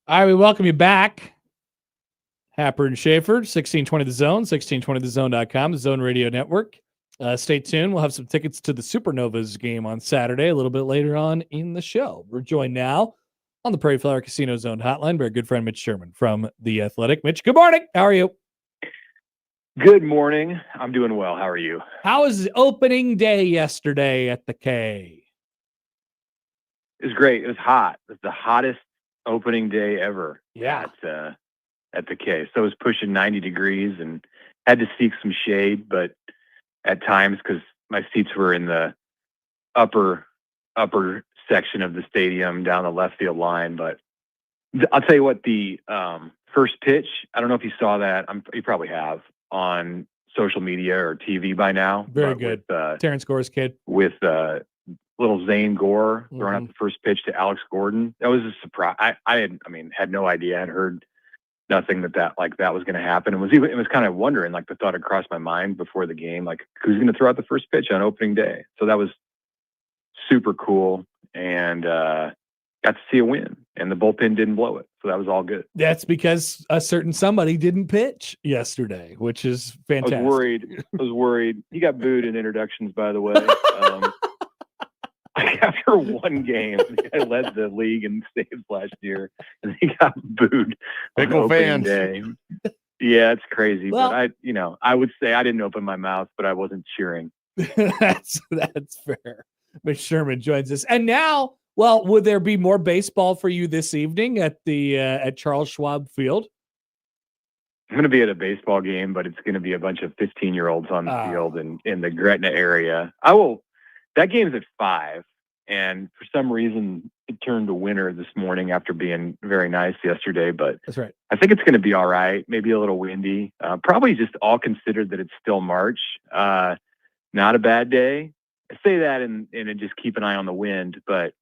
All right, we welcome you back. Happer and Schaefer, 1620 The Zone, 1620thezone.com, the Zone Radio Network. Stay tuned. We'll have some tickets to the Supernovas game on Saturday, a little bit later on in the show. We're joined now on the Prairie Flower Casino Zone hotline by our good friend Mitch Sherman from The Athletic. Mitch, good morning. How are you? Good morning. I'm doing well. How are you? How was opening day yesterday at the K? It was great. It was hot. It was the hottest opening day ever. Yeah. At the K. So it was pushing 90 degrees and had to seek some shade, but at times, because my seats were in the upper section of the stadium down the left field line. But I'll tell you what, the first pitch, I don't know if you saw that. You probably have on social media or TV by now. Very good. Terrence Gore's kid. With little Zane Gore throwing out the first pitch to Alex Gordon. That was a surprise. I had no idea. I had heard nothing that was going to happen. It was kind of wondering, like, the thought had crossed my mind before the game, like, who's going to throw out the first pitch on opening day? So that was super cool, and got to see a win, and the bullpen didn't blow it. So that was all good. That's because a certain somebody didn't pitch yesterday, which is fantastic. I was worried. He got booed in introductions, by the way. After one game, I led the league in saves last year, and he got booed. Pickle fans. Day. Yeah, it's crazy. Well, but I would say I didn't open my mouth, but I wasn't cheering. That's fair. Mitch Sherman joins us, and now, well, would there be more baseball for you this evening at the at Charles Schwab Field? I'm going to be at a baseball game, but it's going to be a bunch of 15-year-olds on the field in the Gretna area. That game's at 5, and for some reason it turned to winter this morning after being very nice yesterday. But that's right. I think it's going to be all right. Maybe a little windy. Probably just all considered that it's still March. Not a bad day. I say that and just keep an eye on the wind, but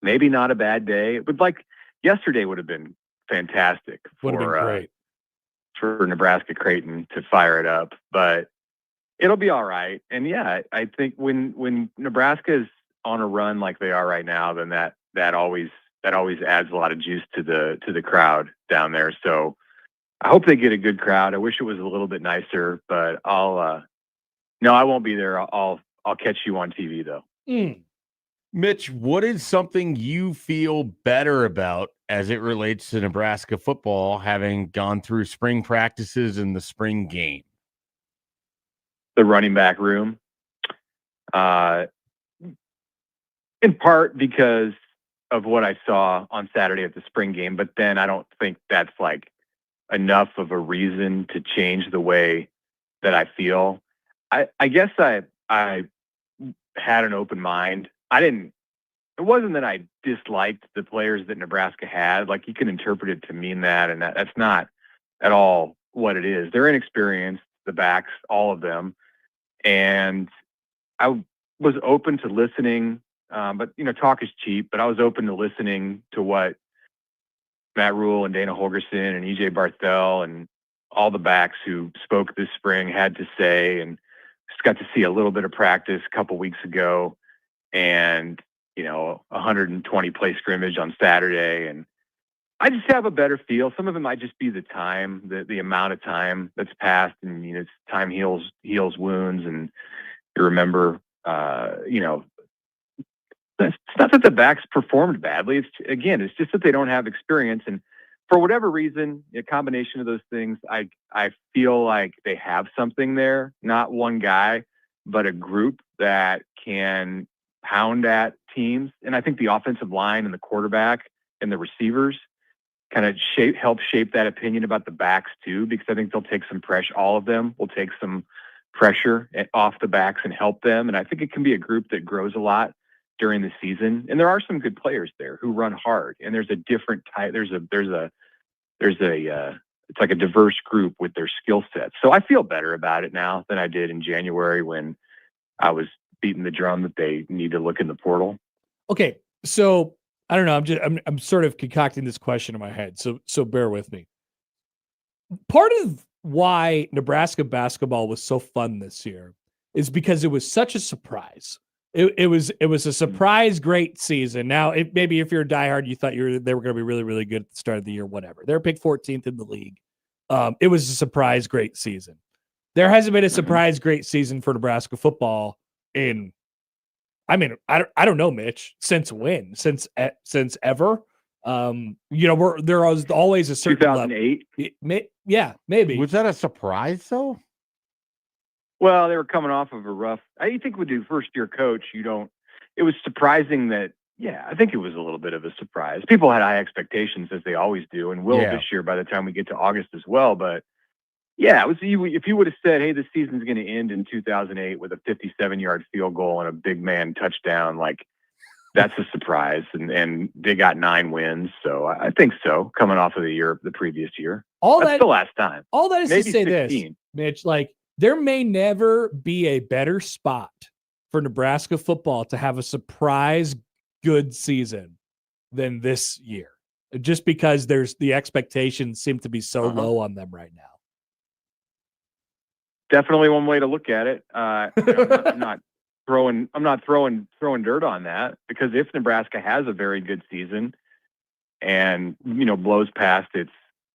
maybe not a bad day. But like yesterday would have been fantastic Would have been great for Nebraska Creighton to fire it up, but it'll be all right. And yeah, I think when Nebraska is on a run like they are right now, then that always adds a lot of juice to the crowd down there. So I hope they get a good crowd. I wish it was a little bit nicer, but no, I won't be there. I'll catch you on TV though. Mitch, what is something you feel better about as it relates to Nebraska football, having gone through spring practices and the spring game? The running back room, in part because of what I saw on Saturday at the spring game, but then I don't think that's like enough of a reason to change the way that I feel. I guess I had an open mind. It wasn't that I disliked the players that Nebraska had. Like, you can interpret it to mean that, and that's not at all what it is. They're inexperienced, the backs, all of them. And I was open to listening, but talk is cheap, but I was open to listening to what Matt Rule and Dana Holgerson and EJ Barthel and all the backs who spoke this spring had to say, and just got to see a little bit of practice a couple weeks ago, and 120 play scrimmage on Saturday, and I just have a better feel. Some of it might just be the time, the amount of time that's passed, and it's time heals wounds, and you remember, it's not that the backs performed badly. It's just that they don't have experience, and for whatever reason, a combination of those things, I feel like they have something there. Not one guy, but a group that can pound at teams. And I think the offensive line and the quarterback and the receivers kind of help shape that opinion about the backs too, because I think they'll take some pressure. All of them will take some pressure off the backs and help them. And I think it can be a group that grows a lot during the season. And there are some good players there who run hard, and there's a different type. It's like a diverse group with their skill sets. So I feel better about it now than I did in January when I was beating the drum that they need to look in the portal. Okay. So I don't know. I'm sort of concocting this question in my head. So bear with me. Part of why Nebraska basketball was so fun this year is because it was such a surprise. It was a surprise great season. Now, maybe if you're a diehard, you thought they were going to be really, really good at the start of the year, whatever. They're picked 14th in the league. It was a surprise great season. There hasn't been a surprise great season for Nebraska football I don't know, Mitch, since when? Since ever? There was always a certain 2008. Yeah, maybe. Was that a surprise though? Well, they were coming off of a rough. I think with the first-year coach, it was surprising that. Yeah, I think it was a little bit of a surprise. People had high expectations, as they always do, and will this year by the time we get to August as well. But yeah, it was. If you would have said, "Hey, this season's going to end in 2008 with a 57-yard field goal and a big man touchdown," like that's a surprise. And they got 9 wins, so I think so. Coming off of the previous year, that's the last time. All that is Maybe to say 16. this, Mitch. Like there may never be a better spot for Nebraska football to have a surprise good season than this year, just because the expectations seem to be so low on them right now. Definitely one way to look at it. I'm not throwing dirt on that, because if Nebraska has a very good season and blows past its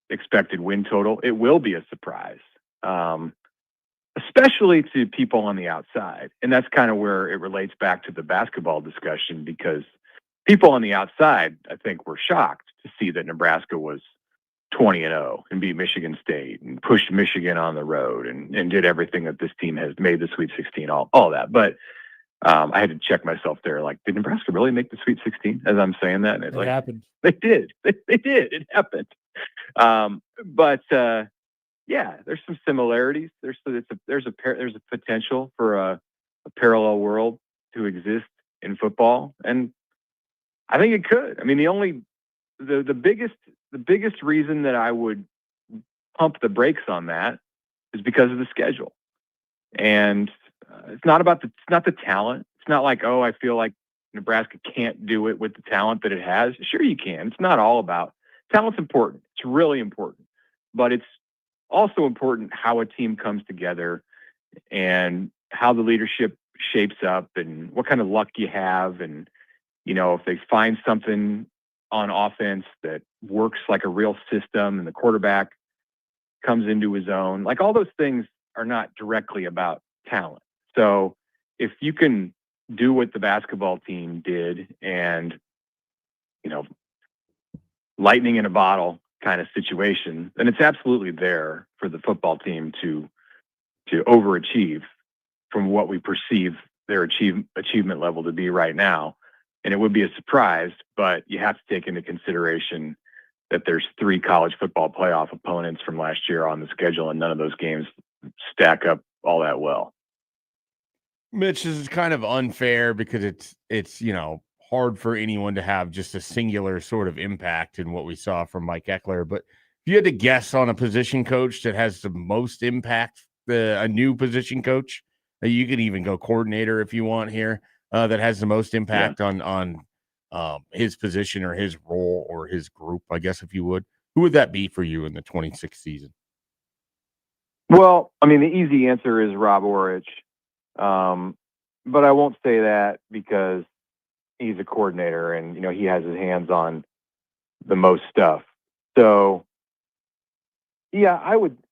expected win total, it will be a surprise, especially to people on the outside. And that's kind of where it relates back to the basketball discussion, because people on the outside, I think, were shocked to see that Nebraska was 20-0 and beat Michigan State and pushed Michigan on the road and did everything that this team has made the Sweet 16, all that. But I had to check myself there. Like, did Nebraska really make the Sweet 16 as I'm saying that? And it happened. They did. They did. It happened. Yeah, there's some similarities. There's a potential for a parallel world to exist in football. And I think it could. I mean, the biggest reason that I would pump the brakes on that is because of the schedule. And it's not the talent. It's not like, I feel like Nebraska can't do it with the talent that it has. Sure, you can. It's not all about talent's important. It's really important, but it's also important how a team comes together and how the leadership shapes up and what kind of luck you have. And, if they find something on offense that works like a real system and the quarterback comes into his own, like all those things are not directly about talent. So if you can do what the basketball team did and, lightning in a bottle kind of situation, then it's absolutely there for the football team to overachieve from what we perceive their achievement level to be right now. And it would be a surprise, but you have to take into consideration that there's 3 college football playoff opponents from last year on the schedule, and none of those games stack up all that well. Mitch, this is kind of unfair because it's hard for anyone to have just a singular sort of impact in what we saw from Mike Eckler. But if you had to guess on a position coach that has the most impact, a new position coach, you could even go coordinator if you want here, that has the most impact on his position or his role or his group, I guess, if you would, who would that be for you in the 26th season? Well, I mean, the easy answer is Rob Orich. But I won't say that because he's a coordinator and, he has his hands on the most stuff. So yeah,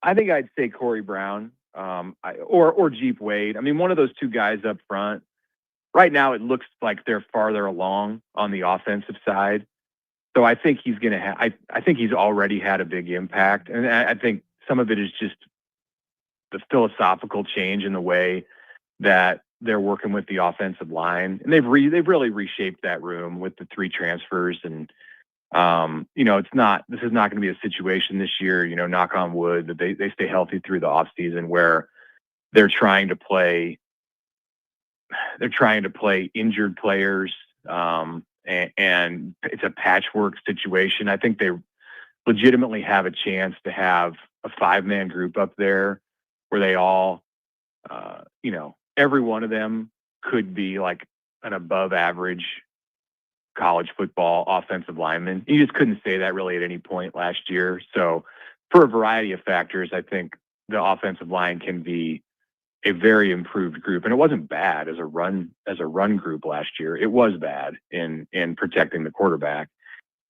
I think I'd say Corey Brown, or Jeep Wade. I mean, one of those 2 guys up front. Right now, it looks like they're farther along on the offensive side. So I think he's going to have, I think he's already had a big impact. And I think some of it is just the philosophical change in the way that they're working with the offensive line. And they've really reshaped that room with the 3 transfers. And, this is not going to be a situation this year, knock on wood, that they stay healthy through the off season where they're trying to play injured players. And it's a patchwork situation. I think they legitimately have a chance to have a 5-man group up there where they all, every one of them could be like an above average college football offensive lineman. You just couldn't say that really at any point last year. So for a variety of factors, I think the offensive line can be a very improved group, and it wasn't bad as a run group last year. It was bad in protecting the quarterback,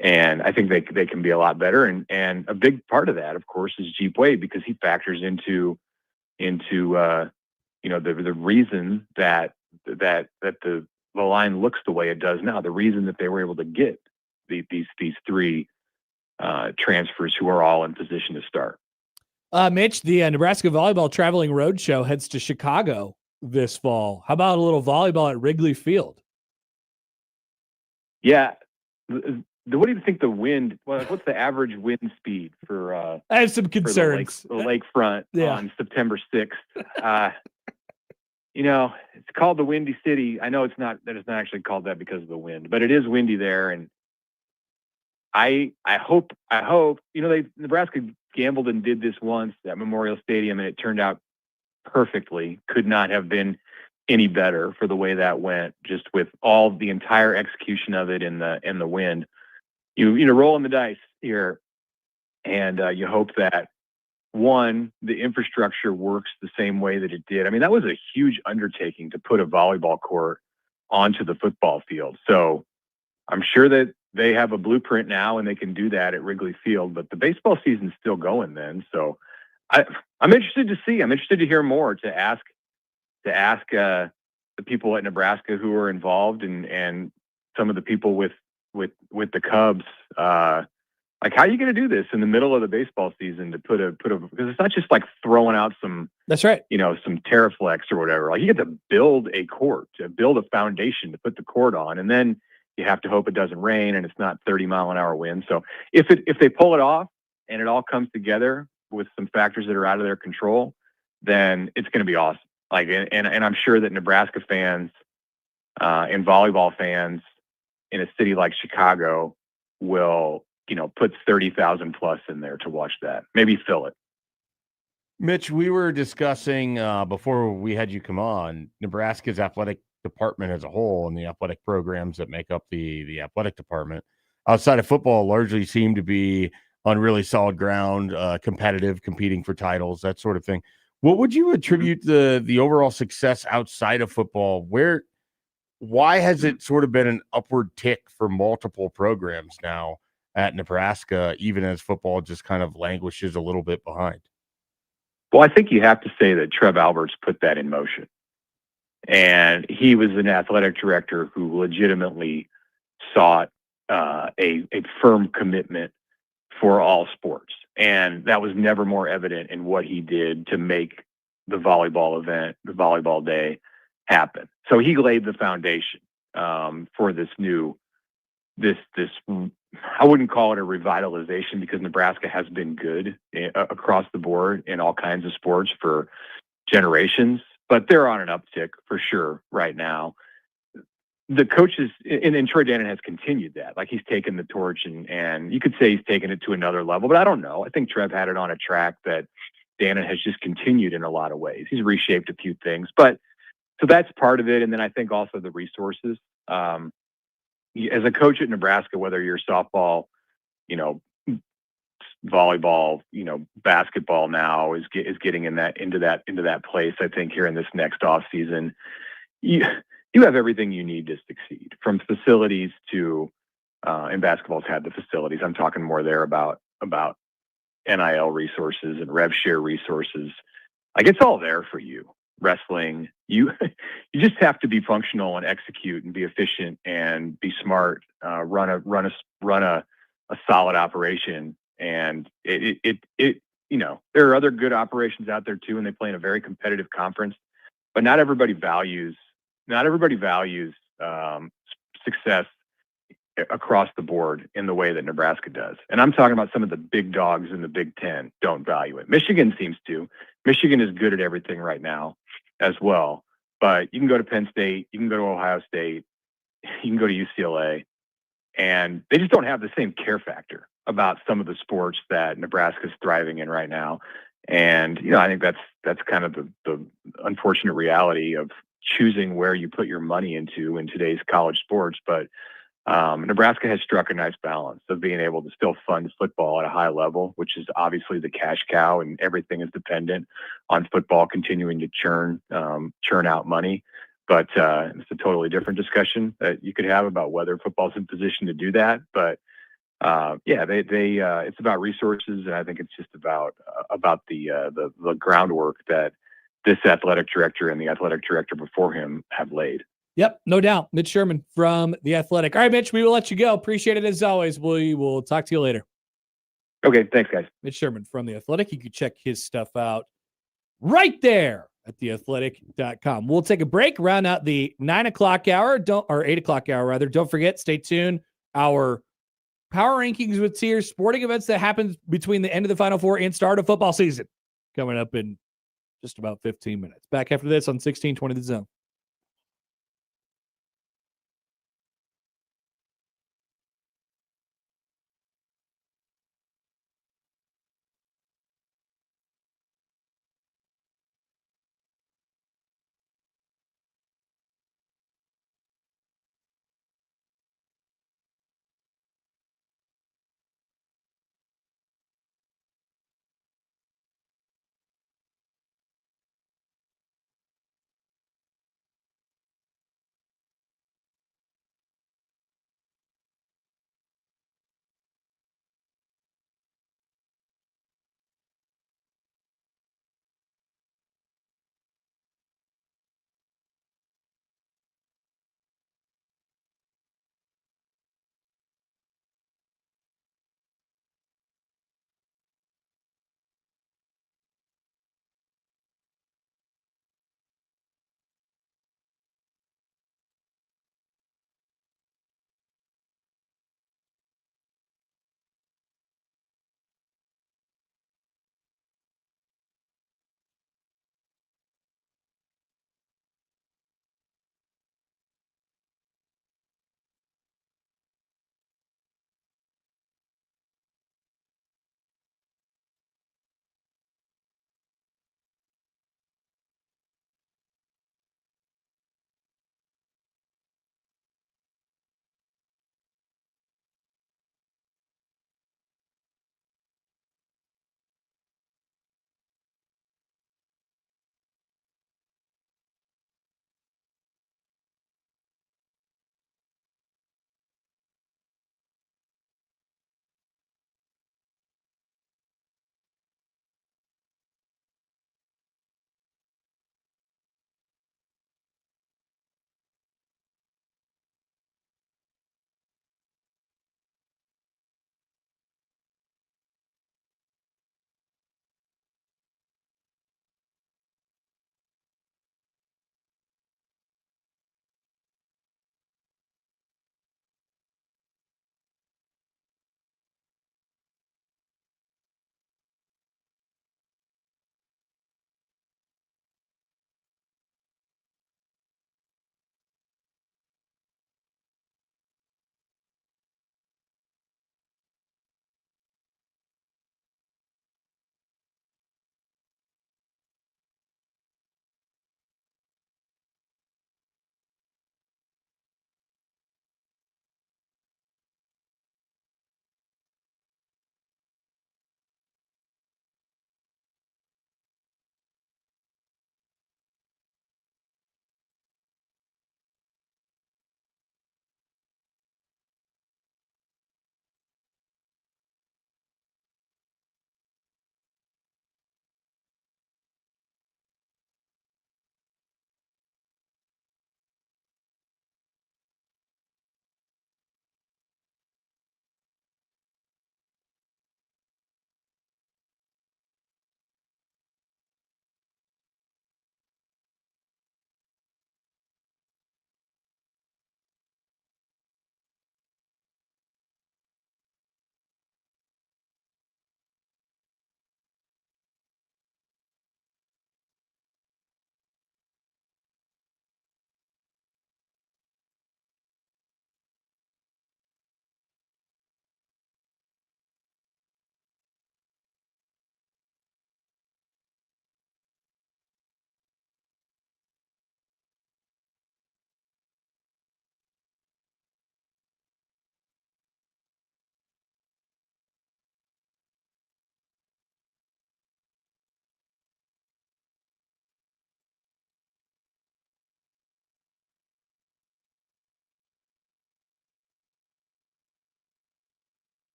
and I think they can be a lot better. And a big part of that, of course, is Jeep Wade, because he factors into the reason that the line looks the way it does now. The reason that they were able to get these three transfers who are all in position to start. Mitch, the Nebraska Volleyball Traveling Roadshow heads to Chicago this fall. How about a little volleyball at Wrigley Field? Yeah. What do you think the wind? What's the average wind speed for? I have some concerns. The lakefront on September 6th. It's called the Windy City. I know it's not actually called that because of the wind, but it is windy there. And I hope, Nebraska gambled and did this once at Memorial Stadium, and it turned out perfectly. Could not have been any better for the way that went, just with all the entire execution of it in the wind. You rolling the dice here, and you hope that the infrastructure works the same way that it did. I mean, that was a huge undertaking to put a volleyball court onto the football field. So I'm sure that they have a blueprint now and they can do that at Wrigley Field, but the baseball season's still going then. So I'm interested to see. I'm interested to hear more, to ask the people at Nebraska who are involved and some of the people with the Cubs, like, how are you going to do this in the middle of the baseball season to put a because it's not just like throwing out some, that's right, some Terraflex or whatever. Like, you get to build a court, to build a foundation to put the court on, and then you have to hope it doesn't rain and it's not 30-mile-an-hour wind. So if they pull it off and it all comes together with some factors that are out of their control, then it's going to be awesome. Like, and I'm sure that Nebraska fans and volleyball fans in a city like Chicago will, put 30,000 plus in there to watch that. Maybe fill it. Mitch, we were discussing before we had you come on, Nebraska's athletic department as a whole and the athletic programs that make up the athletic department outside of football largely seem to be on really solid ground, competitive, competing for titles, that sort of thing. What would you attribute the overall success outside of football? Why has it sort of been an upward tick for multiple programs now at Nebraska, even as football just kind of languishes a little bit behind? Well, I think you have to say that Trev Alberts put that in motion. And he was an athletic director who legitimately sought a firm commitment for all sports. And that was never more evident in what he did to make the volleyball event, the volleyball day, happen. So he laid the foundation for this I wouldn't call it a revitalization, because Nebraska has been good across the board in all kinds of sports for generations, but they're on an uptick for sure right now. The coaches, and Troy Dannon has continued that. Like, he's taken the torch and you could say he's taken it to another level, but I don't know. I think Trev had it on a track that Dannon has just continued in a lot of ways. He's reshaped a few things, but so that's part of it. And then I think also the resources. As a coach at Nebraska, whether you're softball, volleyball, basketball now is getting into that place. I think here in this next off season, you have everything you need to succeed, from facilities to, and basketball's had the facilities. I'm talking more there about NIL resources and rev share resources. Like, it's all there for you. Wrestling, you just have to be functional and execute and be efficient and be smart, run a solid operation. And it there are other good operations out there too, and they play in a very competitive conference, but not everybody values success across the board in the way that Nebraska does. And I'm talking about some of the big dogs in the Big Ten don't value it. Michigan seems to. Michigan is good at everything right now as well. But you can go to Penn State, you can go to Ohio State, you can go to UCLA, and they just don't have the same care factor about some of the sports that Nebraska's thriving in right now. And, I think that's kind of the unfortunate reality of choosing where you put your money into in today's college sports. But Nebraska has struck a nice balance of being able to still fund football at a high level, which is obviously the cash cow, and everything is dependent on football continuing to churn out money. But it's a totally different discussion that you could have about whether football's in position to do that. But it's about resources, and I think it's just about the groundwork that this athletic director and the athletic director before him have laid. Yep, no doubt. Mitch Sherman from The Athletic. All right, Mitch, we will let you go. Appreciate it as always. We will talk to you later. Okay, thanks, guys. Mitch Sherman from The Athletic. You can check his stuff out right there at theathletic.com. We'll take a break, round out the 9 o'clock hour, or 8 o'clock hour, rather. Don't forget, stay tuned. Our power rankings with tiers, sporting events that happens between the end of the Final Four and start of football season, coming up in just about 15 minutes. Back after this on 1620 The Zone.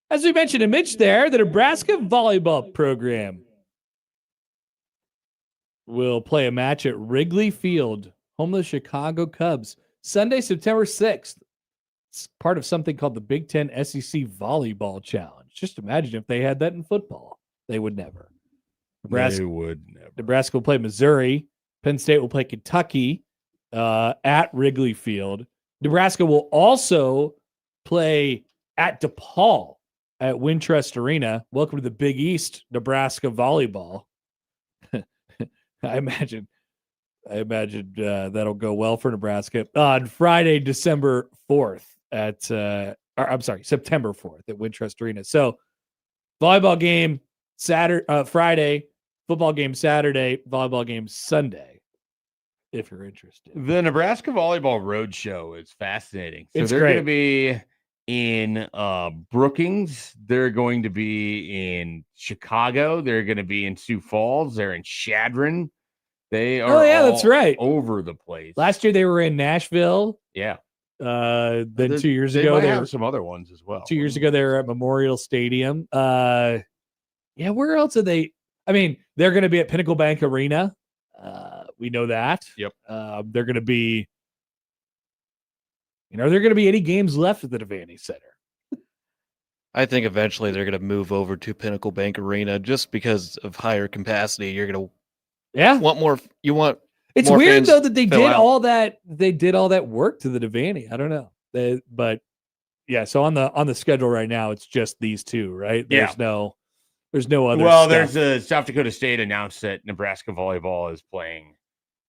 As we mentioned to Mitch there, the Nebraska volleyball program will play a match at Wrigley Field, home of the Chicago Cubs, Sunday, September 6th. It's part of something called the Big Ten SEC Volleyball Challenge. Just imagine if they had that in football. They would never. They would never. Nebraska will play Missouri. Penn State will play Kentucky at Wrigley Field. Nebraska will also play at DePaul at Wintrust Arena. Welcome to the Big East, Nebraska volleyball. I imagine that'll go well for Nebraska on Friday, September 4th at Wintrust Arena. So volleyball game Friday, football game Saturday, volleyball game Sunday, if you're interested. The Nebraska Volleyball Roadshow is fascinating. So It's they're great. going to be in Brookings. They're going to be in Chicago. They're going to be in Sioux Falls. They're in Chadron. They are that's right. over the place. Last year they were in Nashville. Yeah. Then 2 years they ago might they have were some other ones as well. 2 years ago they were at Memorial Stadium. Where else are they? I mean, they're going to be at Pinnacle Bank Arena. We know that. Yep. They're going to be. Are there going to be any games left at the Devaney Center? I think eventually they're going to move over to Pinnacle Bank Arena just because of higher capacity. You're going to want more. You want. It's more weird fans though that they fill did out. all that. They did all that work to the Devaney. I don't know. So on the schedule right now, it's just these two, right? There's no other. Well, stuff. there's a South Dakota State announced that Nebraska volleyball is playing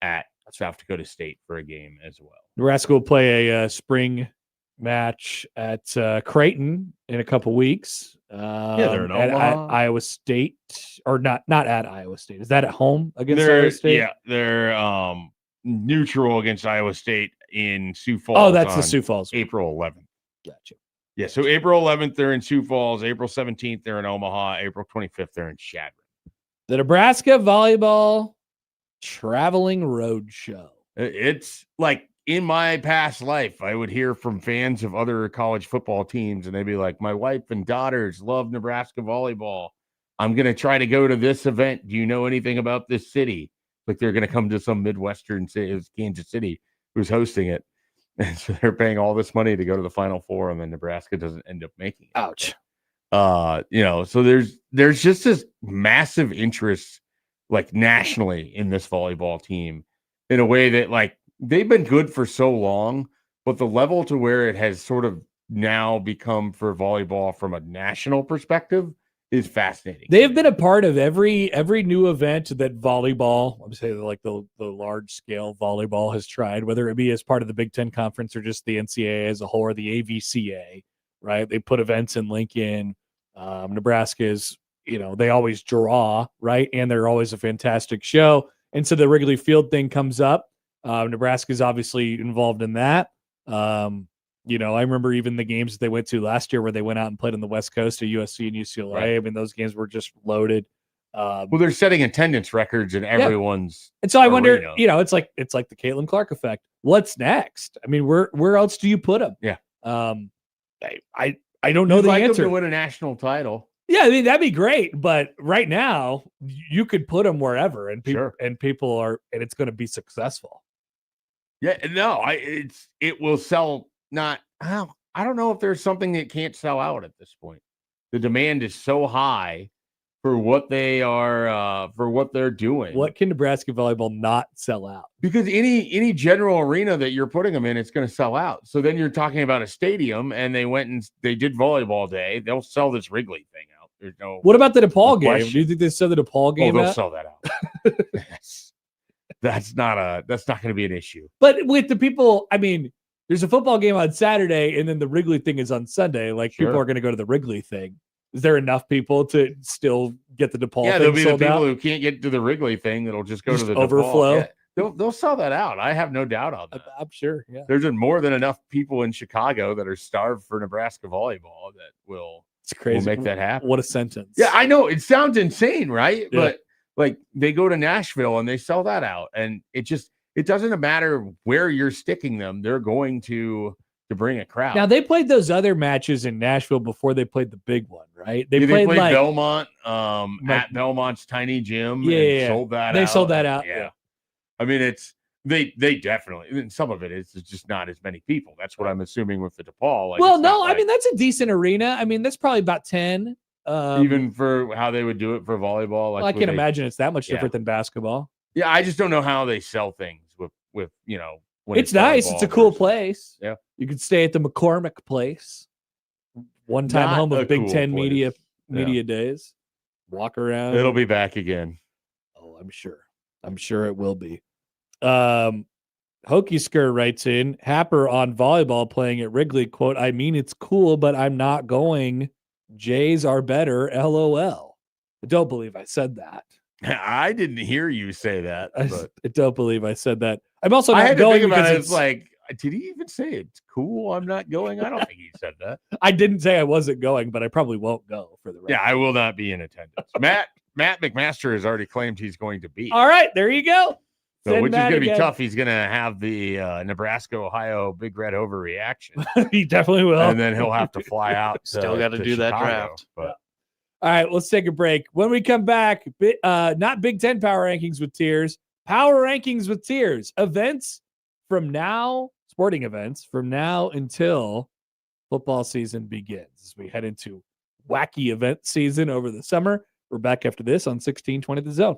at South Dakota State for a game as well. Nebraska will play a spring match at Creighton in a couple weeks. They're in at Omaha. Iowa State, or not at Iowa State. Is that at home against Iowa State? Yeah, they're neutral against Iowa State in Sioux Falls. Oh, that's the on Sioux Falls. April 11th. Gotcha. Yeah, so April 11th they're in Sioux Falls. April 17th they're in Omaha. April 25th they're in Chadron. The Nebraska Volleyball Traveling Road Show. It's like in my past life, I would hear from fans of other college football teams, and they'd be like, "My wife and daughters love Nebraska volleyball. I'm going to try to go to this event. Do you know anything about this city?" Like they're going to come to some Midwestern city. It was Kansas City who's hosting it. And so they're paying all this money to go to the Final Four, and then Nebraska doesn't end up making it. Ouch. So there's just this massive interest, like nationally, in this volleyball team in a way that like they've been good for so long, but the level to where it has sort of now become for volleyball from a national perspective is fascinating. They have been a part of every new event that volleyball, I'm saying like the large scale volleyball has tried, whether it be as part of the Big Ten Conference or just the NCAA as a whole or the AVCA, right? They put events in Lincoln. Nebraska is, they always draw, right? And they're always a fantastic show. And so the Wrigley Field thing comes up. Nebraska is obviously involved in that. I remember even the games that they went to last year where they went out and played on the West Coast of USC and UCLA. Right. I mean, those games were just loaded. Well, they're setting attendance records in everyone's. And so I wonder, arena. it's like the Caitlin Clark effect. What's next? I mean, where else do you put them? Yeah. I don't know You'd the like them answer. to win a national title. Yeah, I mean that'd be great, but right now you could put them wherever, and people and it's going to be successful. Yeah, no, it will sell. Not, I don't know if there's something that can't sell out at this point. The demand is so high for what they are, for what they're doing. What can Nebraska volleyball not sell out? Because any general arena that you're putting them in, it's going to sell out. So then you're talking about a stadium, and they went and they did volleyball day. They'll sell this Wrigley thing out. There's no. What about the DePaul game? question. Do you think they sell the DePaul game? They'll out? sell that out. that's not going to be an issue. But with the people, I mean, there's a football game on Saturday, and then the Wrigley thing is on Sunday. Like people are going to go to the Wrigley thing. Is there enough people to still get the DePaul? Yeah, thing there'll be the sold people out? who can't get to the Wrigley thing that'll just go Just to the overflow. DePaul. Yeah, they'll sell that out. I have no doubt on that. I'm sure. Yeah, There's more than enough people in Chicago that are starved for Nebraska volleyball that will. It's crazy. Will make that happen. What a sentence. Yeah, I know it sounds insane, right? Yeah. But like they go to Nashville and they sell that out, and it doesn't matter where you're sticking them. They're going to to bring a crowd. Now they played those other matches in Nashville before they played the big one, right? They played like Belmont at Belmont's tiny gym. Yeah, sold that. They out. sold that out. Yeah. I mean, they definitely. And some of it is just not as many people. That's what I'm assuming with the DePaul. Like, well, no, I mean that's a decent arena. I mean that's probably about 10. Even for how they would do it for volleyball. Like, well, I can't imagine it's that much different than basketball. Yeah, I just don't know how they sell things with when it's nice. It's a cool place. Yeah, you could stay at the McCormick Place, one-time home of Big Ten media days. Walk around. It'll be back again. Oh, I'm sure. I'm sure it will be. Hokey Skirt writes in, Happer on volleyball playing at Wrigley, quote, I mean, it's cool, but I'm not going. Jays are better, LOL. I don't believe I said that. I didn't hear you say that. But I don't believe I said that. I'm also not I had going to think about because it's like, did he even say it's cool? I'm not going. I don't think he said that. I didn't say I wasn't going, but I probably won't go for the rest. Yeah, I will not be in attendance. Matt McMaster has already claimed he's going to be. All right, there you go. So, which is going to be tough. He's going to have the Nebraska, Ohio Big Red overreaction. He definitely will. And then he'll have to fly out. Still got to do Chicago, that draft. But. All right, let's take a break. When we come back, not Big Ten power rankings with tiers, power rankings with tiers. Events from now, sporting events from now until football season begins. As we head into wacky event season over the summer. We're back after this on 1620 The Zone.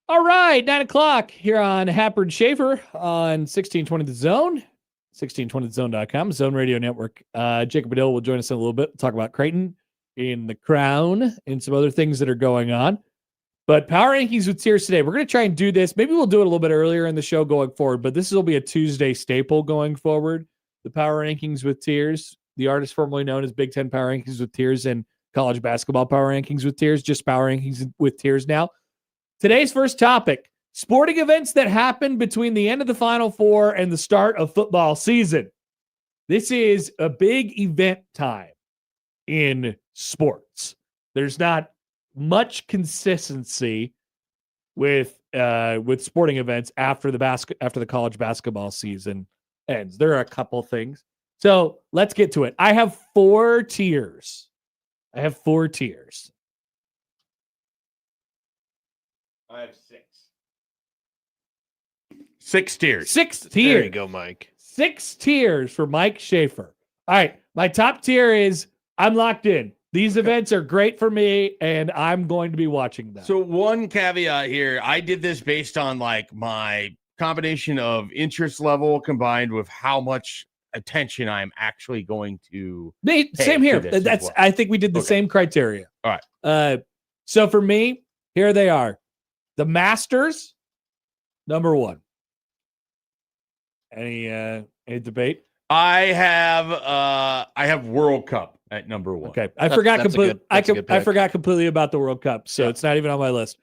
All right, 9:00 here on Happer and Schaefer on 1620 The Zone, 1620thezone.com, Zone Radio Network. Jacob Badil will join us in a little bit. We'll talk about Creighton in the Crown and some other things that are going on. But Power Rankings with Tiers today. We're going to try and do this. Maybe we'll do it a little bit earlier in the show going forward, but this will be a Tuesday staple going forward. The Power Rankings with Tiers, the artist formerly known as Big Ten Power Rankings with Tiers and College Basketball Power Rankings with Tiers, just Power Rankings with Tiers now. Today's first topic, sporting events that happened between the end of the Final Four and the start of football season. This is a big event time in sports. There's not much consistency with sporting events after the college basketball season ends. There are a couple things. So let's get to it. I have 4 tiers. I have 6 tiers. 6 tiers. There you go, Mike. 6 tiers for Mike Schaefer. All right. My top tier is I'm locked in. These events are great for me, and I'm going to be watching them. So one caveat here, I did this based on like my combination of interest level combined with how much attention I'm actually going to Same here. to this as well. I think we did the same criteria. All right. So for me, here they are. The Masters, number 1. Any debate? I have World Cup at number 1. Okay. I forgot completely about the World Cup, so Yeah. it's not even on my list.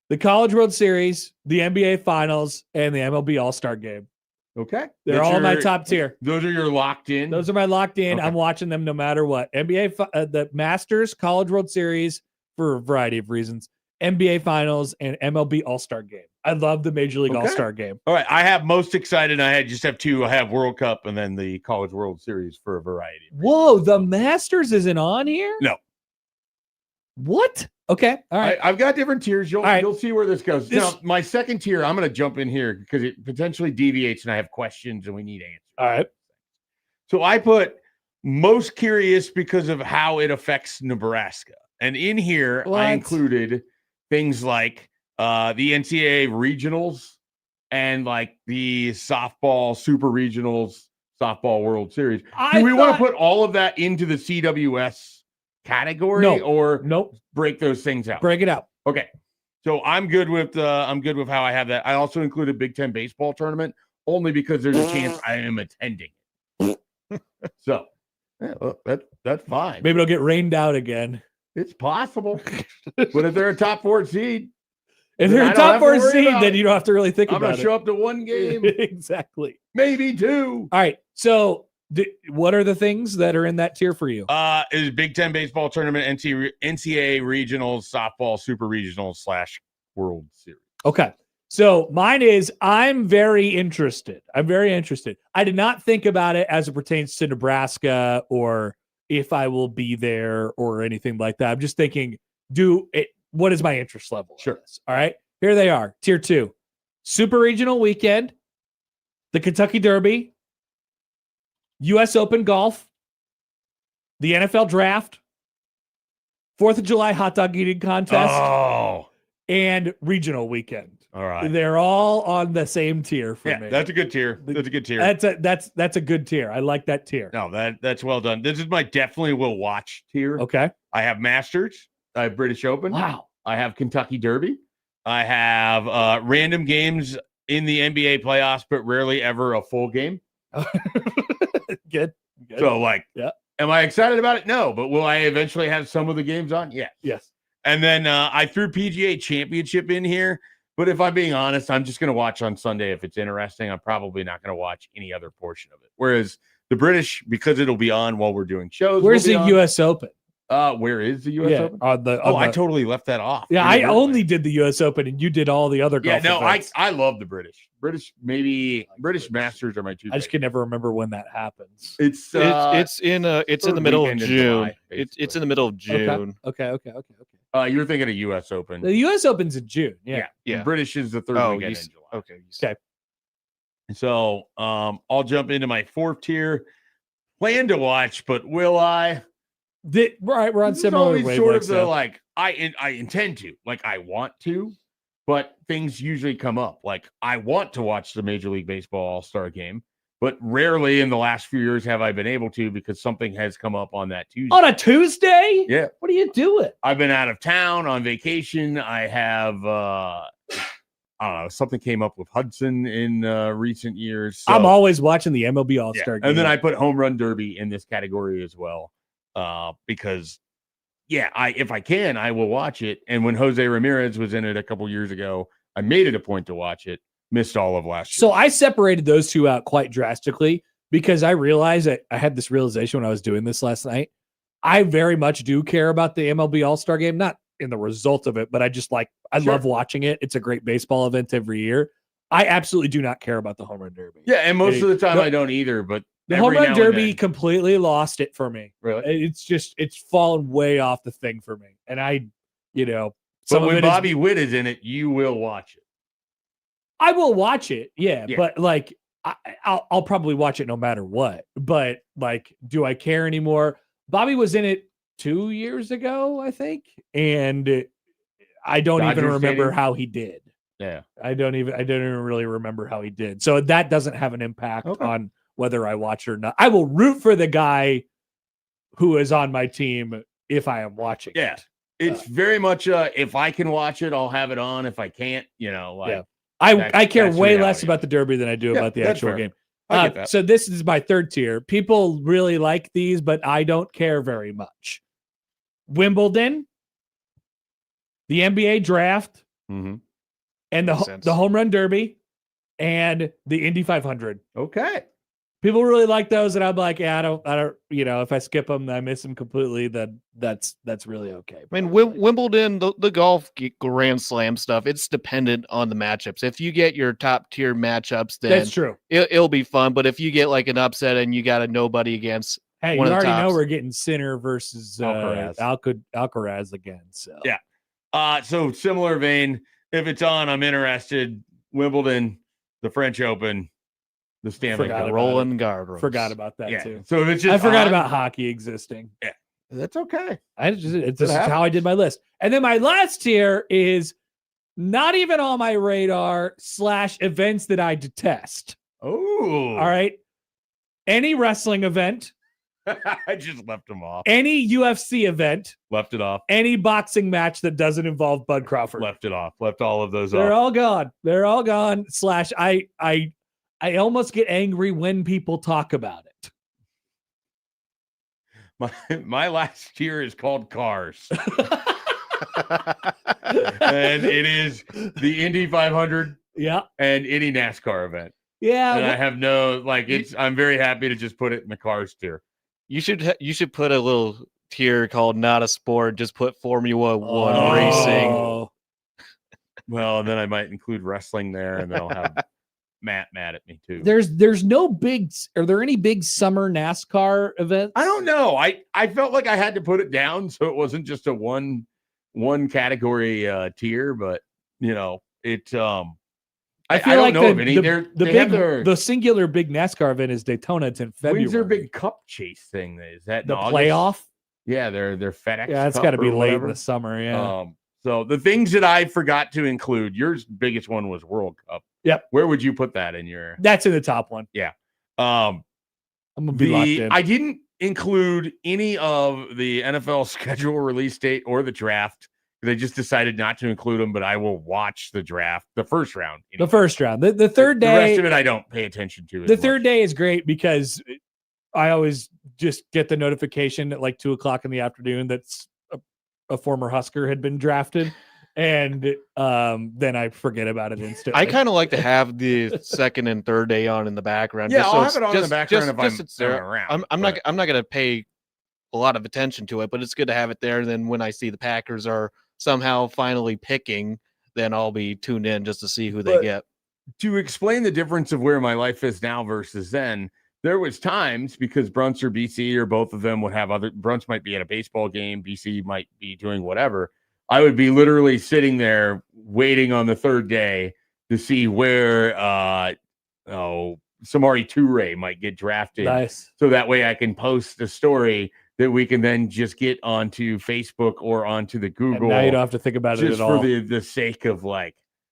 The College World Series, the NBA Finals, and the MLB All-Star Game. Okay. They're all my top tier. Those are your locked in. Those are my locked in. Okay. I'm watching them no matter what. The Masters, College World Series for a variety of reasons. NBA Finals and MLB All-Star Game. I love the Major League All-Star Game. All right. I have most excited. I just have 2. I have World Cup and then the College World Series for a variety. Whoa, the Masters isn't on here? No. What? Okay. All right. I've got different tiers. You'll see where this goes. This- Now, my second tier, I'm going to jump in here because it potentially deviates and I have questions and we need answers. All right. So I put most curious because of how it affects Nebraska. And in here, What? I included things like the NCAA regionals and like the softball super regionals, softball World Series. Do we want to put all of that into the CWS category or nope, break those things out? break it out. Okay. So I'm good with how I have that. I also included Big Ten baseball tournament only because there's a chance I am attending. So that's fine. Maybe it'll get rained out again. It's possible. But if they're a top 4 seed, If then you're I a don't top have to 4 worry seed, about then it. you don't have to really think I'm about going to show up to 1 game, exactly. maybe 2. All right. So what are the things that are in that tier for you? Is Big Ten baseball tournament, NCAA regionals, softball super regionals / World Series. Okay. So mine is I'm very interested. I did not think about it as it pertains to Nebraska or if I will be there or anything like that. I'm just thinking, what is my interest level? Sure. On this? All right. Here they are. Tier 2. Super Regional Weekend, the Kentucky Derby, U.S. Open Golf, the NFL Draft, 4th of July Hot Dog Eating Contest, and Regional Weekend. All right. They're all on the same tier for me. That's a good tier. That's a good tier. That's a good tier. I like that tier. No, that's well done. This is my definitely will watch tier. Okay. I have Masters. I have British Open. Wow. I have Kentucky Derby. I have random games in the NBA playoffs, but rarely ever a full game. Good. So, yeah. Am I excited about it? No, but will I eventually have some of the games on? Yes. Yes. And then I threw PGA Championship in here. But if I'm being honest, I'm just going to watch on Sunday if it's interesting. I'm probably not going to watch any other portion of it. Whereas the British, because it'll be on while we're doing shows. Where's the U.S. Open? Where is the U.S. Open? I totally left that off. Yeah, I only did the U.S. Open, and you did all the other golf events. I love the British. British Masters are my 2 I just can never remember when that happens. It's in the middle of June. It's in the middle of June. Okay. You're thinking of U.S. Open. The U.S. Open's in June. Yeah. The British is the 3rd weekend in July. Okay. So I'll jump into my 4th tier. Plan to watch, but will I? We're on similar wavelengths. Sort of the I intend to. I want to, but things usually come up. Like, I want to watch the Major League Baseball All-Star game, but rarely in the last few years have I been able to because something has come up on that Tuesday. On a Tuesday? Yeah. What are you doing? I've been out of town on vacation. I have, I don't know, something came up with Hudson in recent years. So, I'm always watching the MLB All-Star game. And then I put Home Run Derby in this category as well because, if I can, I will watch it. And when Jose Ramirez was in it a couple years ago, I made it a point to watch it. Missed all of last year. So I separated those two out quite drastically because I realized that I had this realization when I was doing this last night. I very much do care about the MLB All-Star game, not in the result of it, but I love watching it. It's a great baseball event every year. I absolutely do not care about the Home Run Derby. Yeah, and most of the time I don't either, but the Home Run Derby completely lost it for me. Really? It's fallen way off the thing for me. And but when Bobby Witt is in it, you will watch it. I will watch it. Yeah. But like, I'll probably watch it no matter what, but like, do I care anymore? Bobby was in it 2 years ago, I think. And I don't even remember how he did. Yeah. I don't even really remember how he did. So that doesn't have an impact on whether I watch it or not. I will root for the guy who is on my team if I am watching it. It's very much if I can watch it, I'll have it on. If I can't, I care way less about the Derby than I do about the actual game. I get that. So this is my third tier. People really like these, but I don't care very much. Wimbledon, the NBA draft, and the Home Run Derby, and the Indy 500. Okay. People really like those, and I'm like, I don't, if I skip them, I miss them completely. Then that's really okay. I mean, Wimbledon, the golf Grand Slam stuff, it's dependent on the matchups. If you get your top tier matchups, then that's true. It'll be fun. But if you get like an upset and you got a nobody against, you already know we're getting Sinner versus Alcaraz again. So so similar vein. If it's on, I'm interested. Wimbledon, the French Open. The Stanley Cup. Roland Garros. Forgot about that too. So if it's just I forgot about hockey existing. Yeah, that's okay. It's just how I did my list. And then my last tier is not even on my radar / events that I detest. Oh, all right. Any wrestling event. I just left them off. Any UFC event. Left it off. Any boxing match that doesn't involve Bud Crawford. Left it off. Left all of those off. They're all gone. They're all gone. / I almost get angry when people talk about it. My last tier is called Cars. And it is the Indy 500 and any NASCAR event. Yeah. And I have I'm very happy to just put it in the Cars tier. You should put a little tier called Not a Sport, just put Formula 1 racing. Well, then I might include wrestling there, and then I'll have Matt mad at me too. There's no big. Are there any big summer NASCAR events? I don't know. I felt like I had to put it down so it wasn't just a one category tier, but it. I feel like the singular big NASCAR event is Daytona. It's in February. When's their big cup chase thing? Is that the playoff? Yeah, their FedEx. Yeah, it's got to be late in the summer. Yeah. So the things that I forgot to include, your biggest one was World Cup. Yep. Where would you put that in your? That's in the top one. Yeah. I'm gonna be locked in. I didn't include any of the NFL schedule release date or the draft. They just decided not to include them, but I will watch the draft, the first round. The first round. The third day. The rest of it I don't pay attention to. The third day is great because I always just get the notification at like 2:00 in the afternoon that's a former Husker had been drafted. And then I forget about it instantly. I kind of like to have the second and third day on in the background. Yeah, I'll have it on in the background if I'm around. I'm not going to pay a lot of attention to it, but it's good to have it there. And then when I see the Packers are somehow finally picking, then I'll be tuned in just to see who they get. To explain the difference of where my life is now versus then, there was times because Brunts or BC or both of them would have Brunts might be at a baseball game, BC might be doing whatever. I would be literally sitting there waiting on the third day to see where Samari Toure might get drafted. Nice. So that way I can post a story that we can then just get onto Facebook or onto the Google. And now you don't have to think about it at all. Just for the sake of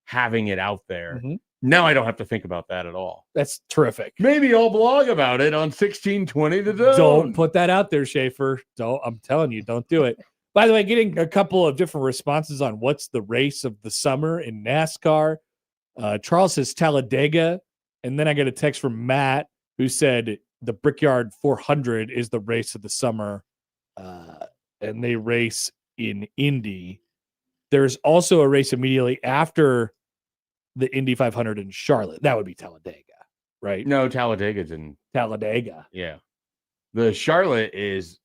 having it out there. Mhm. Now I don't have to think about that at all. That's terrific. Maybe I'll blog about it on 1620 The Zone. Don't put that out there, Schaefer. Don't. I'm telling you, don't do it. By the way, getting a couple of different responses on what's the race of the summer in NASCAR. Charles says Talladega, and then I get a text from Matt who said the Brickyard 400 is the race of the summer, and they race in Indy. There's also a race immediately after the Indy 500 in Charlotte. That would be Talladega, right? No, Talladega's in Talladega. Yeah. The Charlotte is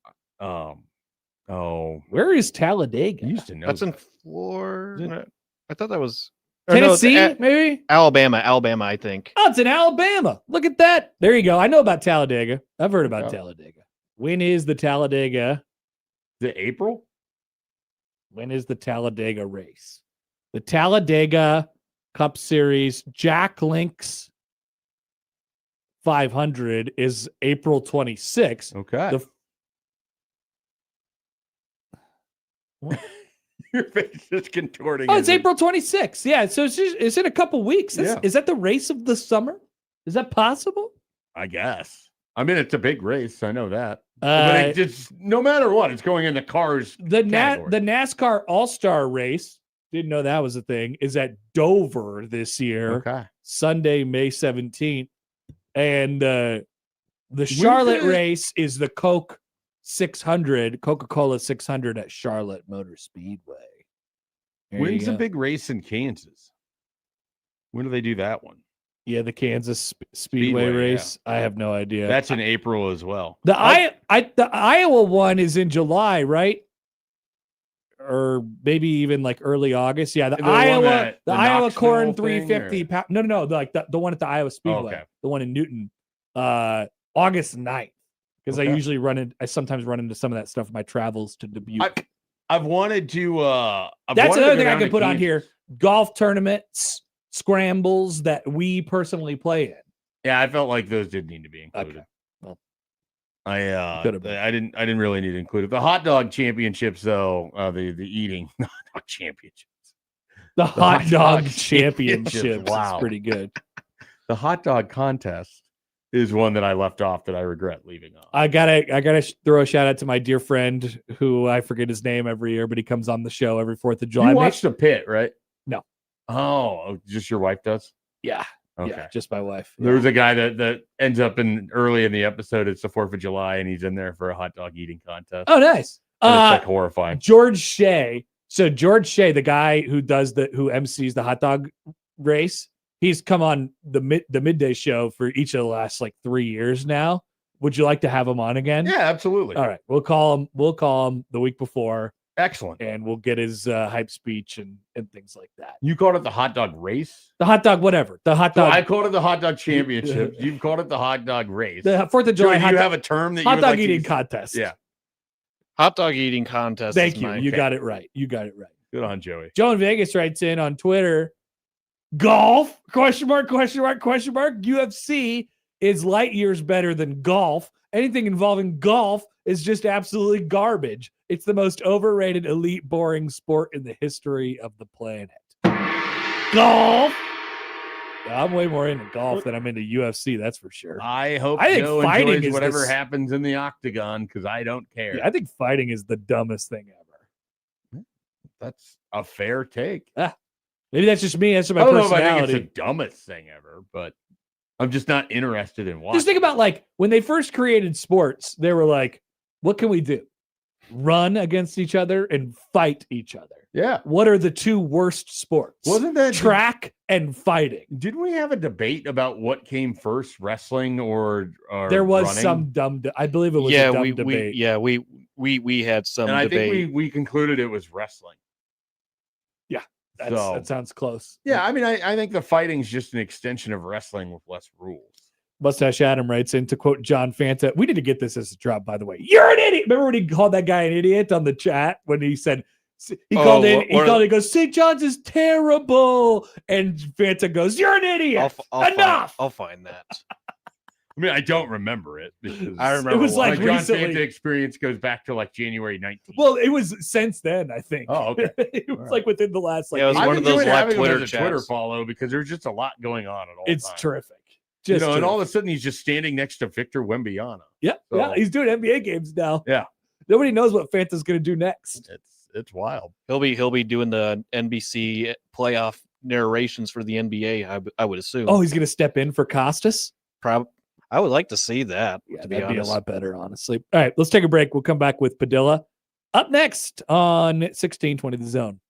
where is Talladega? I used to know That's in that. Florida. I thought that was Tennessee, maybe? Alabama, I think. Oh, it's in Alabama. Look at that. There you go. I know about Talladega. I've heard about Talladega. When is the Talladega? The April? When is the Talladega race? The Talladega Cup Series Jack Links 500 is April 26th. Okay. Your face is contorting. Oh, it's April 26th. Yeah, so it's in a couple weeks. Yeah. Is that the race of the summer? Is that possible? I guess. I mean, it's a big race. I know that. But it's no matter what, it's going in the cars. The NASCAR All-Star race, didn't know that was a thing, is at Dover this year. Okay. Sunday, May 17th. And the Charlotte race is the Coca-Cola 600 at Charlotte Motor Speedway. When's the big race in Kansas? When do they do that one? Yeah, the Kansas Speedway race. Yeah. I have no idea. That's in April as well. The Iowa one is in July, right? Or maybe even like early August. Yeah, the Iowa Corn 350 pound. No, like the one at the Iowa Speedway, the one in Newton, August 9th. Because I sometimes run into some of that stuff in my travels to Dubuque. I've wanted to. That's another thing I can put on here: golf tournaments, scrambles that we personally play in. Yeah, I felt like those did need to be included. Okay. Well, I didn't really need to include it. The hot dog championships, though, the eating hot dog championships. The hot dog championships. Wow, is pretty good. The hot dog contest is one that I left off that I regret leaving off. I gotta throw a shout out to my dear friend who I forget his name every year, but he comes on the show every 4th of July. You watch the pit, right? No. Oh, just your wife does? Yeah. Okay. Yeah, just my wife. There was a guy that ends up early in the episode. It's the 4th of July, and he's in there for a hot dog eating contest. Oh, nice. And it's like horrifying. George Shea. So George Shea, the guy who MCs the hot dog race, he's come on the midday show for each of the last like 3 years now. Would you like to have him on again? Yeah, absolutely. All right, we'll call him the week before. Excellent. And we'll get his hype speech and things like that. You called it the hot dog race? The hot dog, whatever. The hot dog. So I called it the hot dog championship. You've called it the hot dog race. The 4th of July. So you have a term that hot you dog like eating contest. Yeah. Hot dog eating contest. Thank you. You got it right. Good on Joey. Joe in Vegas writes in on Twitter, golf, question mark. UFC is light years better than golf. Anything involving golf is just absolutely garbage. It's the most overrated, elite, boring sport in the history of the planet. Golf. I'm way more into golf than I'm into UFC, that's for sure. I hope Joe fighting enjoys whatever happens in the octagon because I don't care. Yeah, I think fighting is the dumbest thing ever. That's a fair take. Maybe that's just me. That's my I don't personality. know if I think it's the dumbest thing ever, but I'm just not interested in watching. Just think about like when they first created sports, they were like, what can we do? Run against each other and fight each other. Yeah. What are the two worst sports? Wasn't that track and fighting? Didn't we have a debate about what came first, wrestling or there was running? some dumb I believe it was a dumb debate. We had some and debate. I think we concluded it was wrestling. Yeah. That sounds close. Yeah, I mean, I think the fighting's just an extension of wrestling with less rules. Mustache Adam writes in, to quote John Fanta, we need to get this as a drop, by the way. You're an idiot. Remember when he called that guy an idiot on the chat when he said, he goes, St. John's is terrible. And Fanta goes, you're an idiot. I'll Enough. I'll find that. I mean, I don't remember it because I remember It was one. like my John recently. Fanta experience goes back to like January 19th. Well, it was since then, I think. Oh, okay. It was All like within the last like. Yeah, it was eight I've one of those enjoyed live having him Twitter as a Twitter chats. follow because there's just a lot going on at all It's times. terrific. You Just know, and terrific. all of a sudden he's just standing next to Victor Wembanyama. Yeah, So- yeah, he's doing NBA games now. Yeah. Nobody knows what Fanta's going to do next. It's wild. He'll be doing the NBC playoff narrations for the NBA. I would assume. Oh, he's going to step in for Costas? I would like to see that. Yeah, to be that'd be a honest, lot better, honestly. All right, let's take a break. We'll come back with Padilla up next on 1620 The Zone.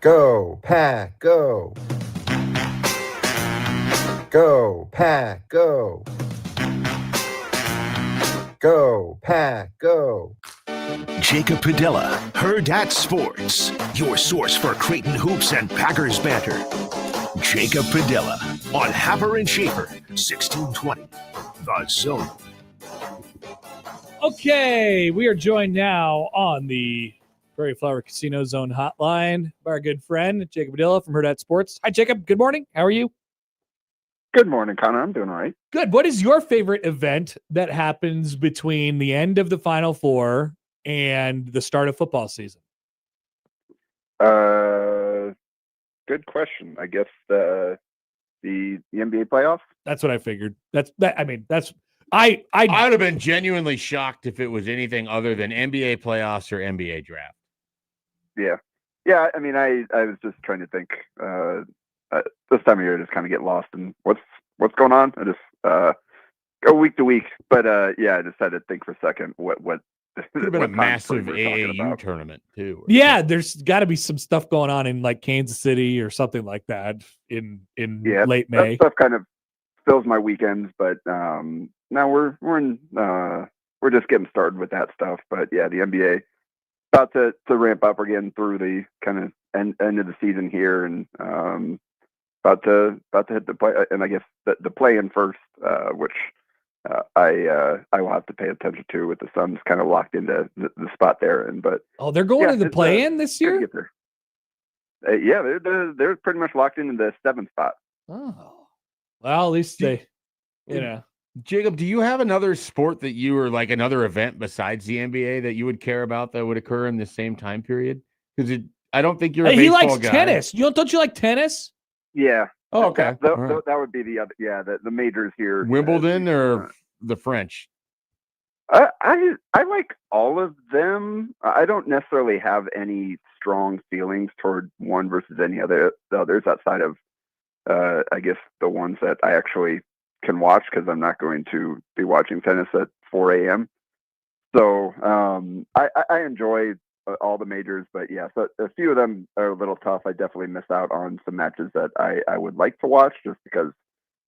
Go, Pack, go. Go, Pack, go. Go, Pack, go. Jacob Padilla, Her Dat Sports, your source for Creighton hoops and Packers banter. Jacob Padilla on Happer and Schaefer, 1620, The Zone. Okay, we are joined now on the Prairie Flower Casino Zone hotline by our good friend, Jacob Padilla from Her Dat Sports. Hi, Jacob. Good morning. How are you? Good morning, Connor. I'm doing all right. Good. What is your favorite event that happens between the end of the Final Four and the start of football season? Good question. I guess the NBA playoffs. That's what I figured. I would have been genuinely shocked if it was anything other than NBA playoffs or NBA draft. Yeah. I mean, I was just trying to think. This time of year, I just kind of get lost in what's going on. I just go week to week. But I just had to think for a second. What could have been a massive AAU tournament too. Yeah, there's got to be some stuff going on in like Kansas City or something like that in late May. That stuff kind of fills my weekends, but now we're just getting started with that stuff. But yeah, the NBA about to ramp up. We're getting through the kind of end of the season here, and about to hit the play, and I guess the play-in first, which I will have to pay attention to with the Suns kind of locked into the spot there. But they're going to the play-in this year. They're pretty much locked into the 7th spot. Oh, well, at least they, Jacob, do you have another sport that you or like another event besides the NBA that you would care about that would occur in the same time period? Because I don't think you're a baseball guy. He likes tennis. Don't you like tennis? Yeah. Oh, okay. That would be the other. Yeah, the majors here. Wimbledon or the French? I like all of them. I don't necessarily have any strong feelings toward one versus any other. The others outside of, I guess, the ones that I actually can watch because I'm not going to be watching tennis at 4 a.m. So I enjoy all the majors, but yeah, so a few of them are a little tough. I definitely miss out on some matches that I would like to watch just because,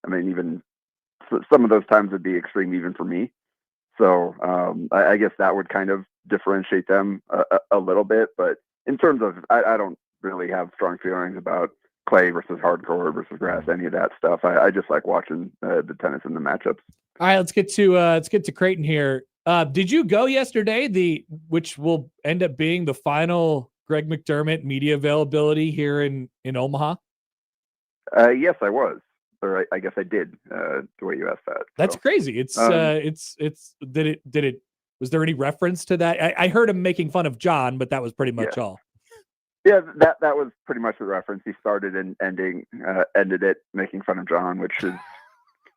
I mean, even some of those times would be extreme even for me. So I guess that would kind of differentiate them a little bit. But in terms of, I don't really have strong feelings about clay versus hardcore versus grass, any of that stuff. I just like watching the tennis and the matchups. All right, let's get to Creighton here. Did you go yesterday? Which will end up being the final Greg McDermott media availability here in Omaha? Yes, I was. Or I guess I did. The way you asked that. That's crazy. It's did it was there any reference to that? I heard him making fun of John, but that was pretty much all. Yeah, that was pretty much the reference. He started and ended it making fun of John, which is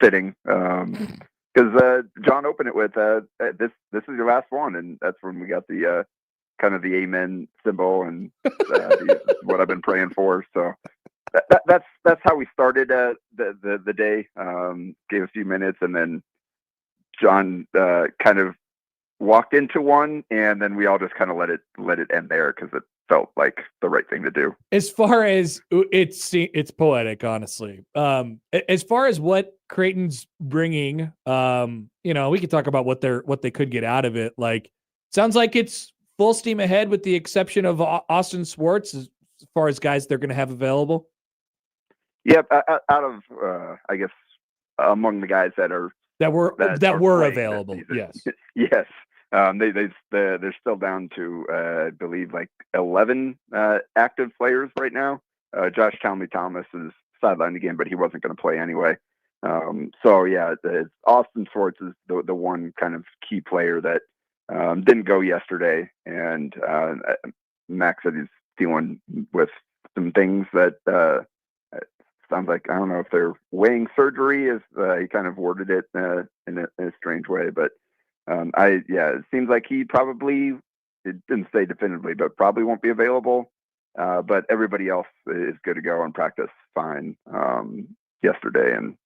fitting. Because John opened it with this is your last one, and that's when we got the kind of the amen symbol and what I've been praying for. So that's how we started the day. Gave a few minutes, and then John kind of walked into one, and then we all just kind of let it end there because it felt like the right thing to do. As far as it's poetic, honestly. As far as what Creighton's bringing, we could talk about what they could get out of it. Like, sounds like it's full steam ahead with the exception of Austin Swartz as far as guys they're going to have available. Yep, out of I guess among the guys that were available. Yes. Yes. They're still down to I believe like 11 active players right now. Josh Townley Thomas is sidelined again, but he wasn't going to play anyway. So yeah, Austin Swartz is the one kind of key player that didn't go yesterday, and Max said he's dealing with some things that sounds like, I don't know if they're weighing surgery, as he kind of worded it in a strange way, but it seems like he probably, it didn't say definitively, but probably won't be available. But everybody else is good to go and practice fine yesterday. And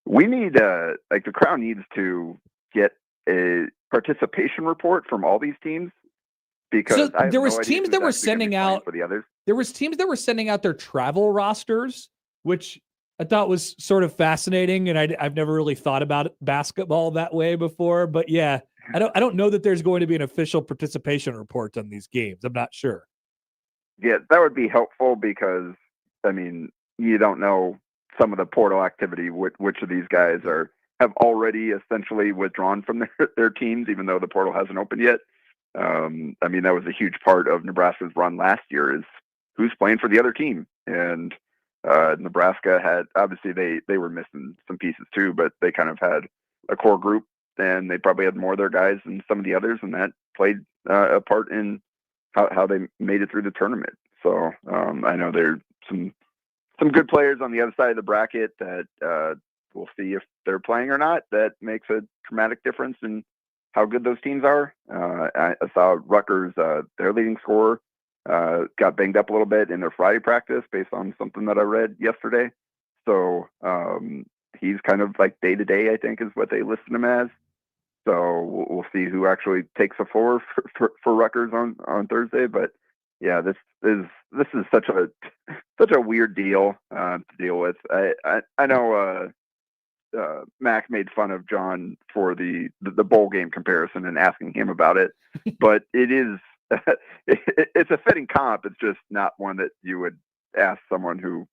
we need, the Crown needs to get a participation report from all these teams, because there was teams that were sending out for the others. there was teams that were sending out their travel rosters, which I thought was sort of fascinating, and I've never really thought about basketball that way before. But yeah, I don't know that there's going to be an official participation report on these games. I'm not sure. Yeah, that would be helpful because, I mean, you don't know some of the portal activity, which of these guys have already essentially withdrawn from their teams, even though the portal hasn't opened yet. I mean, that was a huge part of Nebraska's run last year, is who's playing for the other team. And Nebraska had, obviously they were missing some pieces too, but they kind of had a core group, and they probably had more of their guys than some of the others, and that played a part in how they made it through the tournament. So I know there's some good players on the other side of the bracket that we'll see if they're playing or not. That makes a dramatic difference in how good those teams are. I saw Rutgers, their leading scorer, got banged up a little bit in their Friday practice based on something that I read yesterday. So he's kind of like day-to-day, I think, is what they listed him as. So we'll see who actually takes the floor for Rutgers on Thursday. But yeah, this is such a weird deal to deal with. I know Mac made fun of John for the bowl game comparison and asking him about it, but it is it's a fitting comp. It's just not one that you would ask someone who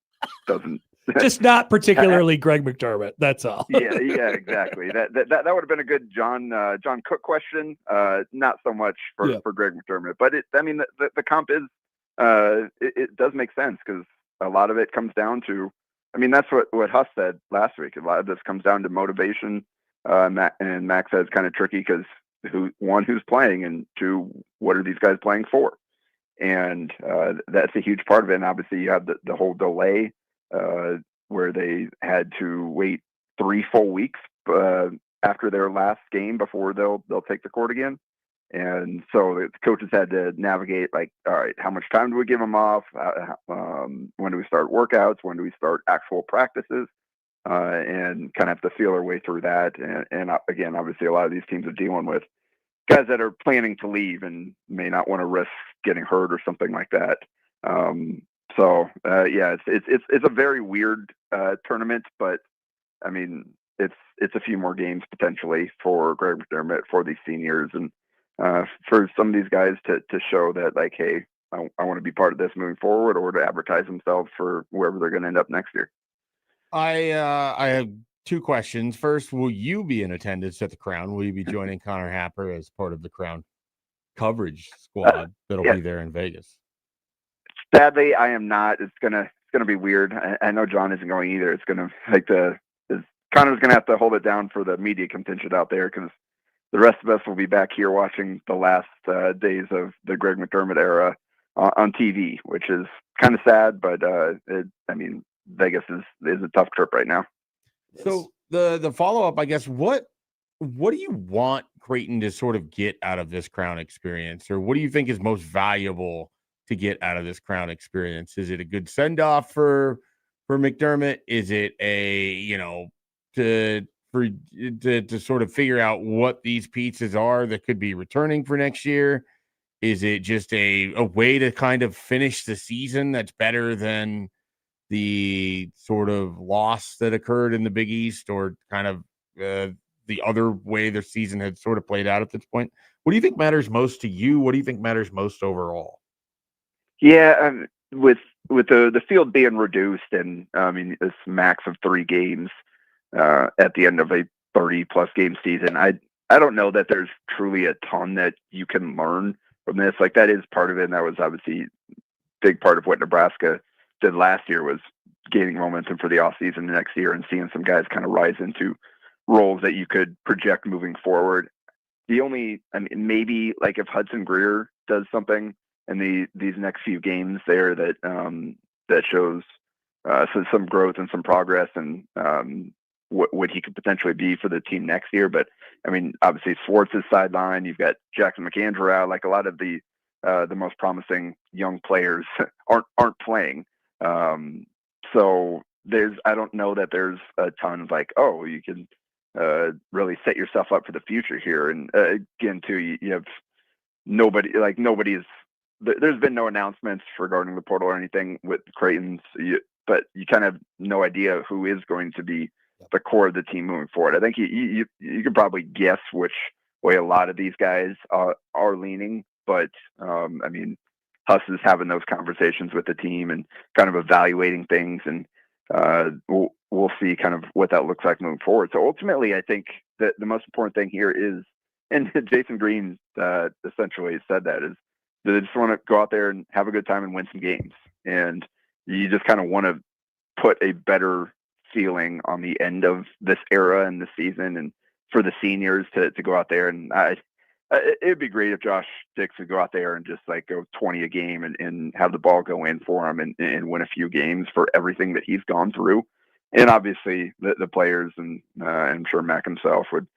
doesn't. Just not particularly Greg McDermott. That's all. yeah, exactly. That would have been a good John Cook question. Not so much for Greg McDermott, but the comp is it does make sense because a lot of it comes down to. I mean, that's what Huss said last week. A lot of this comes down to motivation. And Max said it's kind of tricky because who's playing, and two, what are these guys playing for? And that's a huge part of it. And obviously, you have the whole delay. Where they had to wait 3 full weeks after their last game before they'll take the court again. And so the coaches had to navigate, like, all right, how much time do we give them off? When do we start workouts? When do we start actual practices? And kind of have to feel our way through that. And again, obviously, a lot of these teams are dealing with guys that are planning to leave and may not want to risk getting hurt or something like that. So it's a very weird tournament, but I mean, it's a few more games potentially for Greg McDermott, for these seniors, and for some of these guys to show that, like, hey, I want to be part of this moving forward, or to advertise themselves for wherever they're going to end up next year. I have 2 questions. First, will you be in attendance at the Crown? Will you be joining Connor Happer as part of the Crown coverage squad that'll be there in Vegas? Sadly, I am not. It's gonna be weird. I know John isn't going either. It's gonna Connor's gonna have to hold it down for the media contingent out there, because the rest of us will be back here watching the last days of the Greg McDermott era on TV, which is kind of sad. But Vegas is a tough trip right now. So the follow up, I guess, what do you want Creighton to sort of get out of this Crown experience, or what do you think is most valuable to get out of this Crown experience? Is it a good send off for McDermott? Is it to sort of figure out what these pieces are that could be returning for next year? Is it just a way to kind of finish the season that's better than the sort of loss that occurred in the Big East, or kind of the other way their season had sort of played out at this point? What do you think matters most to you? What do you think matters most overall? Yeah, with the field being reduced, and this max of 3 games at the end of a 30-plus game season, I don't know that there's truly a ton that you can learn from this. Like, that is part of it, and that was obviously a big part of what Nebraska did last year, was gaining momentum for the offseason next year and seeing some guys kind of rise into roles that you could project moving forward. Maybe like if Hudson Greer does something in these next few games there that shows some growth and some progress, and what he could potentially be for the team next year. But obviously Swartz is sidelined. You've got Jackson McAndrew out. Like, a lot of the most promising young players aren't playing. So I don't know that there's a ton of like, oh, you can really set yourself up for the future here. And again, too, you have nobody is there's been no announcements regarding the portal or anything with Creighton, but you kind of have no idea who is going to be the core of the team moving forward. I think you can probably guess which way a lot of these guys are leaning, but I mean, Huss is having those conversations with the team and kind of evaluating things, and we'll see kind of what that looks like moving forward. So ultimately, I think that the most important thing here is, and Jason Green essentially said that, is that they just want to go out there and have a good time and win some games. And you just kind of want to put a better feeling on the end of this era and the season, and for the seniors to go out there. And it'd be great if Josh Dix would go out there and just like go 20 a game and have the ball go in for him and win a few games for everything that he's gone through. And obviously the players and I'm sure Mac himself would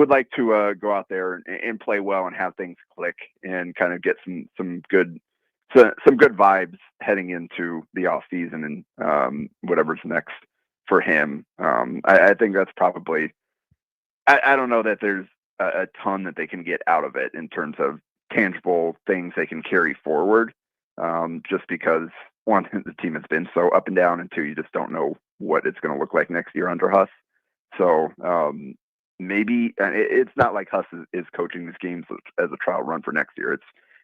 like to go out there and play well and have things click and kind of get some good vibes heading into the off season and whatever's next for him. I think that's probably, I don't know that there's a ton that they can get out of it in terms of tangible things they can carry forward. Just because one, the team has been so up and down, and two, you just don't know what it's going to look like next year under Huss. So maybe it's not like Huss is coaching these games as a trial run for next year.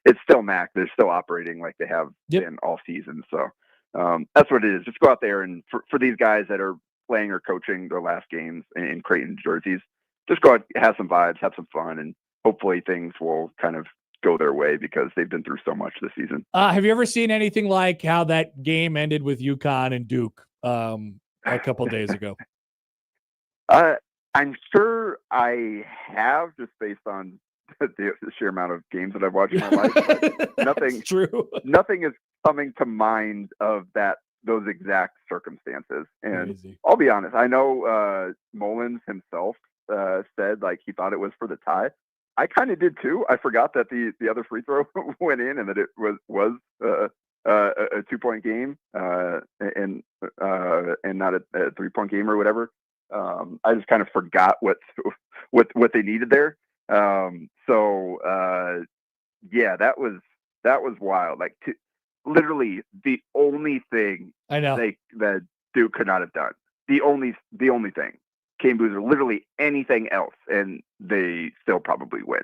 It's still Mac. They're still operating like they have been all season. So that's what it is. Just go out there, and for these guys that are playing or coaching their last games in Creighton jerseys, just go out, have some vibes, have some fun, and hopefully things will kind of go their way because they've been through so much this season. Have you ever seen anything like how that game ended with UConn and Duke a couple of days ago? I'm sure I have, just based on the sheer amount of games that I've watched in my life. But nothing, true. Nothing is coming to mind of those exact circumstances. And Crazy. I'll be honest, I know Mullins himself said like he thought it was for the tie. I kind of did too. I forgot that the other free throw went in and that it was a 2-point game and not a 3-point game or whatever. I just kind of forgot what they needed there. Yeah, that was wild. Like literally the only thing I know that Duke could not have done. The only thing. Kane Boozer, literally anything else, and they still probably win.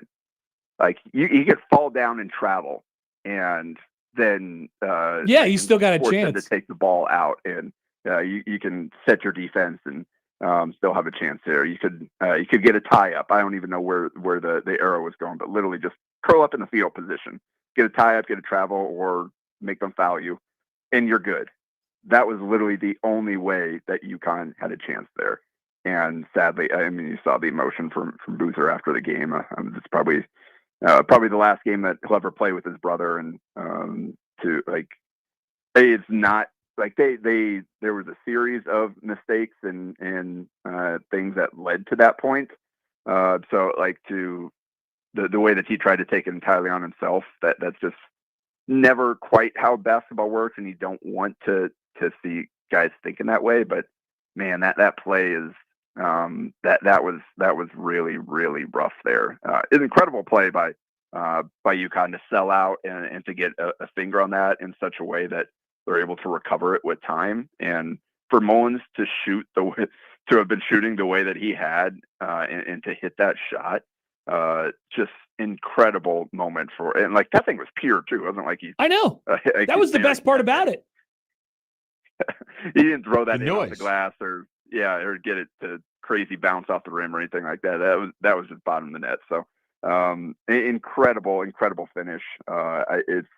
Like you could fall down and travel, and then you still got a force them chance to take the ball out, and you can set your defense and still have a chance there. You could get a tie up. I don't even know where the arrow was going, but literally just curl up in the field position, get a tie up, get a travel, or make them foul you, and you're good. That was literally the only way that UConn had a chance there. And sadly, I mean, you saw the emotion from Boozer after the game. It's probably the last game that he'll ever play with his brother. And it's not like there was a series of mistakes and things that led to that point. So like to the way that he tried to take it entirely on himself, that's just never quite how basketball works. And you don't want to see guys thinking that way. But man, that play is. That was really, really rough there. It's an incredible play by UConn to sell out and to get a finger on that in such a way that they're able to recover it with time. And for Mullins to have been shooting the way that he had and to hit that shot, just incredible moment and like that thing was pure too. It wasn't like I know that was the best part about it. He didn't throw that in off the glass or get it to crazy bounce off the rim or anything like that. That was just bottom of the net. So incredible finish. It's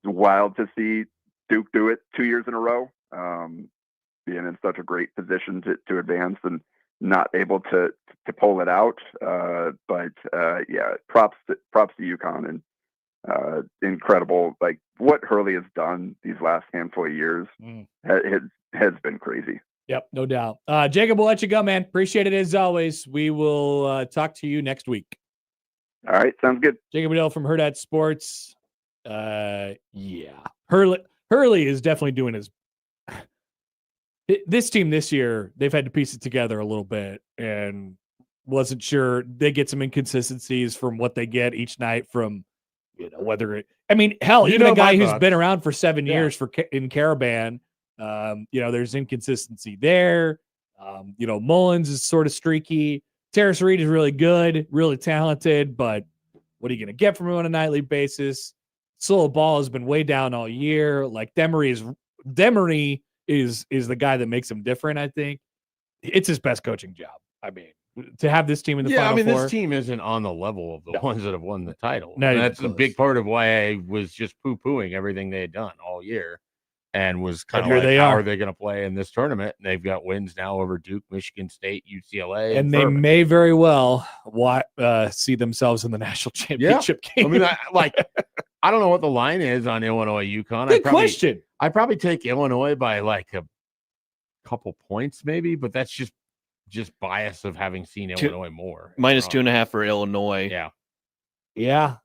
wild to see Duke do it 2 years in a row, being in such a great position to advance and not able to pull it out. But props to UConn and incredible. Like what Hurley has done these last handful of years has been crazy. Yep, no doubt. Jacob, we'll let you go, man. Appreciate it as always. We will talk to you next week. All right, sounds good. Jacob Adele from Herd at Sports. Hurley is definitely doing his. This team this year, they've had to piece it together a little bit, and wasn't sure they get some inconsistencies from what they get each night from Whether hell, even a guy who's been around for 7 years in Caravan, there's inconsistency there. Mullins is sort of streaky. Terrace Reed is really good, really talented, but what are you going to get from him on a nightly basis? Solo Ball has been way down all year. Like Demery is the guy that makes him different. I think it's his best coaching job. To have this team in the Final Four. This team isn't on the level of the ones that have won the title. No, that's a big part of why I was just poo-pooing everything they had done all year, and was kind of like, how are they going to play in this tournament? And they've got wins now over Duke, Michigan State, UCLA, and they may very well see themselves in the national championship game. I don't know what the line is on Illinois UConn. Good question. I probably take Illinois by like a couple points, maybe, but that's just bias of having seen Illinois more. Minus 2.5 for Illinois. Yeah.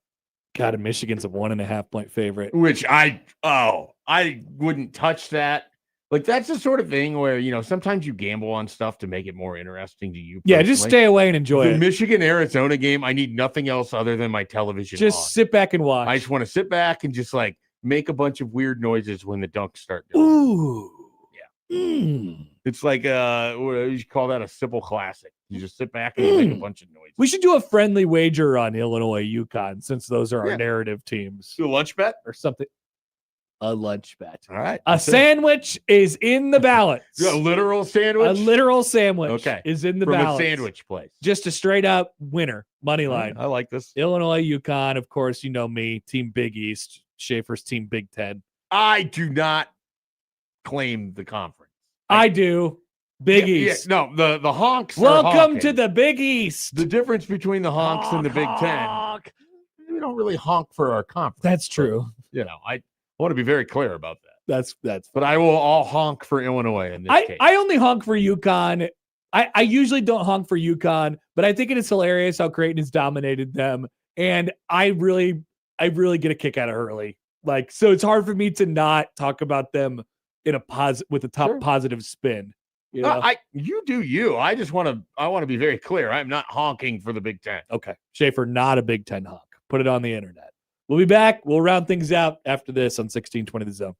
God, Michigan's a 1.5 point favorite. Which I wouldn't touch that. Like, that's the sort of thing where, sometimes you gamble on stuff to make it more interesting to you. Yeah, just stay away and enjoy it. The Michigan-Arizona game, I need nothing else other than my television Just sit back and watch. I just want to sit back and just, make a bunch of weird noises when the dunks start doing Ooh. Yeah. It's like, you call that a simple classic. You just sit back and you make a bunch of noises. We should do a friendly wager on Illinois UConn, since those are our narrative teams. Do a lunch bet or something. A lunch bet. All right. A sandwich is in the balance. A literal sandwich? A literal sandwich is in the balance. From a sandwich place. Just a straight up winner. Money line. I like this. Illinois UConn, of course, me. Team Big East. Schaefer's Team Big Ten. I do not claim the conference. I do. Big East. No, the honks. Welcome to the Big East. The difference between the honks and the Big Ten. We don't really honk for our conference. That's true. I want to be very clear about that. That's. But I will all honk for Illinois in this case. I only honk for UConn. I usually don't honk for UConn, but I think it is hilarious how Creighton has dominated them, and I really get a kick out of Hurley. So it's hard for me to not talk about them in a with a positive spin. You do you. I want to be very clear. I'm not honking for the Big Ten. Okay. Schaefer, not a Big Ten honk. Put it on the internet. We'll be back. We'll round things out after this on 1620 The Zone.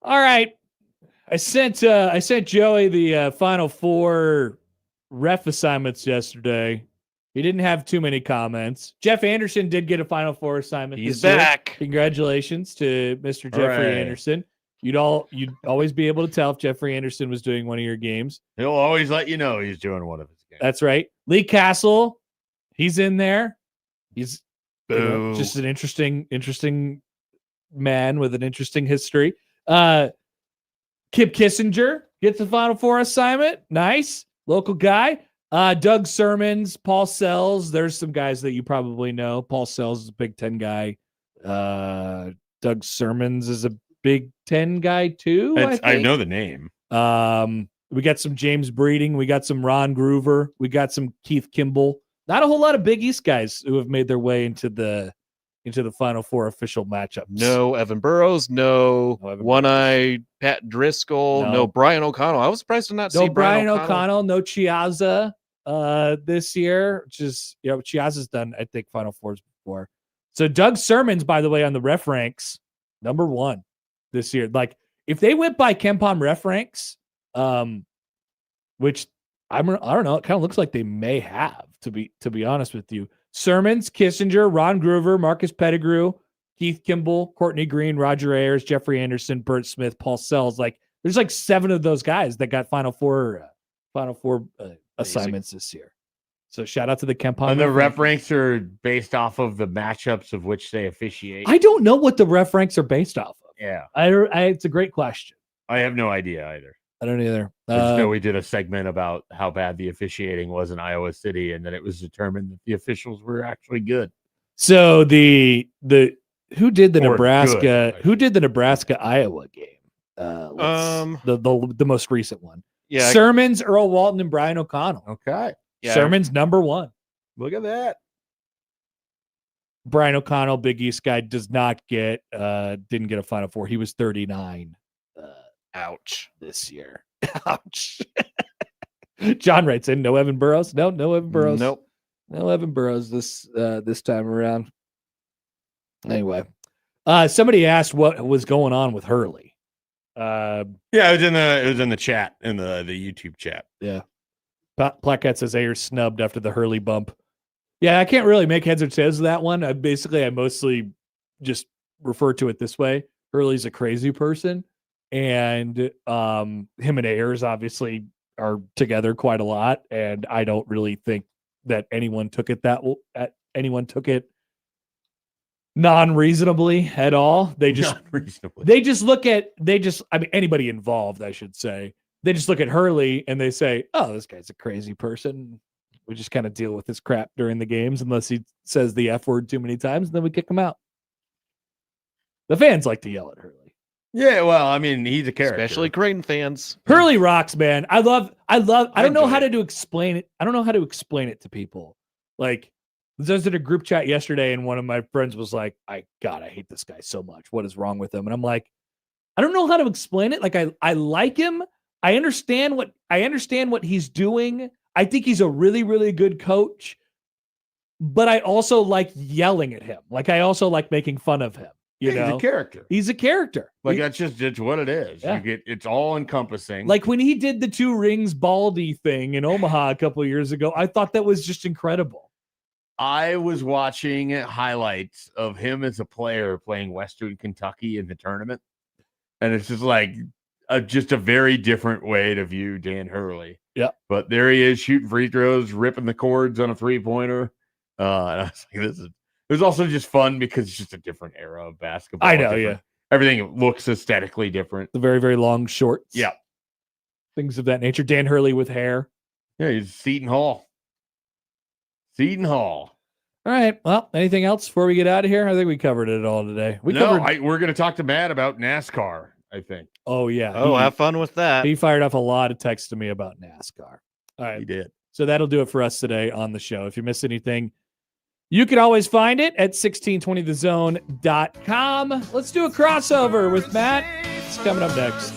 All right. I sent Joey the Final Four ref assignments yesterday. He didn't have too many comments. Jeff Anderson did get a Final Four assignment. He's this year. back. Congratulations to Mr. Jeffrey Anderson. You'd always be able to tell if Jeffrey Anderson was doing one of your games. He'll always let you know he's doing one of his games. That's right. Lee Castle, he's in there. He's just an interesting man with an interesting history. Kip Kissinger gets the Final Four assignment. Nice. Local guy. Doug Sermons, Paul Sells. There's some guys that you probably know. Paul Sells is a Big Ten guy. Doug Sermons is a Big Ten guy too. I know the name. We got some James Breeding. We got some Ron Groover. We got some Keith Kimball. Not a whole lot of Big East guys who have made their way into the Final Four official matchups. No Evan Burrows. No one-eyed Pat Driscoll. No Brian O'Connell. I was surprised to not see Brian O'Connell. No Chiazza this year, which is, Chiazza's done, I think, Final Fours before. So Doug Sermons, by the way, on the ref ranks, number 1 this year. Like, if they went by KenPom ref ranks, which I don't know, it kind of looks like they may have, to be honest with you. Sermons, Kissinger, Ron Groover, Marcus Pettigrew, Keith Kimball, Courtney Green, Roger Ayers, Jeffrey Anderson, Bert Smith, Paul Sells. Like, there's like 7 of those guys that got Final Four assignments this year. So shout out to the KenPom. And the ref ranks are based off of the matchups of which they officiate. I don't know what the ref ranks are based off of. Yeah, it's a great question. I have no idea either. I don't either. I just know we did a segment about how bad the officiating was in Iowa City, and then it was determined that the officials were actually good. So who did the Nebraska Iowa game? The most recent one. Yeah, Sermons, Earl Walton, and Brian O'Connell. Okay, yeah. Sermons number 1. Look at that. Brian O'Connell, Big East guy, didn't get a Final Four. He was 39. Ouch. This year. Ouch. John writes in, no Evan Burrows. No Evan Burrows. Nope. No Evan Burrows this time around. Anyway, somebody asked what was going on with Hurley. Yeah, it was in the chat, in the YouTube chat. Yeah. Plaquette says Ayers snubbed after the Hurley bump. Yeah, I can't really make heads or tails of that one. I mostly just refer to it this way. Hurley's a crazy person. And him and Ayers obviously are together quite a lot, and I don't really think that anyone took it non-reasonably at all. Anybody involved, I should say, they just look at Hurley and they say, "Oh, this guy's a crazy person. We just kind of deal with this crap during the games unless he says the F word too many times, and then we kick him out." The fans like to yell at Hurley. Yeah, well, I mean, he's a character. Especially Creighton fans. Hurley rocks, man. I don't know how to explain it. I don't know how to explain it to people. Like, I was in a group chat yesterday, and one of my friends was like, I hate this guy so much. What is wrong with him? And I'm like, I don't know how to explain it. Like, I like him. I understand what he's doing. I think he's a really, really good coach. But I also like yelling at him. Like, I also like making fun of him. He's a character. He's a character. Like, it's what it is. Yeah. It's all encompassing. Like when he did the 2 rings Baldy thing in Omaha a couple of years ago, I thought that was just incredible. I was watching highlights of him as a player playing Western Kentucky in the tournament. And it's just like just a very different way to view Dan Hurley. Yeah. But there he is shooting free throws, ripping the cords on a 3-pointer. And I was like, it was also just fun because it's just a different era of basketball. I know, yeah. Everything looks aesthetically different. The very, very long shorts. Yeah. Things of that nature. Dan Hurley with hair. Yeah, he's Seton Hall. All right. Well, anything else before we get out of here? I think we covered it all today. We're going to talk to Matt about NASCAR, I think. Oh, yeah. Oh, have fun with that. He fired off a lot of texts to me about NASCAR. All right. He did. So that'll do it for us today on the show. If you miss anything, you can always find it at 1620thezone.com. Let's do a crossover with Matt. It's coming up next.